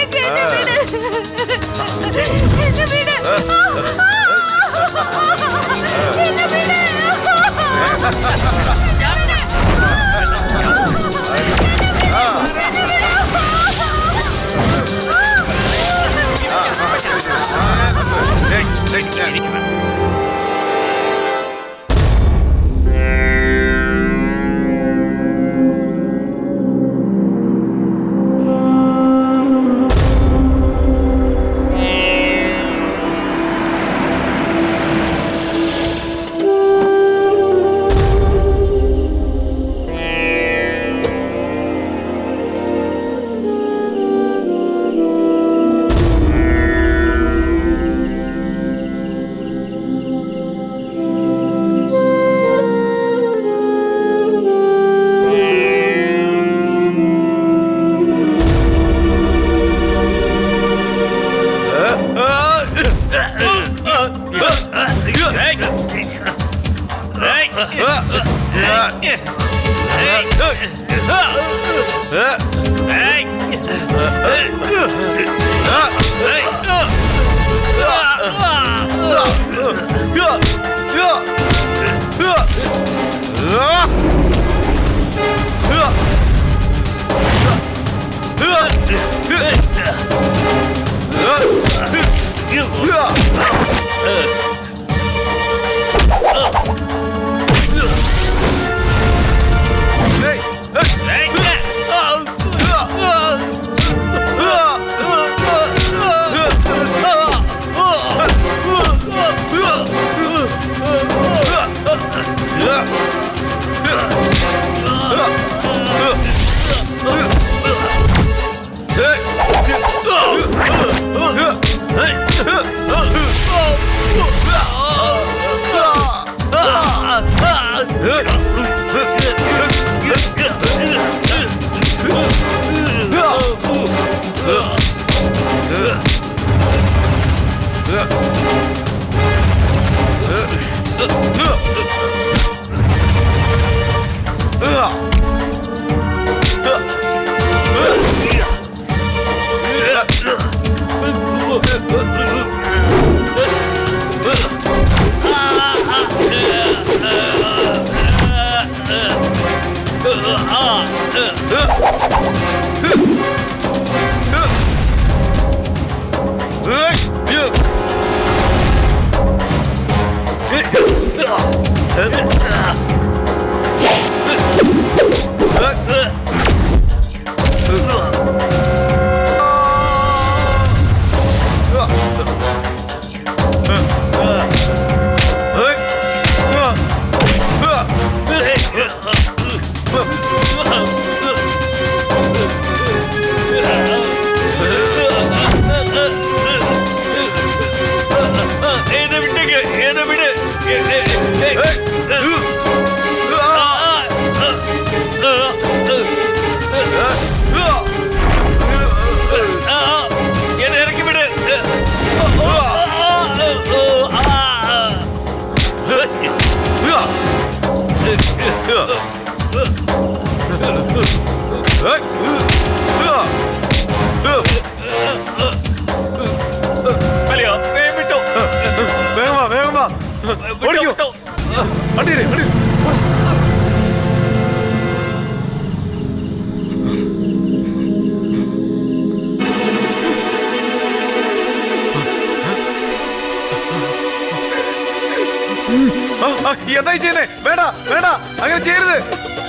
എന്തായി ചെയ്യുന്നേ? വേണ്ട വേണ്ട, അങ്ങനെ ചെയ്യരുത്.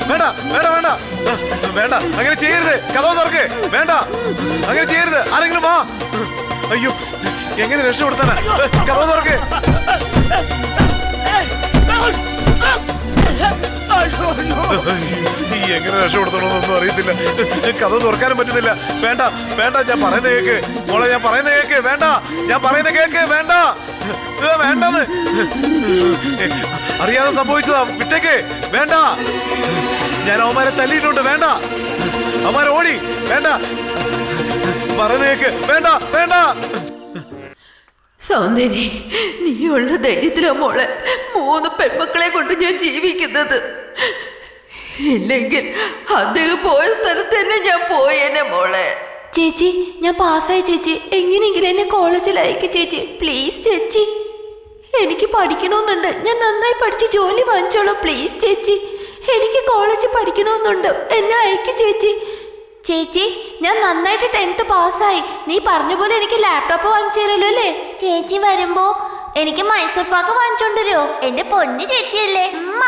വേണ്ട വേണ്ട വേണ്ട വേണ്ട, അങ്ങനെ ചെയ്യരുത്. കഥവ് തുറക്ക്. വേണ്ട, അങ്ങനെ ചെയ്യരുത്. ആരെങ്കിലും വാ. അയ്യോ, എങ്ങനെ രക്ഷപ്പെടുത്താനാ? കഥവ് തുറക്ക്. എങ്ങനെ രക്ഷപ്പെടുത്തണമെന്നൊന്നും അറിയത്തില്ല. കഥ തുറക്കാനും പറ്റുന്നില്ല. വേണ്ട വേണ്ട, ഞാൻ പറയുന്ന കേക്ക് മോളെ, ഞാൻ പറയുന്ന കേക്ക്. വേണ്ട, ഞാൻ പറയുന്ന കേക്ക്. വേണ്ട വേണ്ടെന്ന്. അറിയാതെ സംഭവിച്ചതാ, വിട്ടേക്ക്. വേണ്ട, ഞാൻ അവന്മാരെ തല്ലിയിട്ടുണ്ട്. വേണ്ട, അവന്മാരെ ഓടി. വേണ്ട, പറയുന്ന കേക്ക്. വേണ്ട വേണ്ട. സൗന്ദര്യ, നീയുള്ള ധൈര്യത്തിലാ മോളെ 3 പെൺമക്കളെ കൊണ്ട് ഞാൻ ജീവിക്കുന്നത്. ഇല്ലെങ്കിൽ അദ്ദേഹം പോയ സ്ഥലത്ത് തന്നെ ഞാൻ പോയേനെ മോളെ. ചേച്ചി, ഞാൻ പാസ്സായി ചേച്ചി. എങ്ങനെയെങ്കിലും എന്നെ കോളേജിൽ അയക്ക് ചേച്ചി, പ്ലീസ് ചേച്ചി. എനിക്ക് പഠിക്കണമെന്നുണ്ട്. ഞാൻ നന്നായി പഠിച്ച് ജോലി വാങ്ങിച്ചോളാം. പ്ലീസ് ചേച്ചി, എനിക്ക് കോളേജിൽ പഠിക്കണമെന്നുണ്ട്. എന്നെ അയക്ക് ചേച്ചി. ചേച്ചി, ഞാൻ നന്നായിട്ട് 10th പാസ്സായി. നീ പറഞ്ഞ പോലെ എനിക്ക് ലാപ്ടോപ്പ് വാങ്ങിച്ചു തരുമല്ലോ അല്ലേ? ചേച്ചി വരുമ്പോ എനിക്ക് മൈസൂർ പാക്ക് വാങ്ങിച്ചോണ്ടരോ? എന്റെ പൊന്നു ചേച്ചിയല്ലേ ഉമ്മ.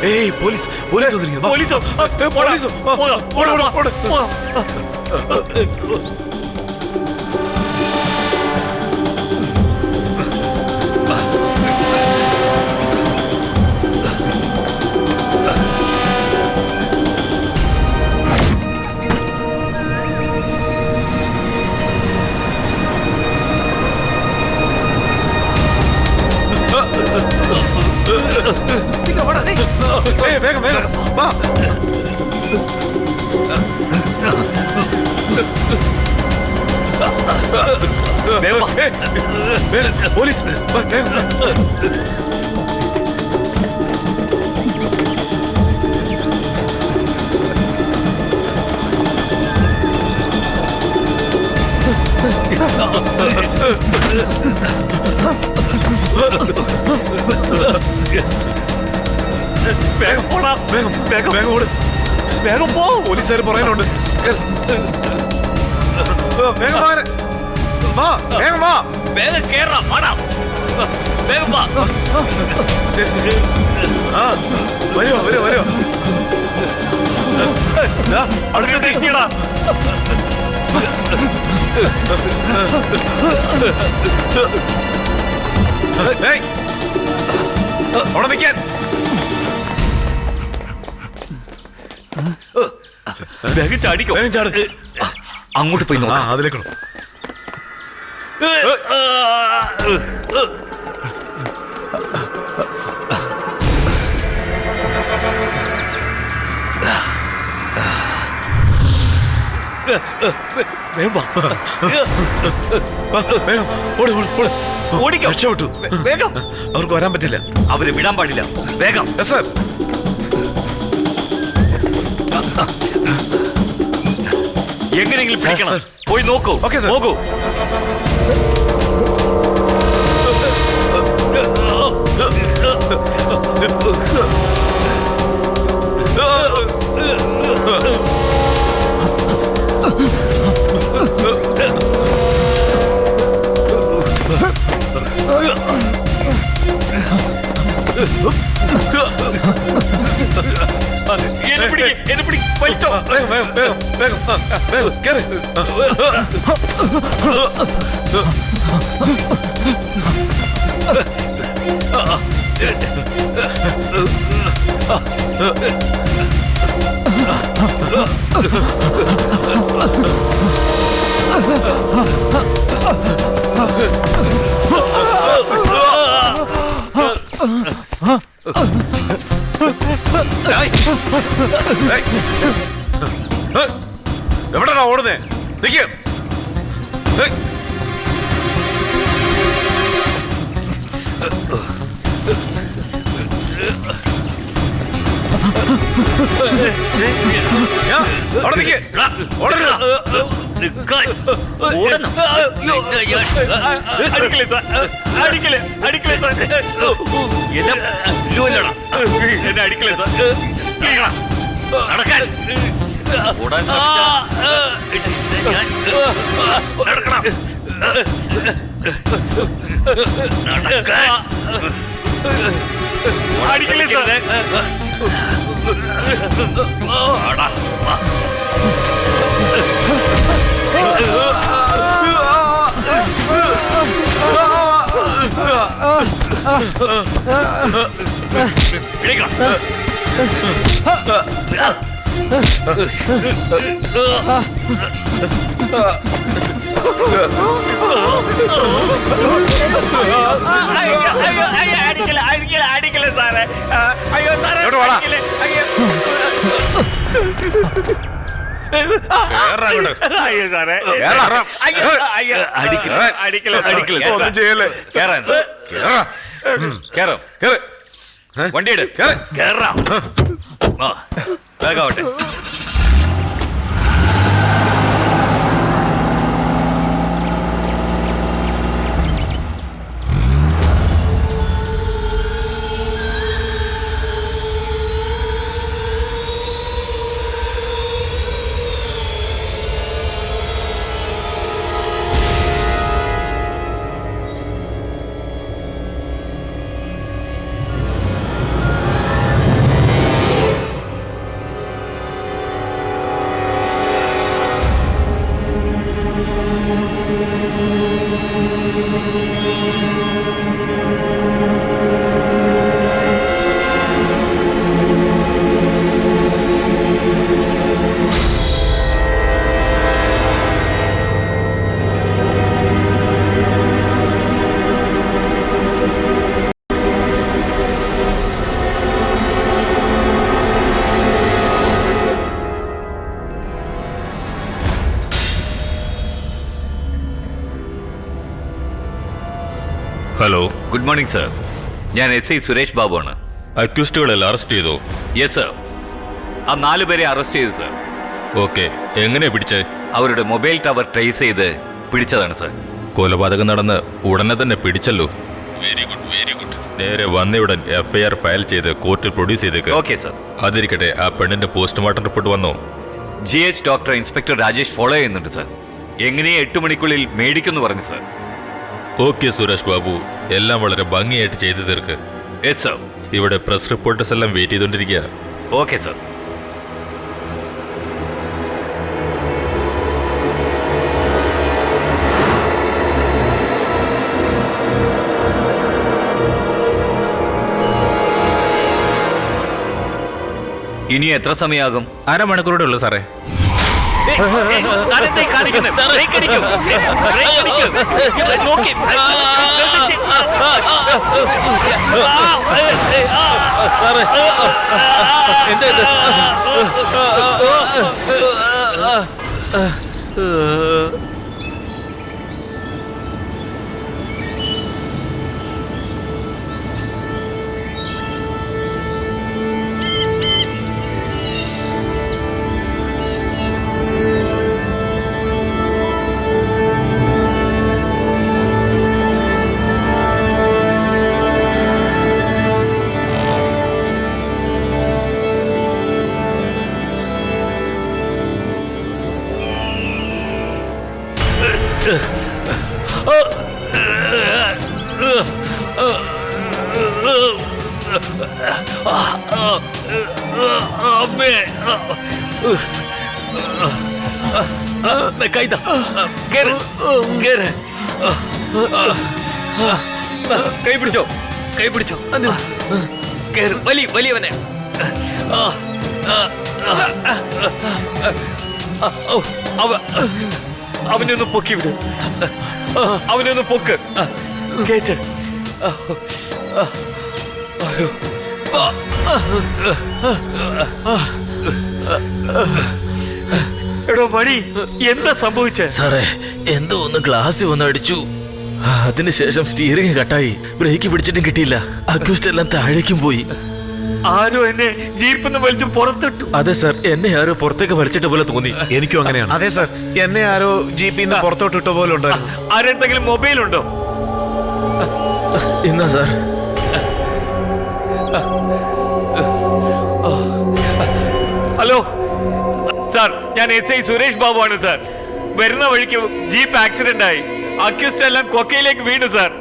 ഏയ്, പോലീസ് പോലീസ് വന്നിരിക്കുന്നു. പോലീസോ? പോലീസോ? വേഗം വേഗം വാ. പോലീസ് വേഗം പോടാ. വേഗം വേഗം വേഗം ഓട്. വേഗം പോ. പോലീസുകാർ പറയാനുണ്ട്. വേഗം വാ. വാ വേഗം വാ. വേഗം കേറാം. വേഗം വാ. ശരി ശരി. ആ വരുവോ വരുവോ വരുവോ. അവിടെ നിൽക്കടാ. അവിടെ നിൽക്കാൻ. വേഗം ചാടിക്കോ. വേഗം ചാട്. അങ്ങോട്ട് പോയി നോക്കാം. അതിലേക്കണോ. രക്ഷപ്പെട്ടു. വേഗം. അവർക്ക് വരാൻ പറ്റില്ല. അവരെ വിടാൻ പാടില്ല. വേഗം സർ. എങ്ങനെയെങ്കിലും പിടിക്കണം. പോയി നോക്കൂ. Okay sir. നോക്കൂ. എന്നെ പിടി. വലിച്ചോ. വേഗം വേഗം വേഗം വേഗം വേഗം കേറ്. എവിടെടാ ഓടുന്നേ? നിക്ക്. അവിടെ നിക്ക്. ഓടരുത്. അടിക്കലേ എന്നെ അടിക്കലേ സാർ. നടക്കാൻ ഓടാൻ നടക്കണം. അടിക്കലേ സാർ. അടിക്കലേ സാറേ. അയ്യോ സാറേ. അയ്യോ സാറേ. ഒന്നും ചെയ്യല്ലേ. വണ്ടിയുടെ കേറാം. വേഗാവട്ടെ. Good morning sir. ഞാൻ SI സുരേഷ് ബാബു ആണ്. അക്യൂസ്റ്റുകളെല്ലാം അറസ്റ്റ് ചെയ്തോ? Yes sir. ആ 4 പേരെ അറസ്റ്റ് ചെയ്തു സർ. ഓക്കെ, എങ്ങനെയാ പിടിച്ചേ? അവരുടെ മൊബൈൽ ടവർ ട്രേസ് ചെയ്ത് പിടിച്ചതാണ് സർ. കൊലപാതകം നടന്ന് ഉടനെ തന്നെ പിടിച്ചല്ലോ. Very good, very good. നേരെ വന്നയുടൻ FIR ഫയൽ ചെയ്ത് കോർട്ടിൽ പ്രൊഡ്യൂസ് ചെയ്തേക്ക്. Okay sir. അതിരിക്കട്ടെ, ആ പെണ്ണിന്റെ പോസ്റ്റ്മോർട്ടം റിപ്പോർട്ട് വന്നോ? GH doctor inspector Rajesh follow ചെയ്യുന്നുണ്ട് സർ. എങ്ങനെയും 8 മണിക്കുള്ളിൽ മേടിക്കുമെന്ന് പറഞ്ഞു സർ. ഓക്കെ സുരേഷ് ബാബു, എല്ലാം വളരെ ഭംഗിയായിട്ട് ചെയ്തു തീർക്ക്. Yes sir. ഇവിടെ പ്രസ് റിപ്പോർട്ടേഴ്സ് എല്ലാം വെയിറ്റ് ചെയ്തുകൊണ്ടിരിക്കുക. Okay sir. ഇനി എത്ര സമയമാകും? അരമണിക്കൂറോടെ ഉള്ളു സാറേ. കൈ പിടിച്ചോ, കൈ പിടിച്ചോ. വലിയവനെ അവനൊന്ന് പൊക്കി വിട്. അവനൊന്ന് പൊക്ക്. കേട്ട് എടോ മണി, എന്താ സംഭവിച്ചേ? സാറേ, എന്തോ ഒന്ന് ഗ്ലാസ് വന്ന് അടിച്ചു. അതിനുശേഷം സ്റ്റിയറിംഗ് കട്ടായി. ബ്രേക്ക് പിടിച്ചിട്ടും കിട്ടിയില്ല. അക്യൂസ്റ്റ് എല്ലാം താഴേക്കും പോയി. ആരോ എന്നെ ജീപ്പിന്ന് വലിച്ചു പുറത്തിട്ടു. അതെ സാർ, എന്നെ ആരോ പുറത്തേക്ക് വലിച്ചിട്ട പോലെ തോന്നി. എനിക്കും അങ്ങനെയാണ്. അതെ സാർ, എന്നെ ആരോ ജീപ്പിൽ നിന്ന് പുറത്തോട്ട് ഇട്ട പോലെ ഉണ്ടായിരുന്നു. ആരെന്തെങ്കിലും മൊബൈൽ ഉണ്ടോ? ഇന്നാ സാർ. ഹലോ സാർ, ഞാൻ SI സുരേഷ് ബാബു ആണ് സാർ. വരുന്ന വഴിക്ക് ജീപ്പ് ആക്സിഡന്റ് ആയി. അക്യൂസ്റ്റ് എല്ലാം കൊക്കയിലേക്ക് വീണു സാർ.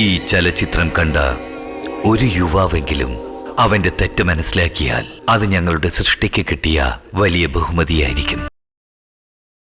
ഈ ചലച്ചിത്രം കണ്ട ഒരു യുവാവെങ്കിലും അവന്റെ തെറ്റ് മനസ്സിലാക്കിയാൽ അത് ഞങ്ങളുടെ സൃഷ്ടിക്ക് കിട്ടിയ വലിയ ബഹുമതിയായിരിക്കും.